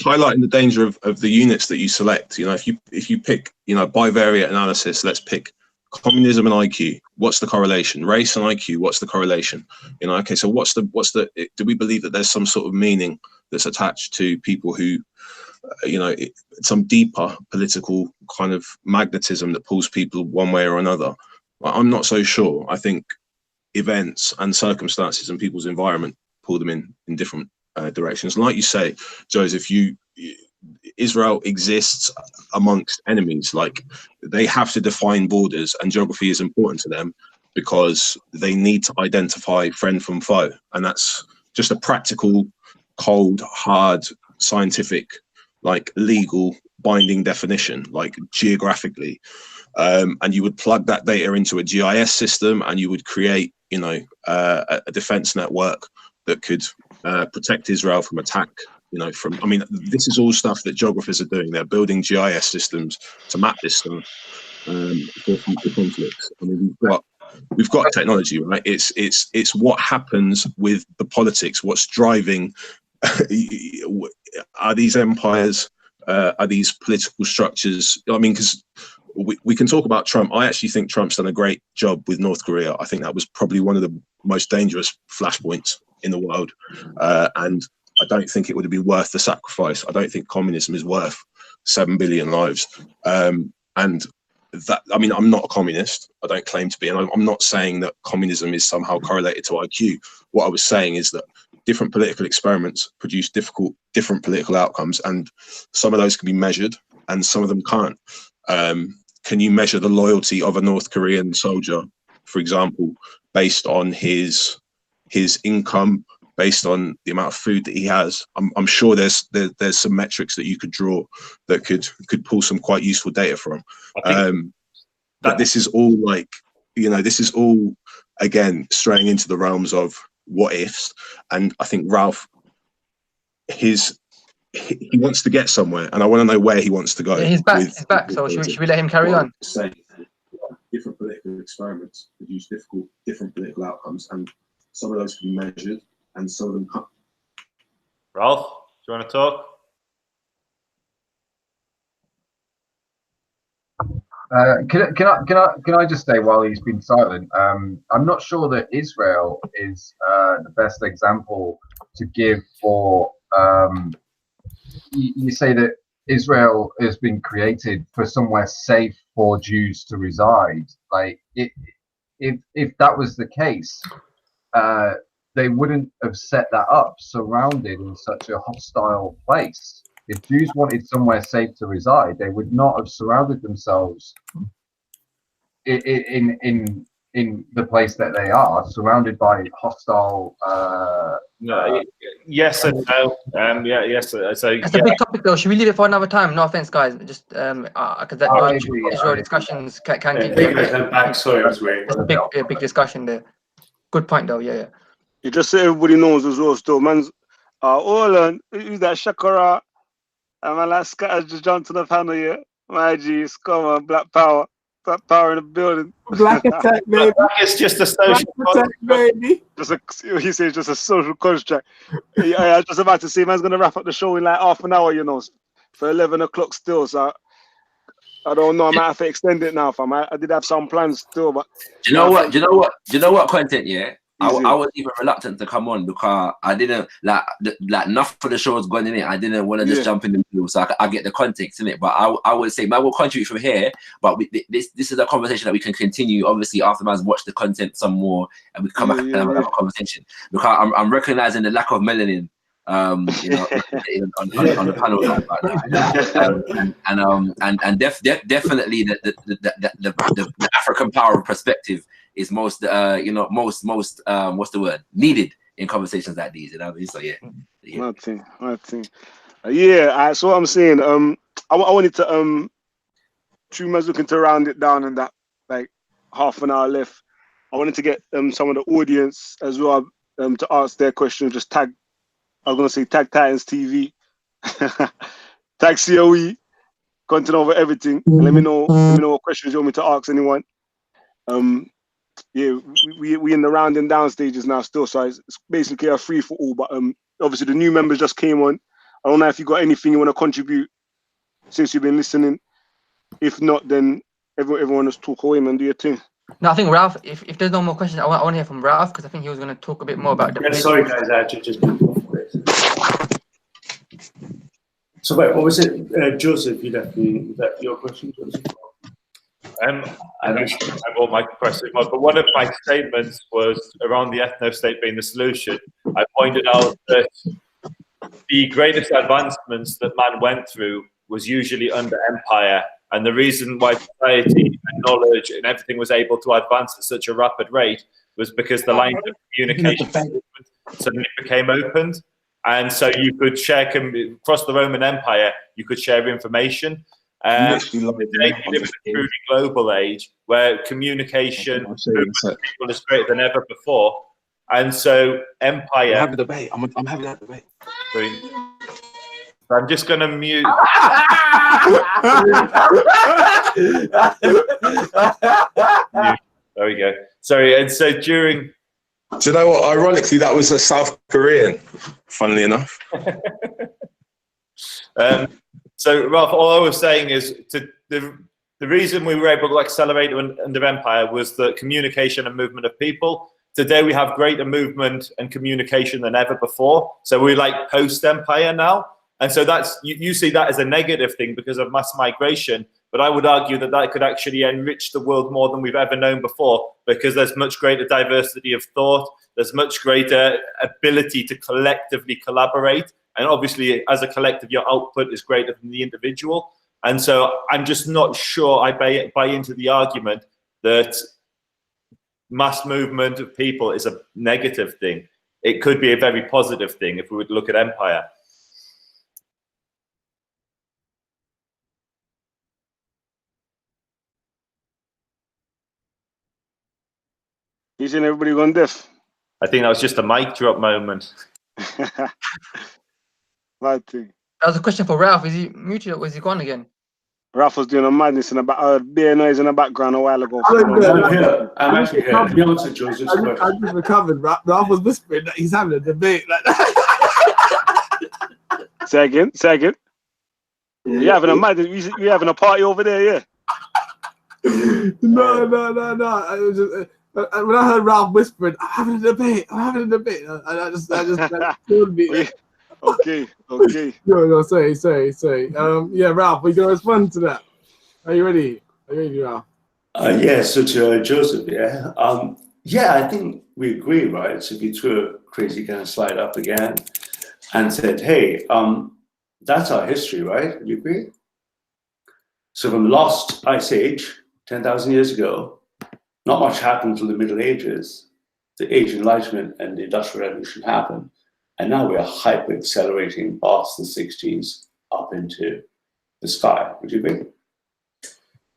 Speaker 6: highlighting the danger of the units that you select. You know, if you pick, you know, bivariate analysis, let's pick communism and IQ. What's the correlation? Race and IQ. What's the correlation? You know, okay, so what's the do we believe that there's some sort of meaning that's attached to people who, you know, some deeper political kind of magnetism that pulls people one way or another? I'm not so sure. I think events and circumstances and people's environment pull them in different directions. And like you say, Joseph, Israel exists amongst enemies. Like, they have to define borders, and geography is important to them because they need to identify friend from foe. And that's just a practical, cold, hard, scientific, like legal binding definition, like geographically. And you would plug that data into a GIS system, and you would create, you know, a defense network that could protect Israel from attack. You know, I mean, this is all stuff that geographers are doing. They're building GIS systems to map this stuff for future conflicts. I mean, we've got technology, right? It's what happens with the politics. What's driving? Are these empires? Are these political structures? I mean, because we can talk about Trump. I actually think Trump's done a great job with North Korea. I think that was probably one of the most dangerous flashpoints in the world, and I don't think it would be worth the sacrifice. I don't think communism is worth 7 billion lives. And that, I mean, I'm not a communist. I don't claim to be, and I'm not saying that communism is somehow correlated to IQ. What I was saying is that different political experiments produce different political outcomes, and some of those can be measured and some of them can't. Can you measure the loyalty of a North Korean soldier, for example, based on his income based on the amount of food that he has. I'm sure there's some metrics that you could draw that could pull some quite useful data from. But this is all like, you know, this is all again straying into the realms of what ifs. And I think Ralph, he wants to get somewhere, and I want to know where he wants to go.
Speaker 9: Yeah, he's back. He's back. So should we let him carry on?
Speaker 6: Say different political experiments produce different political outcomes, and some of those can be measured, and some of them can't.
Speaker 2: Ralph, do you want to talk?
Speaker 4: Can I just say while he's been silent, I'm not sure that Israel is the best example to give for. You say that Israel has been created for somewhere safe for Jews to reside. Like, if that was the case, they wouldn't have set that up surrounded in such a hostile place. If Jews wanted somewhere safe to reside, they would not have surrounded themselves in the place that they are, surrounded by hostile.
Speaker 2: No, yes and no. Yes. So
Speaker 9: it's a big topic, though. Should we leave it for another time? No offense, guys. Just because Israel discussions can get
Speaker 5: back. Sorry, I was waiting.
Speaker 9: There's a big discussion there. Good point, though. Yeah.
Speaker 1: You just say everybody knows as well. Still, man's. Hold on. Who's that Shakara? Man, like Scott just jumped to the panel here. My G's, come on, Black Power. Black Power in the building.
Speaker 10: Black attack, baby.
Speaker 2: Black is just a social
Speaker 10: attack, baby.
Speaker 1: He says just a social construct. I was just about to say, man's going to wrap up the show in like half an hour, you know, for 11 o'clock still. So I don't know. I might have to extend it now, fam. I did have some plans still, but.
Speaker 11: Do you know what content, yeah? I was even reluctant to come on because I didn't like enough for the show was going in it. I didn't want to just jump in the middle, so I get the context in it. But I would say man will contribute from here. But this is a conversation that we can continue. Obviously, after man's watched the content some more, and we come back and have another conversation. Because I'm recognizing the lack of melanin, you know, on the panel definitely the African power perspective is most what's the word, needed in conversations like these, you know. So yeah.
Speaker 1: I think. So what I'm saying, I wanted to Truman's looking to round it down in that like half an hour left. I wanted to get some of the audience as well to ask their questions. Just tag Titans TV, tag COE, content over everything. And let me know what questions you want me to ask anyone. We in the rounding down stages now still, so it's basically a free for all. But obviously the new members just came on. I don't know if you got anything you want to contribute since you've been listening. If not, then everyone just talk away, man. Do your thing.
Speaker 9: No, I think Ralph. If there's no more questions, I want to hear from Ralph because I think he was going to talk a bit more about the.
Speaker 5: Sorry, guys. I actually just. So wait, what was it, Joseph? You left your question, Joseph.
Speaker 2: I want my question, but one of my statements was around the ethno-state being the solution. I pointed out that the greatest advancements that man went through was usually under empire, and the reason why society and knowledge and everything was able to advance at such a rapid rate was because the lines of communication suddenly became opened, and so you could share across the Roman Empire. You could share information. Today we live in a truly global age where communication is greater than ever before, and so empire.
Speaker 6: I'm having a debate. I'm having that debate.
Speaker 2: I'm just going to mute. There we go. Sorry, and so during.
Speaker 6: Do you know what? Ironically, that was a South Korean. Funnily enough.
Speaker 2: So, Ralph, all I was saying is the reason we were able to accelerate under empire was the communication and movement of people. Today, we have greater movement and communication than ever before. So we're like post-empire now. And so that's you see that as a negative thing because of mass migration. But I would argue that could actually enrich the world more than we've ever known before because there's much greater diversity of thought. There's much greater ability to collectively collaborate. And obviously, as a collective, your output is greater than the individual. And so I'm just not sure I buy into the argument that mass movement of people is a negative thing. it could be a very positive thing if we would look at empire.
Speaker 1: You seen everybody gone deaf?
Speaker 2: I think that was just a mic drop moment.
Speaker 1: Bad thing.
Speaker 9: That was a question for Ralph. Is he muted or is he gone again?
Speaker 1: Ralph was doing a madness in the back, beer noise in the background a while ago.
Speaker 5: I'm here. I'm actually here. To be honest with Joseph's question.
Speaker 10: I just recovered. Ralph was whispering that he's having a debate. Like
Speaker 1: Second. You having a madness? You having a party over there? Yeah.
Speaker 10: No. I was just, when I heard Ralph whispering, I'm having a debate. And I just told me.
Speaker 1: Okay.
Speaker 10: No, sorry. Yeah, Ralph, we gonna respond to that. Are you ready? Ralph?
Speaker 5: Yeah, so to Joseph, yeah, I think we agree, right? So if you threw a crazy kind of slide up again and said, hey, that's our history, right? You agree? So from the last ice age, 10,000 years ago, not much happened until the Middle Ages. The Age of Enlightenment and the Industrial Revolution happened. And now we are hyper accelerating past the 60s up into the sky. Would you agree?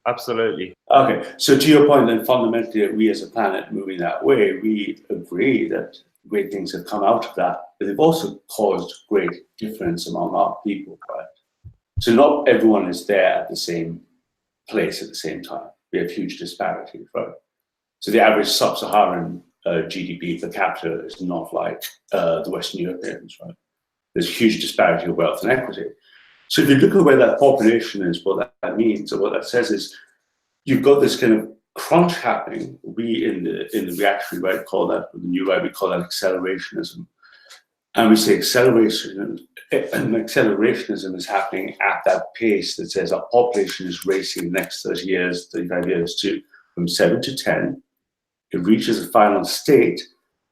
Speaker 2: Absolutely.
Speaker 5: Okay, so to your point, then fundamentally, we as a planet moving that way, we agree that great things have come out of that, but they've also caused great difference among our people, right? So not everyone is there at the same place at the same time. We have huge disparities, right? So the average sub-Saharan GDP per capita is not like the Western Europeans, right? There's huge disparity of wealth and equity. So if you look at where that population is, what that means, or what that says is, you've got this kind of crunch happening. We in the reactionary right call that, the new right, we call that accelerationism. And we say accelerationism is happening at that pace that says our population is racing the next 30 years, 35 years to from 7 to 10. It reaches a final state.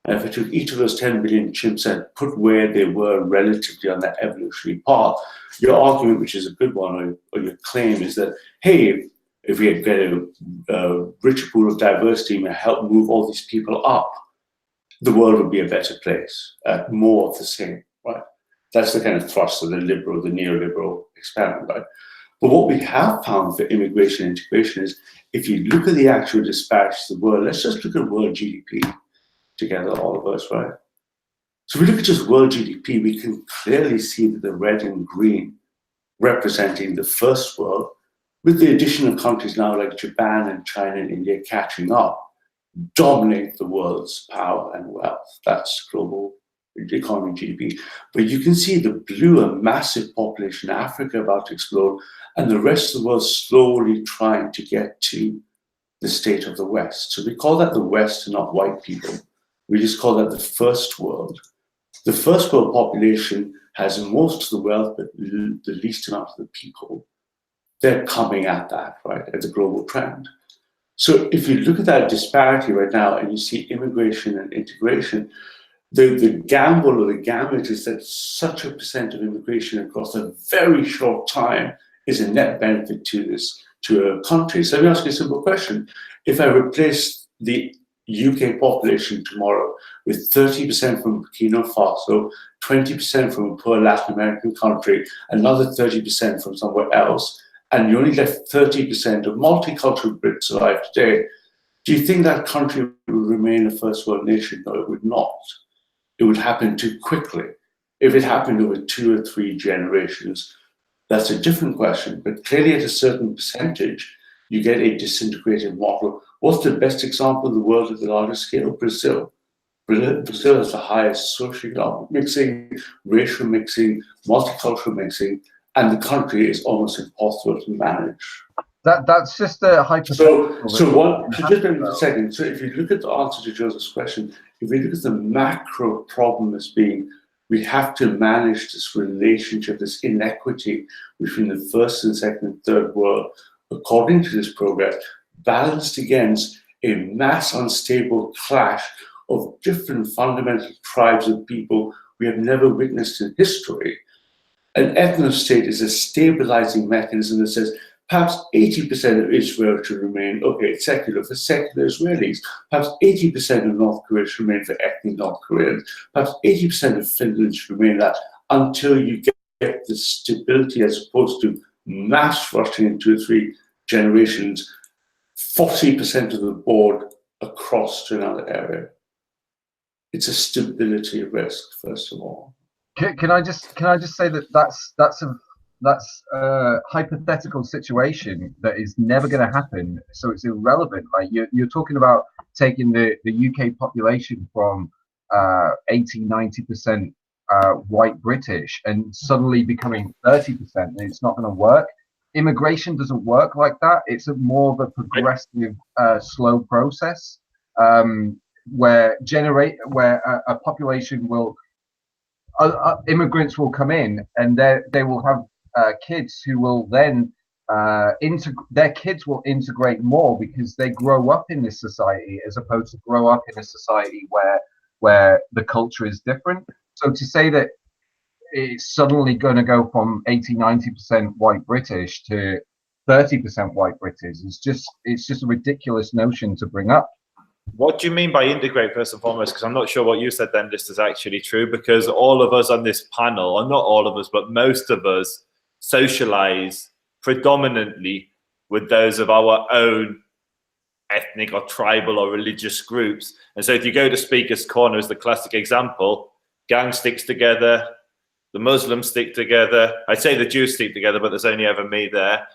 Speaker 5: And if I took each of those 10 billion chimps and put where they were relatively on that evolutionary path, your argument, which is a good one, or your claim is that, hey, if we get a richer pool of diversity and help move all these people up, the world would be a better place, more of the same, right? That's the kind of thrust of the liberal, the neoliberal experiment, right? But what we have found for immigration and integration is, if you look at the actual disparities of the world, let's just look at world GDP together, all of us, right? So if we look at just world GDP, we can clearly see that the red and green representing the first world, with the addition of countries now like Japan and China and India catching up, dominate the world's power and wealth. That's global economy, GDP. But you can see the blue, a massive population, Africa about to explode, and the rest of the world slowly trying to get to the state of the West. So we call that the West and not white people. We just call that the first world. The first world population has most of the wealth, but the least amount of the people. They're coming at that, right, as a global trend. So if you look at that disparity right now and you see immigration and integration, the gamble or the gamut is that such a percent of immigration across a very short time is a net benefit to a country. So let me ask you a simple question. If I replace the UK population tomorrow with 30% from Burkina Faso, 20% from a poor Latin American country, another 30% from somewhere else, and you only left 30% of multicultural Brits alive today, do you think that country would remain a first world nation? No, it would not. It would happen too quickly. If it happened over 2 or 3 generations, that's a different question. But clearly at a certain percentage, you get a disintegrated model. What's the best example of the world at the largest scale? Brazil. Brazil has the highest socioeconomic mixing, racial mixing, multicultural mixing, and the country is almost impossible to manage.
Speaker 4: That's just a hypothetical.
Speaker 5: So just a second. So if you look at the answer to Joseph's question, if we look at the macro problem as being, we have to manage this relationship, this inequity between the first and second and third world, according to this progress, balanced against a mass unstable clash of different fundamental tribes of people we have never witnessed in history. An ethno-state is a stabilizing mechanism that says, Perhaps 80% of Israel should remain, okay, secular for secular Israelis. Perhaps 80% of North Korea should remain for ethnic North Koreans. Perhaps 80% of Finland should remain that until you get the stability as opposed to mass rushing in 2 or 3 generations, 40% of the board across to another area. It's a stability risk, first of all.
Speaker 4: Can I just say that's a hypothetical situation that is never going to happen, so it's irrelevant. Like you're talking about taking the UK population from 80-90% white British and suddenly becoming 30%, and it's not going to work. Immigration doesn't work like that. It's more of a progressive, slow process where a population will. Immigrants will come in, and they will have kids who will then their kids will integrate more because they grow up in this society as opposed to grow up in a society where the culture is different. So to say that it's suddenly going to go from 80-90% white British to 30% white British is just a ridiculous notion to bring up.
Speaker 2: What do you mean by integrate, first and foremost? Because I'm not sure what you said then just is actually true, because all of us on this panel, or not all of us, but most of us socialize predominantly with those of our own ethnic or tribal or religious groups. And so if you go to Speaker's Corner as the classic example, gang sticks together, the Muslims stick together. I'd say the Jews stick together, but there's only ever me there.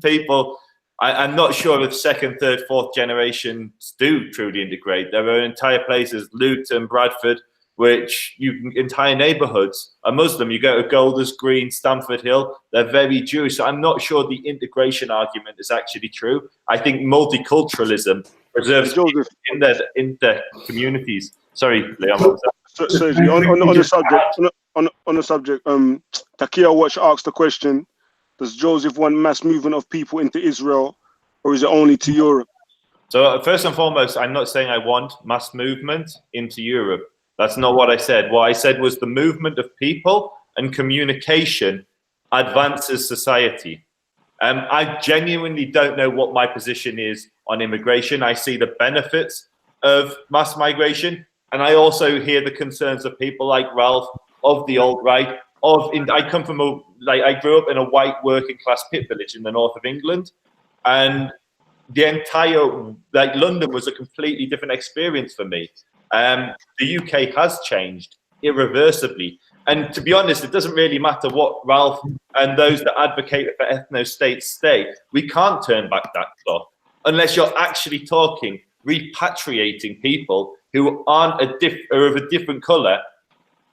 Speaker 2: People... I'm not sure if second, third, fourth generations do truly integrate. There are entire places, Luton, Bradford, which entire neighbourhoods are Muslim. You go to Golders Green, Stamford Hill, they're very Jewish. So I'm not sure the integration argument is actually true. I think multiculturalism preserves people in their communities. Sorry, Leon.
Speaker 1: Sergi, on the subject, Takia Watch asked the question: does Joseph want mass movement of people into Israel, or is it only to Europe?
Speaker 2: So first and foremost, I'm not saying I want mass movement into Europe. That's not what I said. What I said was the movement of people and communication advances society. I genuinely don't know what my position is on immigration. I see the benefits of mass migration, and I also hear the concerns of people like Ralph, of the alt-right, I come from I grew up in a white working class pit village in the north of England, and the entire London was a completely different experience for me. The UK has changed irreversibly, and to be honest, it doesn't really matter what Ralph and those that advocate for ethno-states say. We can't turn back that clock unless you're actually talking repatriating people who aren't are of a different colour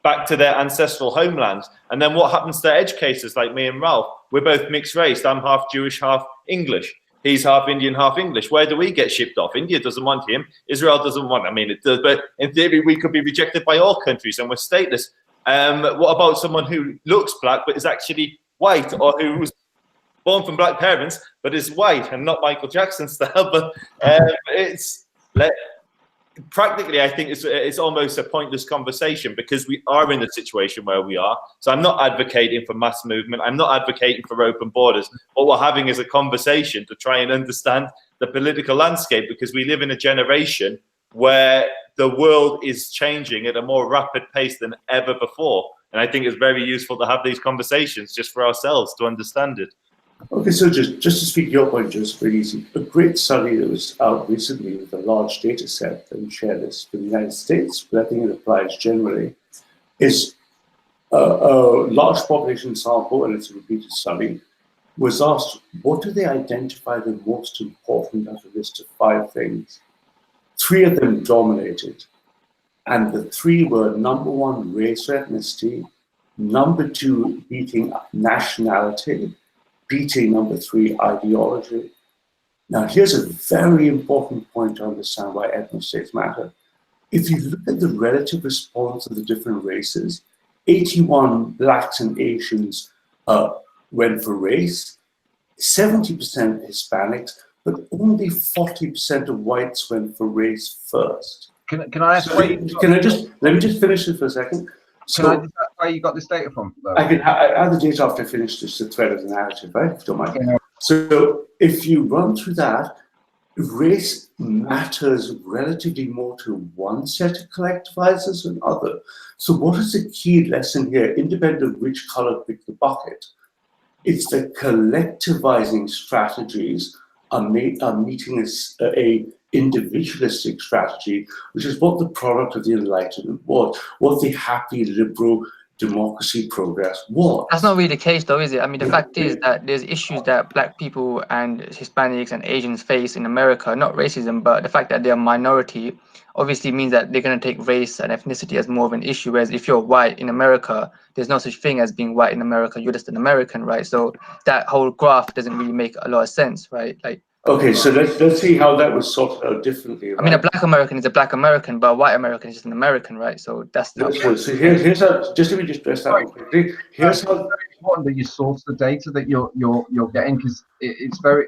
Speaker 2: back to their ancestral homelands. And then what happens to educators like me and Ralph? We're both mixed race. I'm half Jewish, half English. He's half Indian, half English. Where do we get shipped off? India doesn't want him. Israel doesn't want him. I mean, it does, but in theory, we could be rejected by all countries and we're stateless. What about someone who looks black but is actually white, or who was born from black parents but is white and not Michael Jackson style? But practically, I think it's almost a pointless conversation because we are in the situation where we are. So I'm not advocating for mass movement. I'm not advocating for open borders. What we're having is a conversation to try and understand the political landscape, because we live in a generation where the world is changing at a more rapid pace than ever before. And I think it's very useful to have these conversations just for ourselves to understand it.
Speaker 5: Okay, so just to speak your point, just very easy. A great study that was out recently with a large data set, and share this for the United States, but I think it applies generally, is a large population sample, and it's a repeated study, was asked, what do they identify the most important out of a list of 5 things? 3 of them dominated, and the 3 were: number 1, race or ethnicity; number 2, beating nationality; beating number 3, ideology. Now, here's a very important point to understand why ethnostates matter. If you look at the relative response of the different races, 81 blacks and Asians went for race, 70% Hispanics, but only 40% of whites went for race first.
Speaker 4: Can I ask?
Speaker 5: So let me just finish it for a second.
Speaker 4: Can I where you got this data from, though?
Speaker 5: I have the data after I finish this, the thread of the narrative, right? If you don't mind. Yeah. So if you run through that, race matters relatively more to one set of collectivizers than other. So what is the key lesson here, independent of which color picked the bucket? It's that collectivizing strategies are meeting a individualistic strategy, which is what the product of the Enlightenment was, what the happy liberal democracy progress was.
Speaker 9: That's not really the case, though, is it? I mean, the fact is that there's issues that Black people and Hispanics and Asians face in America, not racism, but the fact that they're a minority obviously means that they're going to take race and ethnicity as more of an issue. Whereas if you're white in America, there's no such thing as being white in America. You're just an American, right? So that whole graph doesn't really make a lot of sense, right? Like,
Speaker 5: okay, so let's see how that was sorted out differently. Right?
Speaker 9: I mean, a Black American is a Black American, but a white American is just an American, right? So that's not.
Speaker 5: So here's how. Just let me just address that one quickly. Here's how.
Speaker 4: It's very important that you source the data that you're getting, because it's very.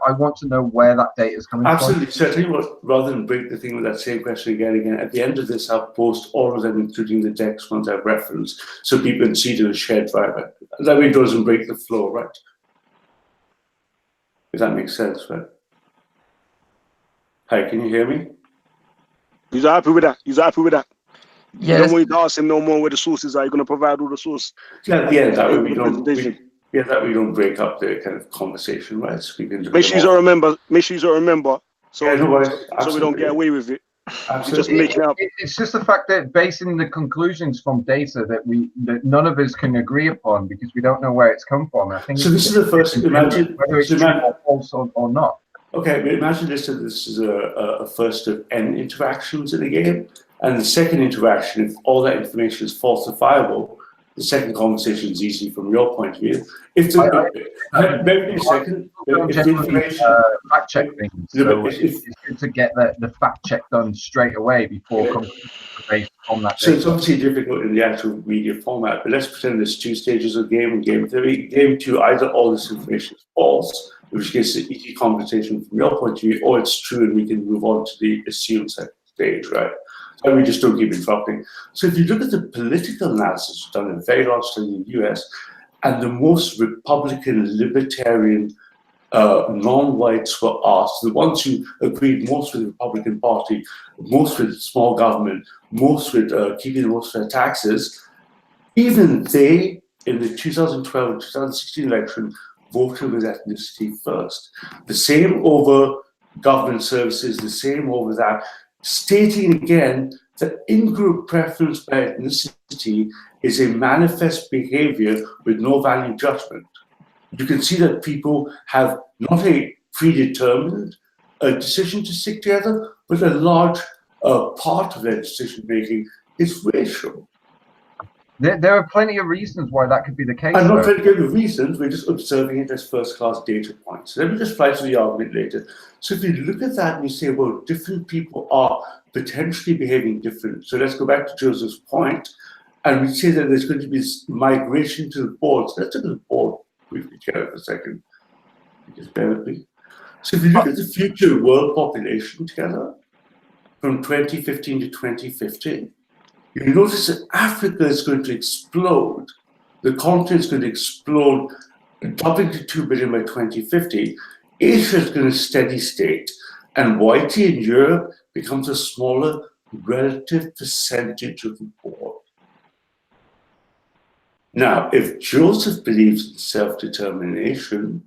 Speaker 4: I want to know where that data is coming from.
Speaker 5: Absolutely. So I tell you what, rather than break the thing with that same question again, at the end of this, I'll post all of them, including the text ones I've referenced, so people can see to the shared drive. That way it doesn't break the flow, right? If that makes sense, right? Hi, can you hear me?
Speaker 1: He's happy with that. He's happy with that.
Speaker 9: Yeah,
Speaker 1: you don't want to ask him no more where the sources are. You're going to provide all the source.
Speaker 5: Yeah, that way we don't. That we don't break up the kind of conversation, right? So we can
Speaker 1: make sure you remember. Make sure you remember. So,
Speaker 5: yeah, no
Speaker 1: so we don't get away with it.
Speaker 5: Absolutely.
Speaker 1: Just making up.
Speaker 4: It's just the fact that basing the conclusions from data that none of us can agree upon because we don't know where it's come from. I think
Speaker 5: so. This is the first. Imagine
Speaker 4: whether it's true or false or not.
Speaker 5: Okay, but imagine this is a first of n interactions in a game, and the second interaction, if all that information is falsifiable, the second conversation is easy from your point of view. If maybe a second, if the information
Speaker 4: fact check things, so it's good to get the fact check done straight away before coming based on that.
Speaker 5: So it's obviously difficult in the actual media format, but let's pretend there's two stages of game and game theory. Game two, either all this information is false, which gives an easy conversation from your point of view, or it's true and we can move on to the assumed second stage, right? And we just don't keep interrupting. So if you look at the political analysis done in a very large study in the US, and the most Republican, libertarian non-whites were asked, the ones who agreed most with the Republican Party, most with small government, most with keeping the most of their taxes, even they, in the 2012 and 2016 election, voted with ethnicity first. The same over government services, the same over that, stating again that in-group preference by ethnicity is a manifest behavior with no value judgment. You can see that people have not a predetermined decision to stick together, but a large part of their decision-making is racial.
Speaker 4: There are plenty of reasons why that could be the case.
Speaker 5: I'm not trying to give you reasons, we're just observing it as first-class data points. Let me just fly to the argument later. So if you look at that and you say, well, different people are potentially behaving different. So let's go back to Joseph's point, and we say that there's going to be this migration to the boards. Let's look at the board briefly together for a second. Just bear with me. So if you look at the future world population together, from 2015 to 2050, you notice that Africa is going to explode. The continent is going to explode, doubling to 2 billion by 2050. Asia is going to steady state, and whitey in Europe becomes a smaller relative percentage of the board. Now, if Joseph believes in self-determination,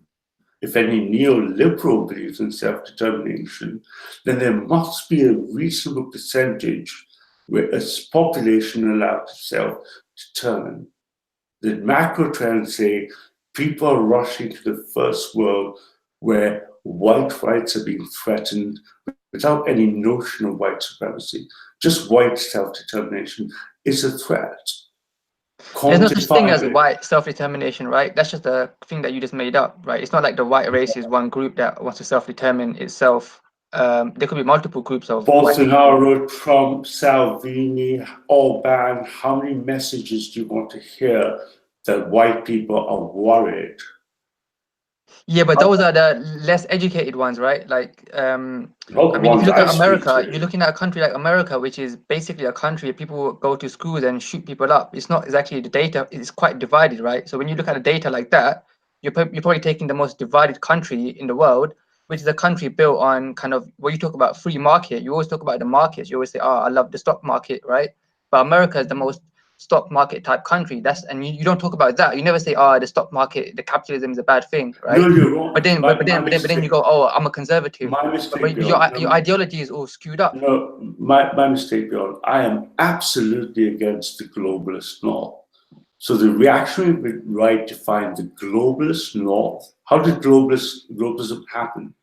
Speaker 5: if any neoliberal believes in self-determination, then there must be a reasonable percentage where a population allowed to self-determine. The macro trends say people are rushing to the first world where white rights are being threatened without any notion of white supremacy. Just white self-determination is a threat.
Speaker 9: There's no such thing as white self-determination, right? That's just a thing that you just made up, right? It's not like the white race is one group that wants to self-determine itself. There could be multiple groups of
Speaker 5: Bolsonaro, Trump, Salvini, Orban. How many messages do you want to hear that white people are worried?
Speaker 9: Yeah, but those are the less educated ones, right? Like, I mean, if you look at America, you're looking at a country like America, which is basically a country where people go to schools and shoot people up. It's not exactly the data; it's quite divided, right? So when you look at the data like that, you're probably taking the most divided country in the world, which is a country built on kind of when you talk about free market. You always talk about the markets. You always say, "Oh, I love the stock market," right? But America is the most stock market type country. That's and you don't talk about that. You never say, "Oh, the stock market, the capitalism is a bad thing," right?
Speaker 5: No, you're wrong.
Speaker 9: But then you go, "Oh, I'm a conservative."
Speaker 5: My mistake,
Speaker 9: But your ideology is all skewed up.
Speaker 5: No, my mistake, Bjorn. I am absolutely against the globalist North. So the reactionary right defined the globalist North. How did globalism happen?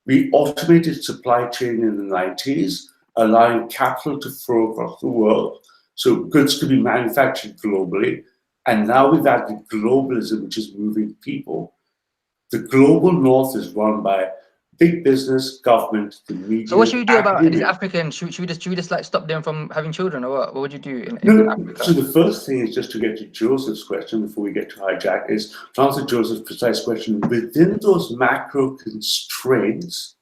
Speaker 5: We automated supply chain in the 90s, allowing capital to flow across the world, so goods could be manufactured globally. And now we've added globalism, which is moving people. The global North is run by big business, government, the media.
Speaker 9: So what should we do about these
Speaker 5: academia.
Speaker 9: Africans? Should we just like stop them from having children, or what? What would you do in Africa?
Speaker 5: So the first thing is just to get to Joseph's question before we get to hijack is to answer Joseph's precise question. Within those macro constraints,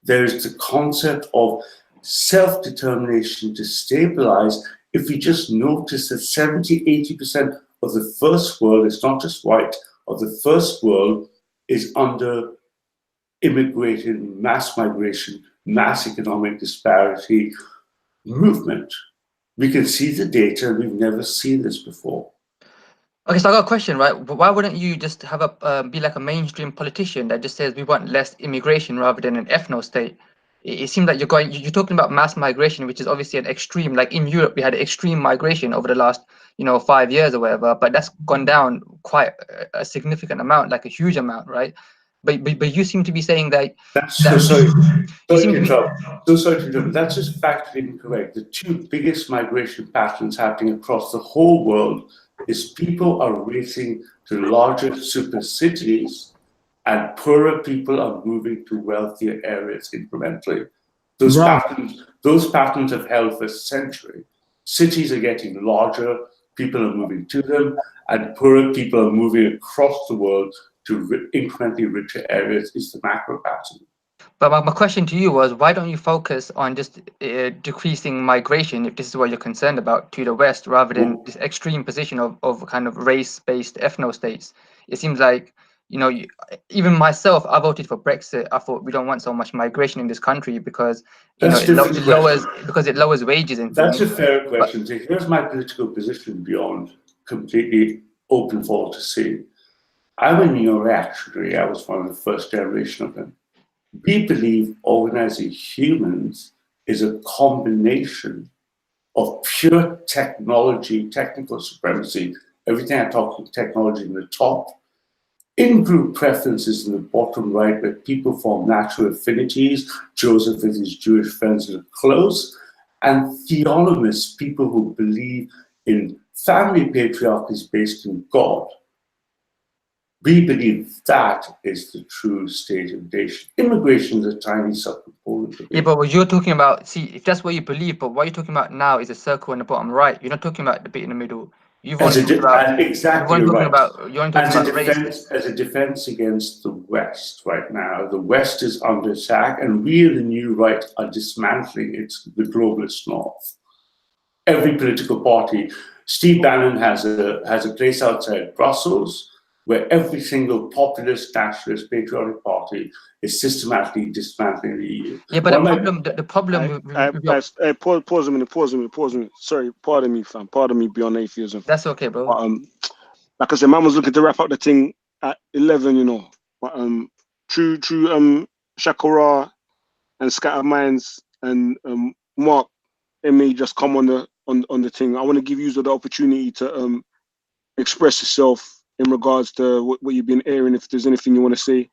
Speaker 5: there is the concept of self-determination to stabilize. If we just notice that 70–80% of the first world, it's not just white, of the first world is under immigrated mass migration, mass economic disparity movement. We can see the data, and we've never seen this before.
Speaker 9: Okay, so I got a question, right? Why wouldn't you just have a be like a mainstream politician that just says we want less immigration rather than an ethno state? It seems like you're talking about mass migration, which is obviously an extreme. Like in Europe, we had extreme migration over the last 5 years or whatever, but that's gone down quite a significant amount, like a huge amount, right? But you seem to be saying that.
Speaker 5: So sorry to interrupt. That's just factually incorrect. The two biggest migration patterns happening across the whole world is people are racing to larger super cities, and poorer people are moving to wealthier areas incrementally. Those patterns have held for a century. Cities are getting larger, people are moving to them, and poorer people are moving across the world to incrementally richer areas. Is the macro pattern.
Speaker 9: But my question to you was, why don't you focus on just decreasing migration, if this is what you're concerned about, to the West, rather than this extreme position of kind of race-based ethno states? It seems like, even myself, I voted for Brexit. I thought we don't want so much migration in this country because it lowers wages and things.
Speaker 5: That's a fair question. So here's my political position beyond completely open for all to see. I'm a neo-reactionary. I was one of the first generation of them. We believe organizing humans is a combination of pure technology, technical supremacy, everything I talk about technology in the top, in-group preferences in the bottom right, where people form natural affinities, Joseph with his Jewish friends are close, and theonomists, people who believe in family patriarchies based in God. We believe that is the true state of nation. Immigration is a tiny subcomponent of it.
Speaker 9: Yeah, but what you're talking about, see, if that's what you believe, but what you're talking about now is a circle in the bottom right. You're not talking about the bit in the middle.
Speaker 5: Exactly right.
Speaker 9: Race.
Speaker 5: As a defense against the West right now, the West is under attack, and we in the new right are dismantling the globalist North. Every political party. Steve Bannon has a place outside Brussels where every single populist, nationalist, patriotic party is systematically dismantling the EU.
Speaker 9: Yeah, but the problem.
Speaker 1: Pause a minute. Sorry, pardon me, fam. Pardon me beyond atheism.
Speaker 9: That's okay, bro.
Speaker 1: But, like I said, man was looking to wrap up the thing at 11, But true, Shakura and Scatter Minds and Mark, it may just come on the thing. I want to give you the opportunity to express yourself in regards to what you've been airing. If there's anything you want to say,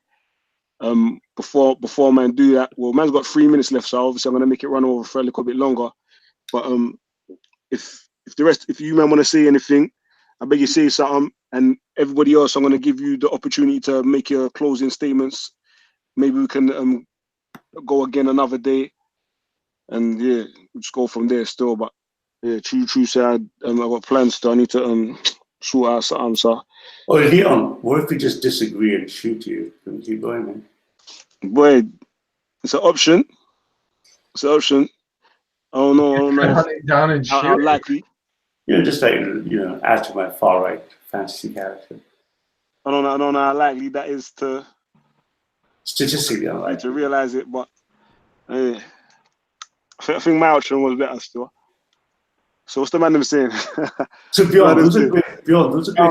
Speaker 1: before man do that. Well, man's got 3 minutes left, so obviously I'm gonna make it run over for a little bit longer. But if you man want to say anything, I beg you say something. And everybody else, I'm gonna give you the opportunity to make your closing statements. Maybe we can go again another day, and yeah, we'll just go from there still. But yeah, true. So I got plans to. I need to sort out something. So
Speaker 5: Oh, Leon, what if we just disagree and shoot you? Can we keep going, man?
Speaker 1: Boy, it's an option. It's an option. I don't know.
Speaker 4: Hunt it down and shoot
Speaker 1: How
Speaker 4: it.
Speaker 1: likely?
Speaker 5: Just like, add to my far right fantasy character.
Speaker 1: I don't know how likely that is to
Speaker 5: Statistically unlikely.
Speaker 1: to realize it, but I think my option was better still. So what's the man saying?
Speaker 5: So Bjorn, those are great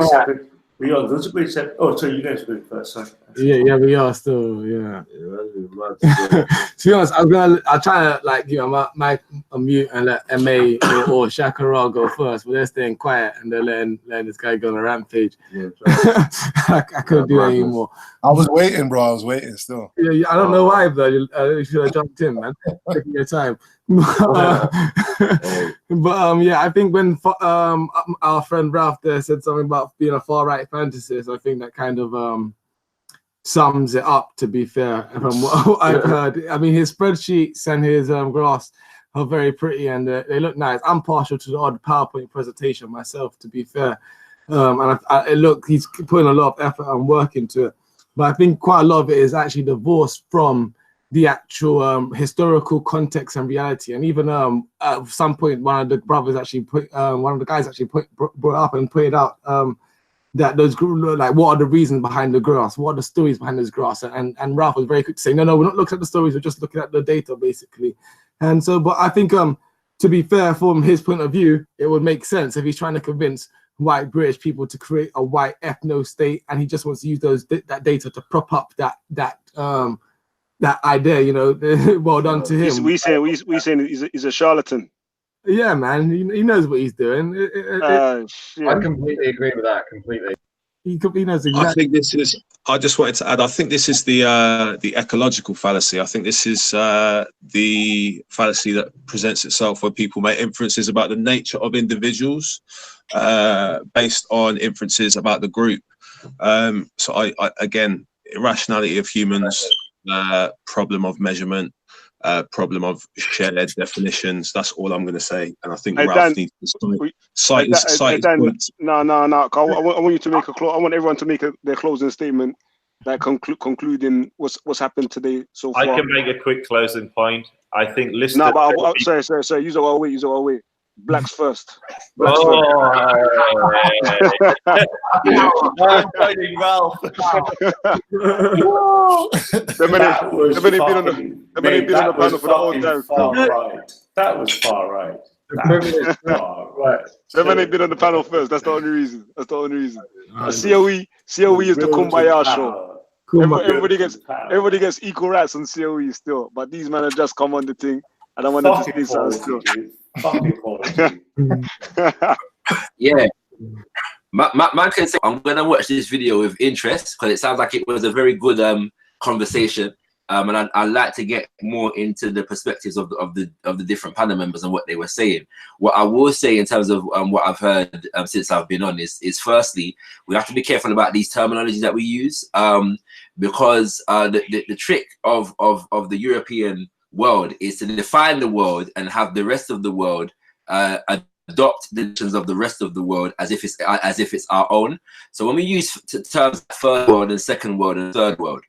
Speaker 5: separate. Bjorn, those are great separate. Oh, sorry, you guys were first. Sorry.
Speaker 10: Yeah, we are still, yeah. To be honest, I'll try to like my mute and let MA or Shakara go first, but they're staying quiet and they're letting this guy go on a rampage.
Speaker 12: Yeah,
Speaker 10: I couldn't do that anymore.
Speaker 12: I was waiting, bro. I was waiting still.
Speaker 10: Yeah, I don't know why, though. You should have jumped in, man. Taking your time. But yeah, I think when our friend Ralph there said something about being a far right fantasist, I think that kind of sums it up. To be fair, from what I've heard, I mean, his spreadsheets and his graphs are very pretty and they look nice. I'm partial to the odd PowerPoint presentation myself, to be fair, and he's putting a lot of effort and work into it. But I think quite a lot of it is actually divorced from the actual historical context and reality. And even at some point, one of the guys actually brought up and pointed out that those like, what are the reasons behind the graphs? What are the stories behind those graphs? And Ralph was very quick to say, no, we're not looking at the stories. We're just looking at the data, basically. And so, but I think to be fair, from his point of view, it would make sense if he's trying to convince white British people to create a white ethno state, and he just wants to use that data to prop up that idea. Well done to him.
Speaker 1: We saying he's a charlatan.
Speaker 10: Yeah, man, he knows what he's doing.
Speaker 4: I completely agree with that. Completely.
Speaker 10: He knows exactly.
Speaker 6: I think this is. I just wanted to add. I think this is the ecological fallacy. I think this is the fallacy that presents itself where people make inferences about the nature of individuals based on inferences about the group. So I again, irrationality of humans, problem of measurement, problem of shared definitions. That's all I'm going to say. And I think Ralph needs to cite his points.
Speaker 1: No. I want you to make I want everyone to make their closing statement, like concluding what's happened today so far.
Speaker 2: I can make a quick closing point. I think listeners.
Speaker 1: No, but sorry. Use all wait. Blacks first.
Speaker 2: I'm fighting Ralph.
Speaker 1: They've been on the panel for the whole time.
Speaker 5: That was far right.
Speaker 1: They've only been on the panel first. That's the only reason. COE is the Kumbaya show. Everybody gets equal rights on COE still, but these men have just come on the thing. I don't want to say something still.
Speaker 11: Yeah. Man can say, I'm going to watch this video with interest because it sounds like it was a very good conversation. And I'd like to get more into the perspectives of the different panel members and what they were saying. What I will say in terms of what I've heard since I've been on is firstly, we have to be careful about these terminologies that we use because the trick of the European world is to define the world and have the rest of the world adopt the definitions of the rest of the world as if it's our own. So when we use terms like first world and second world and third world,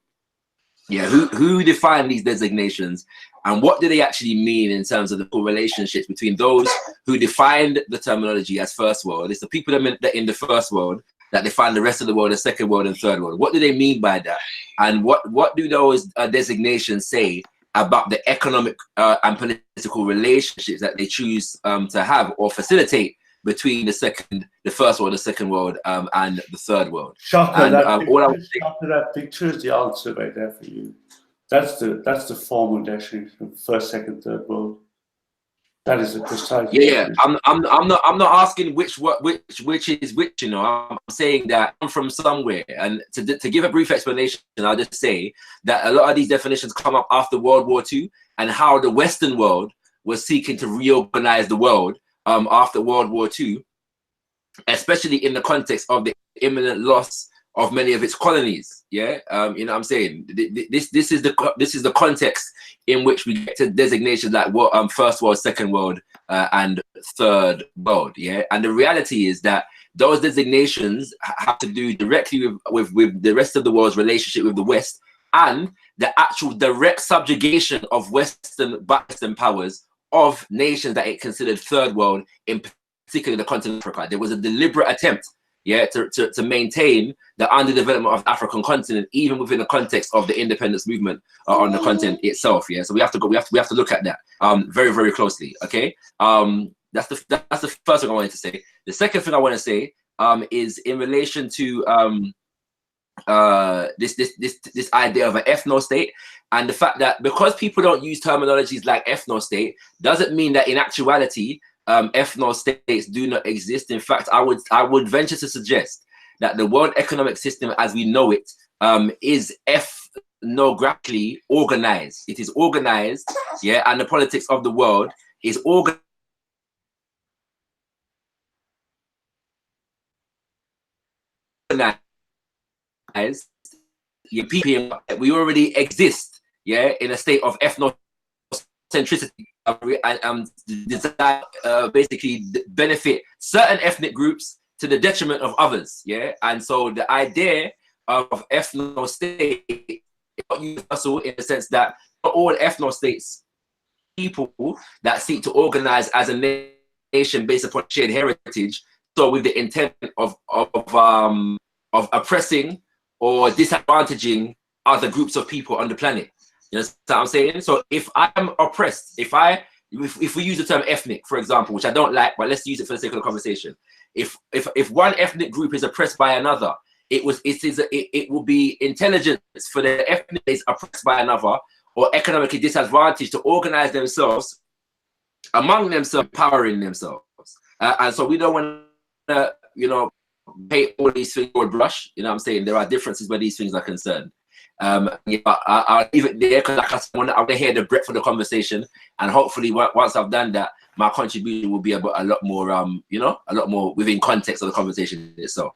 Speaker 11: who define these designations and what do they actually mean in terms of the relationships between those who defined the terminology as first world? It's the people that in the first world that define the rest of the world as second world and third world. What do they mean by that? And what do those designations say about the economic and political relationships that they choose to have or facilitate between the first world, the second world, and the third world?
Speaker 5: Shaka, that picture is the answer right there for you. That's the formal definition of first, second, third world. That is the precise.
Speaker 11: Yeah. I'm not asking which is which. I'm saying that I'm from somewhere, and to give a brief explanation, I'll just say that a lot of these definitions come up after World War II and how the Western world was seeking to reorganize the world after World War II, especially in the context of the imminent loss of many of its colonies. Yeah, what I'm saying? This is the context in which we get to designations like first world, second world, and third world. Yeah, and the reality is that those designations have to do directly with the rest of the world's relationship with the West, and the actual direct subjugation of Western powers of nations that it considered third world, in particular the continent of Africa. There was a deliberate attempt, to maintain the underdevelopment of the African continent, even within the context of the independence movement on the continent itself. So we have to look at that very, very closely. Okay, that's the first thing I wanted to say. The second thing I want to say is in relation to this idea of an ethno-state, and the fact that because people don't use terminologies like ethno-state doesn't mean that in actuality ethno-states do not exist. In fact, I would venture to suggest that the world economic system as we know it is ethnographically organized. It is organized, and the politics of the world is organized. We already exist, in a state of ethnocentricity, and desire basically benefit certain ethnic groups to the detriment of others, and so the idea of ethno-state is not universal in the sense that not all ethno-states people that seek to organize as a nation based upon shared heritage, so with the intent of oppressing or disadvantaging other groups of people on the planet. You know what I'm saying? So if I am oppressed, if we use the term ethnic, for example, which I don't like, but let's use it for the sake of the conversation. If one ethnic group is oppressed by another, it will be intelligence for the ethnic is oppressed by another or economically disadvantaged to organize themselves among themselves, empowering themselves. And so we don't want to, paint all these things with a brush. You know what I'm saying? There are differences where these things are concerned. I'll leave it there because I want to hear the breadth of the conversation, and hopefully once I've done that, my contribution will be a lot more, a lot more within context of the conversation itself.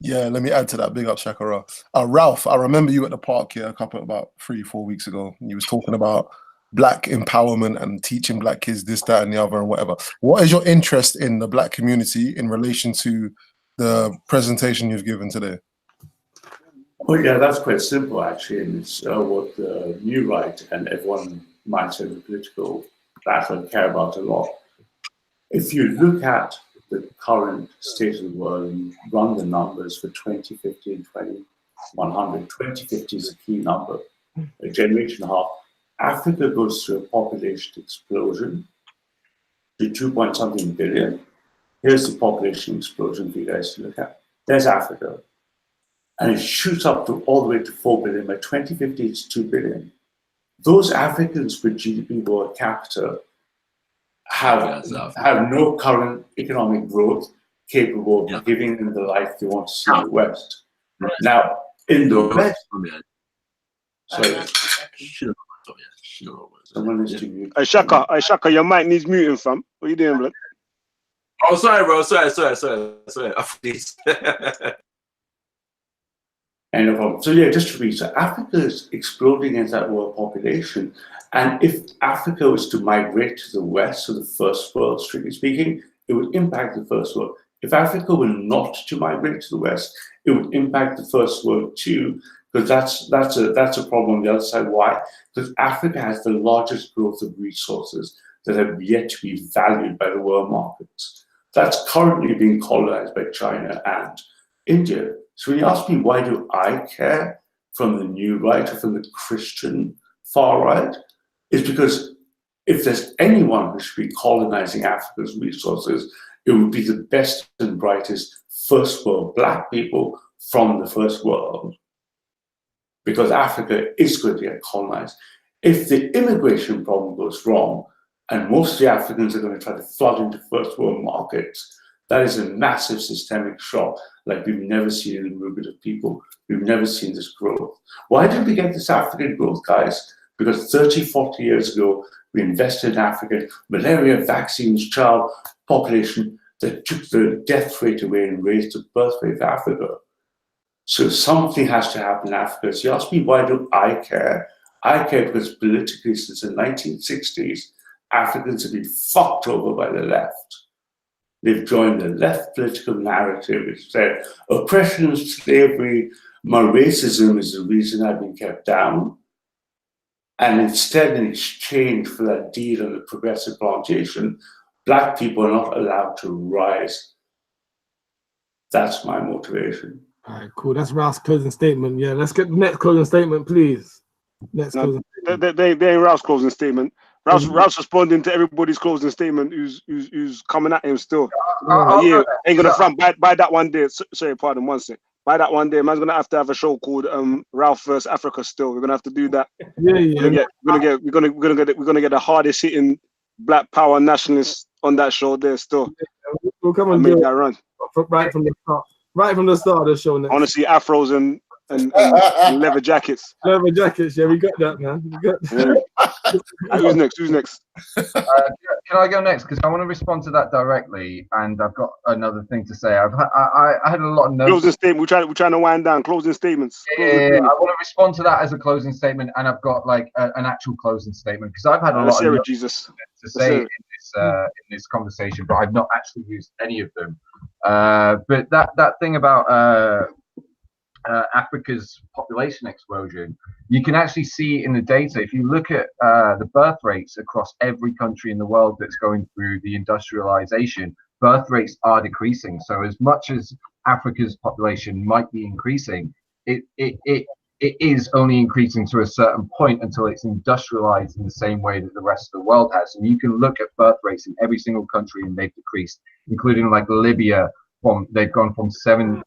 Speaker 12: Yeah, let me add to that. Big up, Shakara. Ralph, I remember you at the park here about 3-4 weeks ago. You was talking about Black empowerment and teaching Black kids this, that, and the other, and whatever. What is your interest in the Black community in relation to the presentation you've given today?
Speaker 5: Well, yeah, that's quite simple, actually, and it's what the new right and everyone might say the political battle care about a lot. If you look at the current state of the world and run the numbers for 2050 and 2100, 2050 is a key number, a generation and a half. Africa goes through a population explosion to 2-point-something billion. Here's the population explosion for you guys to look at. There's Africa. And it shoots up to all the way to 4 billion. By 2050, it's 2 billion. Those Africans with GDP per capita have no current economic growth capable of giving them the life they want to see in the West. Now, in the West, someone is to mute.
Speaker 1: Shaka, your mic needs muting, fam. What are you doing, blood?
Speaker 11: Oh, sorry, bro. Sorry. Please.
Speaker 5: No problem. So yeah, just to read, so Africa is exploding as that world population. And if Africa was to migrate to the West, so the first world, strictly speaking, it would impact the first world. If Africa were not to migrate to the West, it would impact the first world too, because that's a problem on the other side. Why? Because Africa has the largest growth of resources that have yet to be valued by the world markets. That's currently being colonized by China and India. So when you ask me, why do I care from the new right or from the Christian far right? It's because if there's anyone who should be colonizing Africa's resources, it would be the best and brightest first world Black people from the first world, because Africa is going to get colonized. If the immigration problem goes wrong, and most of the Africans are going to try to flood into first world markets, that is a massive systemic shock like we've never seen in the movement of people. We've never seen this growth. Why did we get this African growth, guys? Because 30, 40 years ago, we invested in African malaria vaccines, child population that took the death rate away and raised the birth rate of Africa. So something has to happen in Africa. So you ask me, why do I care? I care because politically, since the 1960s, Africans have been fucked over by the left. They've joined the left political narrative, which said oppression and slavery, my racism is the reason I've been kept down. And instead, in exchange for that deal on the progressive plantation, Black people are not allowed to rise. That's my motivation.
Speaker 10: All right, cool. That's Ralph's closing statement. Yeah, let's get the next closing statement, please. Next closing statement.
Speaker 1: They ain't Ralph's closing statement. Ralph's responding to everybody's closing statement who's coming at him still. Yeah, ain't gonna front. Buy that one day. Sorry, pardon, one sec. By that one day, man's gonna have to have a show called Ralph vs Africa. Still, we're gonna have to do that.
Speaker 10: Yeah.
Speaker 1: We're gonna get the hardest hitting Black Power nationalists on that show there. Still,
Speaker 10: we'll come and
Speaker 1: make that run
Speaker 10: right from the start. Right from the start of the show. Next.
Speaker 1: I want to see afros and leather jackets.
Speaker 10: Leather jackets, yeah, we got that, man. We got that.
Speaker 1: Who's next? Who's next?
Speaker 4: Can I go next? Because I want to respond to that directly, and I've got another thing to say. I had a lot of notes.
Speaker 1: Closing statement. We're trying to wind down. Closing statements.
Speaker 4: I want to respond to that as a closing statement, and I've got like an actual closing statement because I've had a lot of
Speaker 1: Jesus
Speaker 4: to say in this conversation, but I've not actually used any of them. But that thing about Africa's population explosion, you can actually see in the data, if you look at the birth rates across every country in the world that's going through the industrialization, birth rates are decreasing. So as much as Africa's population might be increasing, it is only increasing to a certain point until it's industrialized in the same way that the rest of the world has. And you can look at birth rates in every single country and they've decreased, including like Libya, they've gone from seven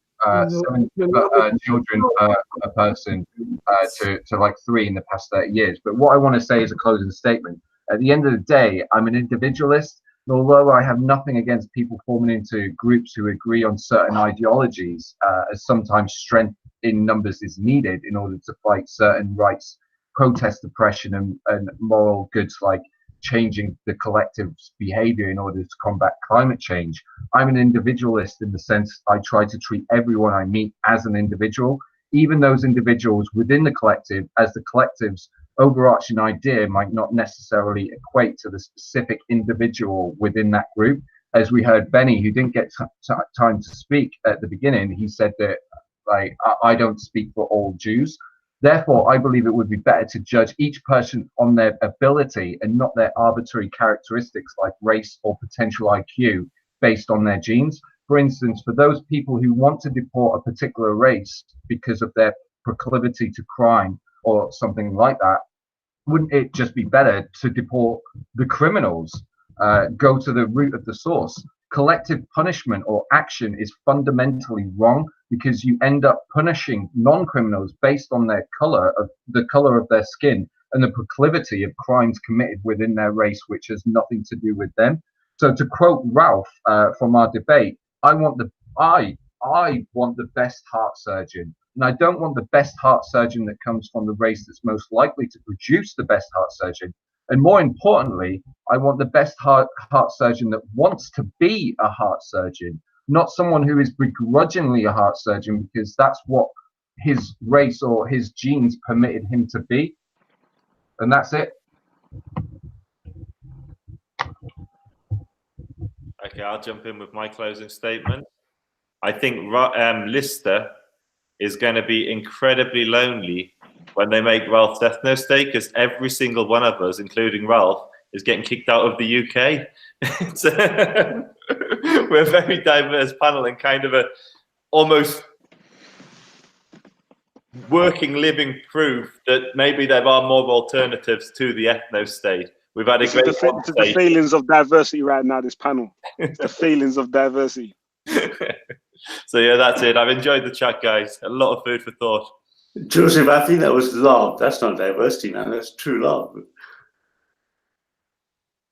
Speaker 4: children per person to like 3 in the past 30 years. But what I want to say is a closing statement. At the end of the day, I'm an individualist, and although I have nothing against people forming into groups who agree on certain ideologies, as sometimes strength in numbers is needed in order to fight certain rights, protest oppression and moral goods like changing the collective's behavior in order to combat climate change. I'm an individualist in the sense I try to treat everyone I meet as an individual, even those individuals within the collective, as the collective's overarching idea might not necessarily equate to the specific individual within that group. As we heard Benny, who didn't get time to speak at the beginning, he said that like I don't speak for all Jews. Therefore, I believe it would be better to judge each person on their ability and not their arbitrary characteristics like race or potential IQ based on their genes. For instance, for those people who want to deport a particular race because of their proclivity to crime or something like that, wouldn't it just be better to deport the criminals? Go to the root of the source. Collective punishment or action is fundamentally wrong because you end up punishing non-criminals based on the color of their skin and the proclivity of crimes committed within their race, which has nothing to do with them. So to quote Ralph from our debate, I want the best heart surgeon, and I don't want the best heart surgeon that comes from the race that's most likely to produce the best heart surgeon. And more importantly, I want the best heart surgeon that wants to be a heart surgeon, not someone who is begrudgingly a heart surgeon because that's what his race or his genes permitted him to be. And that's it.
Speaker 2: Okay, I'll jump in with my closing statement. I think Lister is going to be incredibly lonely when they make Ralph's ethno state, because every single one of us, including Ralph, is getting kicked out of the UK. We're a very diverse panel and kind of a almost working, living proof that maybe there are more alternatives to the ethno state. We've had a great
Speaker 1: conversation. The failings of diversity right now, this panel. It's the failings of diversity.
Speaker 2: So yeah, that's it. I've enjoyed the chat, guys. A lot of food for thought.
Speaker 5: Joseph, I think that was love. That's not diversity, man. That's true love.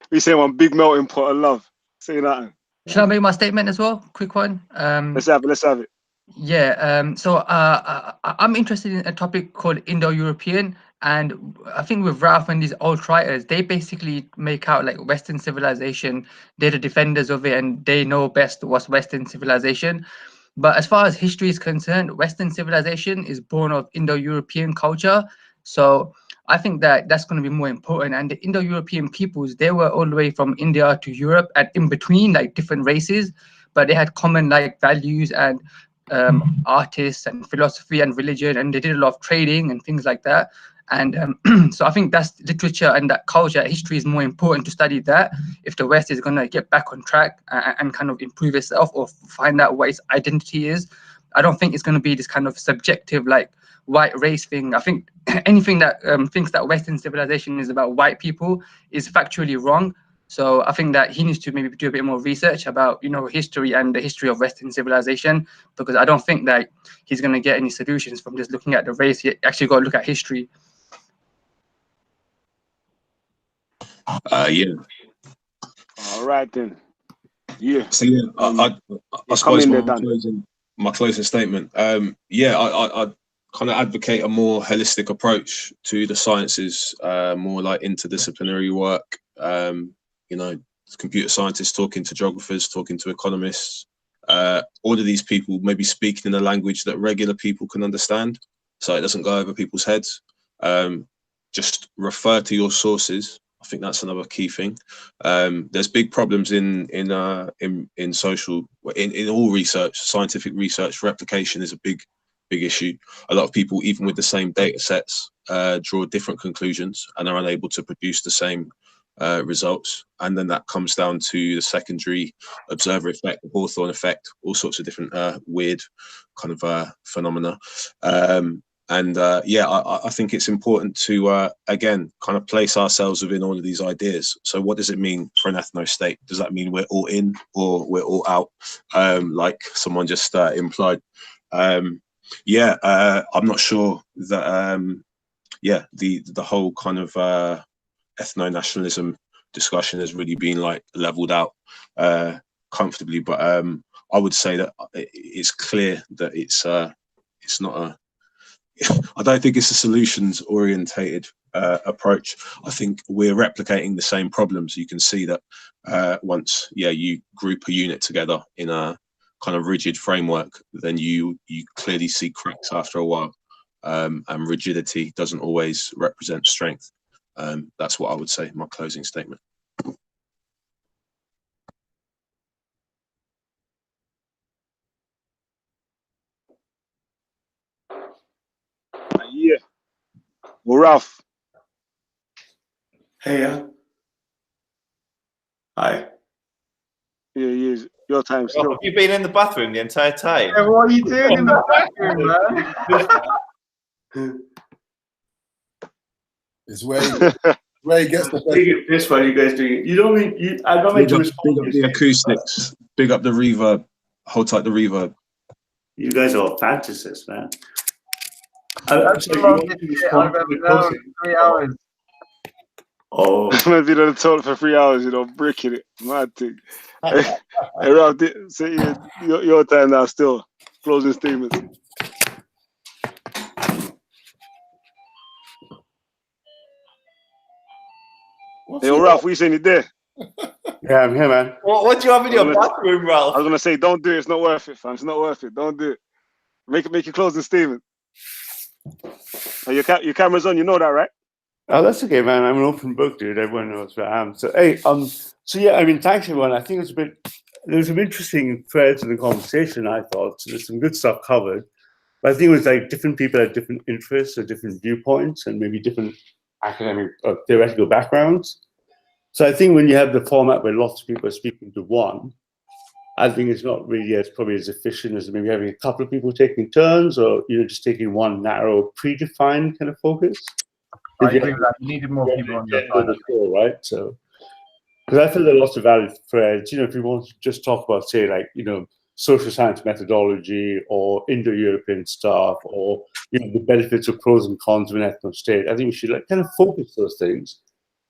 Speaker 1: We say one big melting pot of love. Say that.
Speaker 9: Should I make my statement as well? Quick one.
Speaker 1: Let's have it.
Speaker 9: Yeah. So I'm interested in a topic called Indo-European, and I think with Ralph and these alt-righters, they basically make out like Western civilization. They're the defenders of it, and they know best what's Western civilization. But as far as history is concerned, Western civilization is born of Indo-European culture. So I think that that's going to be more important. And the Indo-European peoples, they were all the way from India to Europe and in between, like different races, but they had common like values and artists and philosophy and religion, and they did a lot of trading and things like that. And so I think that's literature and that culture, history is more important to study that if the West is going to get back on track and kind of improve itself or find out what its identity is. I don't think it's going to be this kind of subjective like white race thing. I think anything that thinks that Western civilization is about white people is factually wrong. So I think that he needs to maybe do a bit more research about, you know, history and the history of Western civilization, because I don't think that he's going to get any solutions from just looking at the race. He actually got to look at history.
Speaker 6: Yeah.
Speaker 1: All right then. Yeah.
Speaker 6: So yeah, I suppose my closing statement. Yeah, I kind of advocate a more holistic approach to the sciences, more like interdisciplinary work. You know, computer scientists talking to geographers, talking to economists, all of these people maybe speaking in a language that regular people can understand, so it doesn't go over people's heads. Just refer to your sources. I think that's another key thing. There's big problems in social, in all research, scientific research. Replication is a big issue. A lot of people, even with the same data sets, draw different conclusions and are unable to produce the same results. And then that comes down to the secondary observer effect, the Hawthorne effect, all sorts of different weird kind of phenomena. Yeah, I think it's important to, again, kind of place ourselves within all of these ideas. So what does it mean for an ethno-state? Does that mean we're all in or we're all out, like someone just implied? Yeah, I'm not sure that, yeah, the whole kind of ethno-nationalism discussion has really been like leveled out comfortably. But I would say that it's clear that it's not a, I don't think it's a solutions orientated approach. I think we're replicating the same problems. You can see that once, yeah, you group a unit together in a kind of rigid framework, then you clearly see cracks after a while, and rigidity doesn't always represent strength. That's what I would say, my closing statement.
Speaker 1: Yeah. Well, Ralph.
Speaker 5: Hey, hi.
Speaker 1: Yeah, your time still.
Speaker 2: Have you been in the bathroom the entire time?
Speaker 9: Yeah, what are you doing in the bathroom, man?
Speaker 12: It's where he gets the
Speaker 5: best. This one you guys doing. You don't mean I don't mean to respond.
Speaker 6: Big up the acoustics. Big up the reverb. Hold tight the reverb.
Speaker 5: You guys are fantasists, man. I'm sorry, you want to respond to the closing?
Speaker 9: 3 hours.
Speaker 5: Oh,
Speaker 1: I've been on the toilet for 3 hours, you know, bricking it. Mad thing. Hey, Ralph, say your time now. Still closing statements. Hey, Ralph, what you saying? You there?
Speaker 5: Yeah, I'm here, man.
Speaker 2: What do you have in your bathroom, Ralph?
Speaker 1: I was gonna say, don't do it. It's not worth it, fam. It's not worth it. Don't do it. Make your closing statement. Oh, your camera's on. You know that, right?
Speaker 5: Oh, that's okay, man. I'm an open book, dude. Everyone knows where I am. So, hey, so yeah, I mean, thanks everyone. I think there was some interesting threads in the conversation, I thought. So there's some good stuff covered. But I think it was like different people had different interests or different viewpoints and maybe different academic or theoretical backgrounds. So I think when you have the format where lots of people are speaking to one, I think it's not really as probably as efficient as maybe having a couple of people taking turns or, you know, just taking one narrow predefined kind of focus.
Speaker 4: I agree with that. You needed more people on your side.
Speaker 5: Right? So, because I feel there are lots of valid threads. You know, if you want to just talk about, say, like, you know, social science methodology or Indo-European stuff or, you know, the benefits or pros and cons of an ethno-state, I think we should like kind of focus those things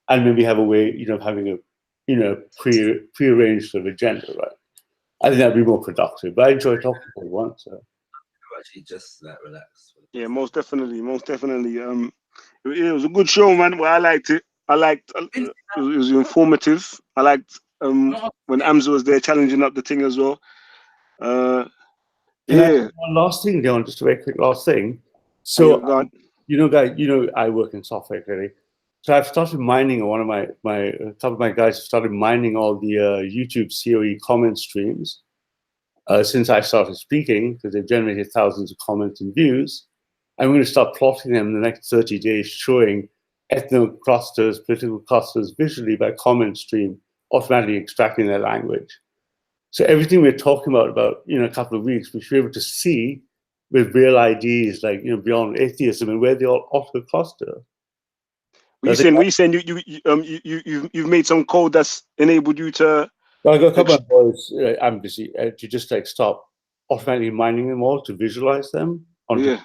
Speaker 5: and maybe have a way, you know, of having a, you know, pre-arranged sort of agenda, right? I think that'd be more productive. But I enjoy talking to everyone. So
Speaker 11: actually just relax.
Speaker 1: Yeah, most definitely. It was a good show, man. Well, I liked it. It was informative. I liked when Amza was there challenging up the thing as well. Yeah.
Speaker 5: One last thing, John, just a very quick last thing. So guys, I work in software clearly. So I've started mining one of a couple of my guys have started mining all the YouTube COE comment streams since I started speaking, because they've generated thousands of comments and views. I'm going to start plotting them in the next 30 days, showing ethno clusters, political clusters visually by comment stream, automatically extracting their language. So everything we're talking about, a couple of weeks, we should be able to see with real IDs, like, beyond atheism, and where they all auto cluster.
Speaker 1: What you saying you've made some code that's enabled you to.
Speaker 5: Well, I got a couple of boys, I'm busy, to just stop automatically mining them all to visualize them.
Speaker 1: Yeah.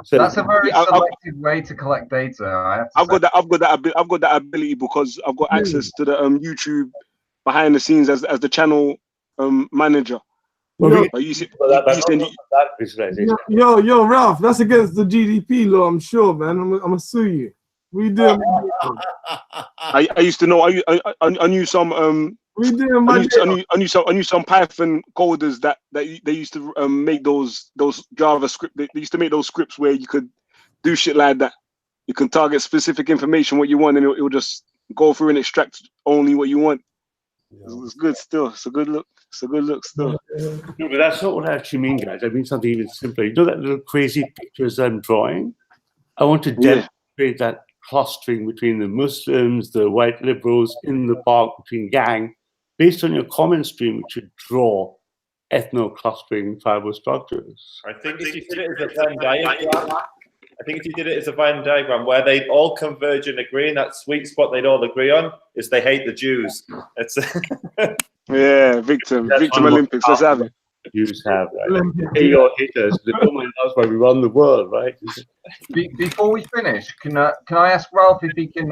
Speaker 4: So that's a very selective way to collect data. I've got
Speaker 1: that ability because I've got access to the YouTube behind the scenes as the channel manager.
Speaker 10: Yo, Ralph, that's against the GDP law, I'm sure, man. I'm gonna sue you. We do.
Speaker 1: I used to know. I knew some. I knew some Python coders that they used to make those JavaScript. They used to make those scripts where you could do shit like that. You can target specific information what you want, and it will just go through and extract only what you want. It's good still. It's a good look. It's a good look still.
Speaker 5: No, but that's not what I actually mean, guys. I mean something even simpler. You know that little crazy pictures I'm drawing? I want to demonstrate that clustering between the Muslims, the white liberals in the park, between gang, based on your comment stream, which should draw ethno-clustering tribal structures.
Speaker 2: I think if you did it as a Venn diagram, where they all converge and agree, and that sweet spot they'd all agree on is they hate the Jews. It's
Speaker 1: yeah, victim Olympics. Let's have it.
Speaker 5: Jews have, right? Hey, your haters. That's why we run the world, right?
Speaker 4: Before we finish, can I ask Ralph if he can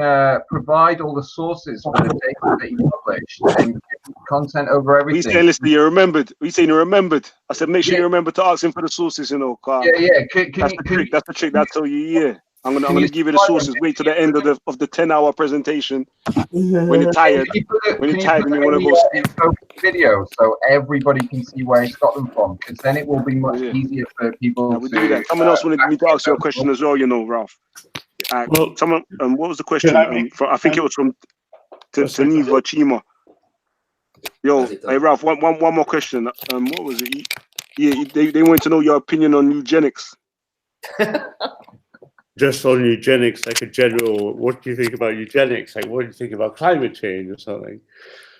Speaker 4: provide all the sources for the data that you published and content over everything?
Speaker 1: We say, listen, you remembered. We saying you remembered. I said, make sure you remember to ask him for the sources,
Speaker 4: Yeah.
Speaker 1: That's the trick. That's all you. Yeah. I'm gonna give you the sources. Wait till the end of the 10-hour presentation. When you're tired, and you want to go
Speaker 4: video, so everybody can see where he's got them from, because then it will be much easier for people to
Speaker 1: do that. Someone else wanted me to ask you a question as well, Ralph. Well, someone, what was the question? I think it was from Taniva Chima. Yo, hey Ralph, one more question. What was it? Yeah, they wanted to know your opinion on eugenics.
Speaker 5: Just on eugenics, like a general, what do you think about eugenics? Like, what do you think about climate change or something?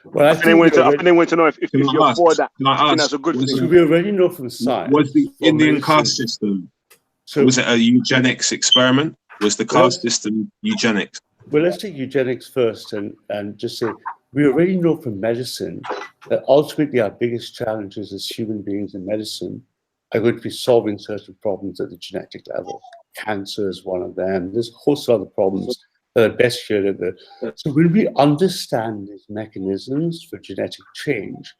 Speaker 5: Well, I think they want to know if you're for that. I think that's a good thing. We already know from science.
Speaker 6: Was the Indian caste system, was it a eugenics experiment? Was the caste system eugenics?
Speaker 5: Well, let's take eugenics first and just say, we already know from medicine that ultimately our biggest challenges as human beings in medicine are going to be solving certain problems at the genetic level. Cancer is one of them. There's a host of other problems that are best shared at the. So when we understand these mechanisms for genetic change,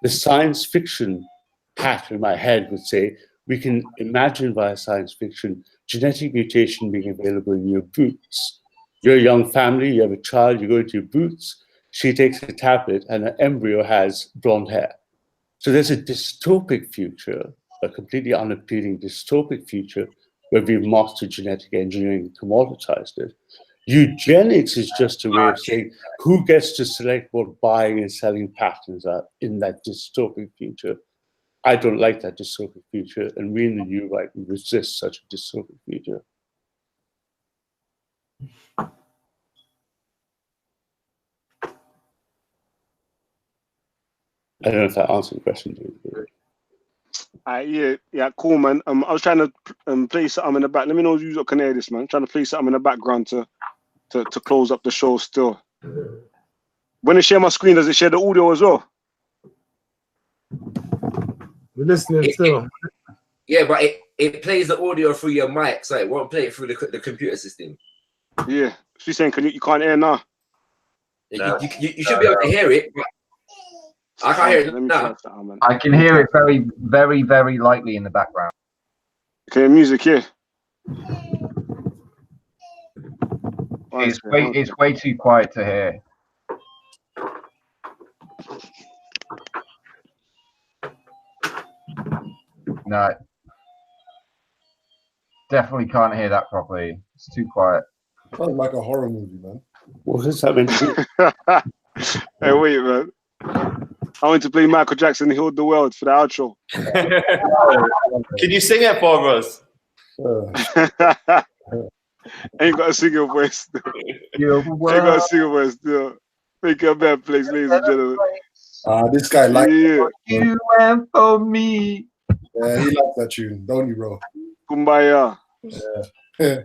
Speaker 5: the science fiction pattern in my head would say we can imagine via science fiction genetic mutation being available in your boots. You're a young family, you have a child, you go into your boots, she takes a tablet and an embryo has blonde hair. So there's a dystopic future, a completely unappealing dystopic future where we've mastered genetic engineering and commoditized it. Eugenics is just a way of saying who gets to select what buying and selling patterns are in that dystopic future. I don't like that dystopic future, and we in the new right resist such a dystopic future. I don't know if that answered the question.
Speaker 1: Yeah, cool, man. I was trying to play something in the back. Let me know if you can hear this, man. I'm trying to play something in the background to close up the show still. When I share my screen, does it share the audio as well?
Speaker 10: We're listening still.
Speaker 11: Yeah, but it plays the audio through your mic, so it won't play it through the computer system.
Speaker 1: Yeah. She's saying, you can't hear now?
Speaker 11: No. You should be able to hear it, but I can't hear it now.
Speaker 4: I can hear it very, very, very lightly in the background.
Speaker 1: Okay, music here.
Speaker 4: It's way too quiet to hear. No. definitely can't hear that properly. It's too quiet.
Speaker 12: Sounds like a horror movie, man.
Speaker 5: What is that meant to be?
Speaker 1: Hey, wait, man. I went to play Michael Jackson Healed the World for the outro.
Speaker 2: Can you sing it for us?
Speaker 1: Ain't got a single voice. Ain't got a single voice. Still. Make your bed, please, ladies and gentlemen.
Speaker 12: This guy likes
Speaker 4: you and for me.
Speaker 12: Yeah, he likes that tune, don't you, bro?
Speaker 1: Kumbaya.
Speaker 12: Yeah.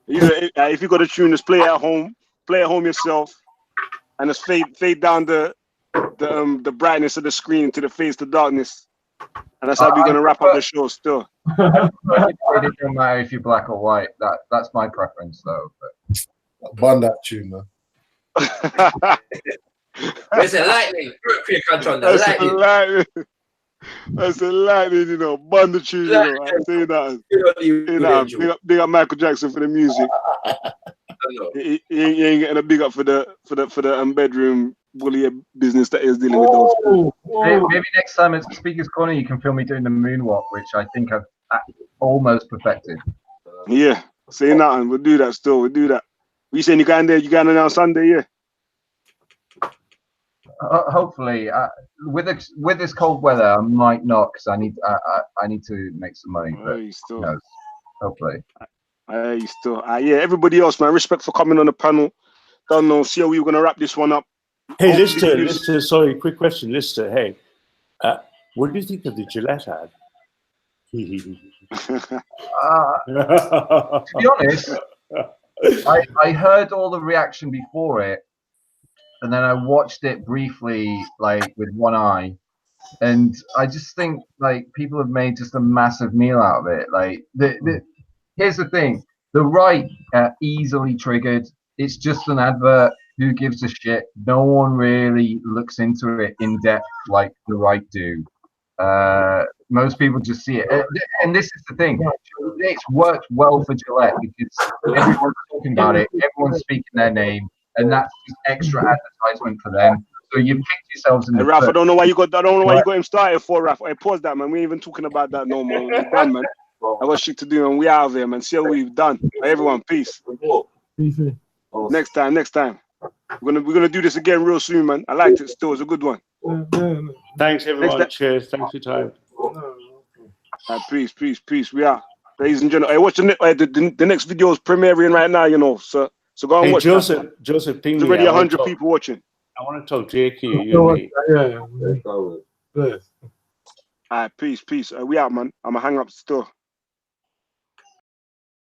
Speaker 1: If you got a tune, just play it at home. Play at home yourself, and just fade down the brightness of the screen to the face to darkness, and that's how we're gonna wrap up the show. Still,
Speaker 4: it doesn't matter if you're black or white. That's my preference, though. But...
Speaker 12: Bun that tune, man.
Speaker 11: It's a lightning. Put your country on the lightning.
Speaker 1: That's a lightning, you know. Bun the tune, you know. I say that. Big up Michael Jackson for the music. He ain't getting a big up for the bedroom bully business that is dealing with those.
Speaker 4: Maybe next time at Speaker's Corner you can film me doing the moonwalk, which I think I've almost perfected.
Speaker 1: Yeah, say nothing. We'll do that still. We'll do that. You saying you going there? You going there on Sunday? Yeah.
Speaker 4: Hopefully, with this cold weather, I might not because I need to make some money. But who knows? Hopefully.
Speaker 1: You still. Yeah. Everybody else, man. Respect for coming on the panel. Don't know. See how we were gonna wrap this one up.
Speaker 5: Hey, Lister. Sorry, quick question, Lister. Hey, what do you think of the Gillette ad?
Speaker 4: To be honest, I heard all the reaction before it. And then I watched it briefly, like with one eye, and I just think like people have made just a massive meal out of it. Like here's the thing: the right easily triggered. It's just an advert. Who gives a shit? No one really looks into it in depth like the right do. Most people just see it, and this is the thing. It's worked well for Gillette because everyone's talking about it. Everyone's speaking their name. And that's just extra advertisement for them. So you picked yourselves in the.
Speaker 1: Hey, Ralph, I don't know why you got him started for, Ralph. Hey, pause that, man. We ain't even talking about that no more. We're done, man. I got shit to do, and we out of here, man. See how we've done. Hey, everyone, peace. Next time. We're gonna do this again real soon, man. I liked it. Still, it's a good one.
Speaker 5: Thanks, everyone. Cheers. Thanks for your time.
Speaker 1: Peace. We are, ladies and gentlemen. Hey, watch the next video is premiering right now, you know, so. So go and watch
Speaker 5: Joseph,
Speaker 1: that.
Speaker 5: Joseph, ping
Speaker 1: There's
Speaker 5: me.
Speaker 1: already 100 people watching.
Speaker 5: I want to talk to you and me.
Speaker 10: Yeah.
Speaker 1: All right, peace. We out, man. I'm going to hang up still.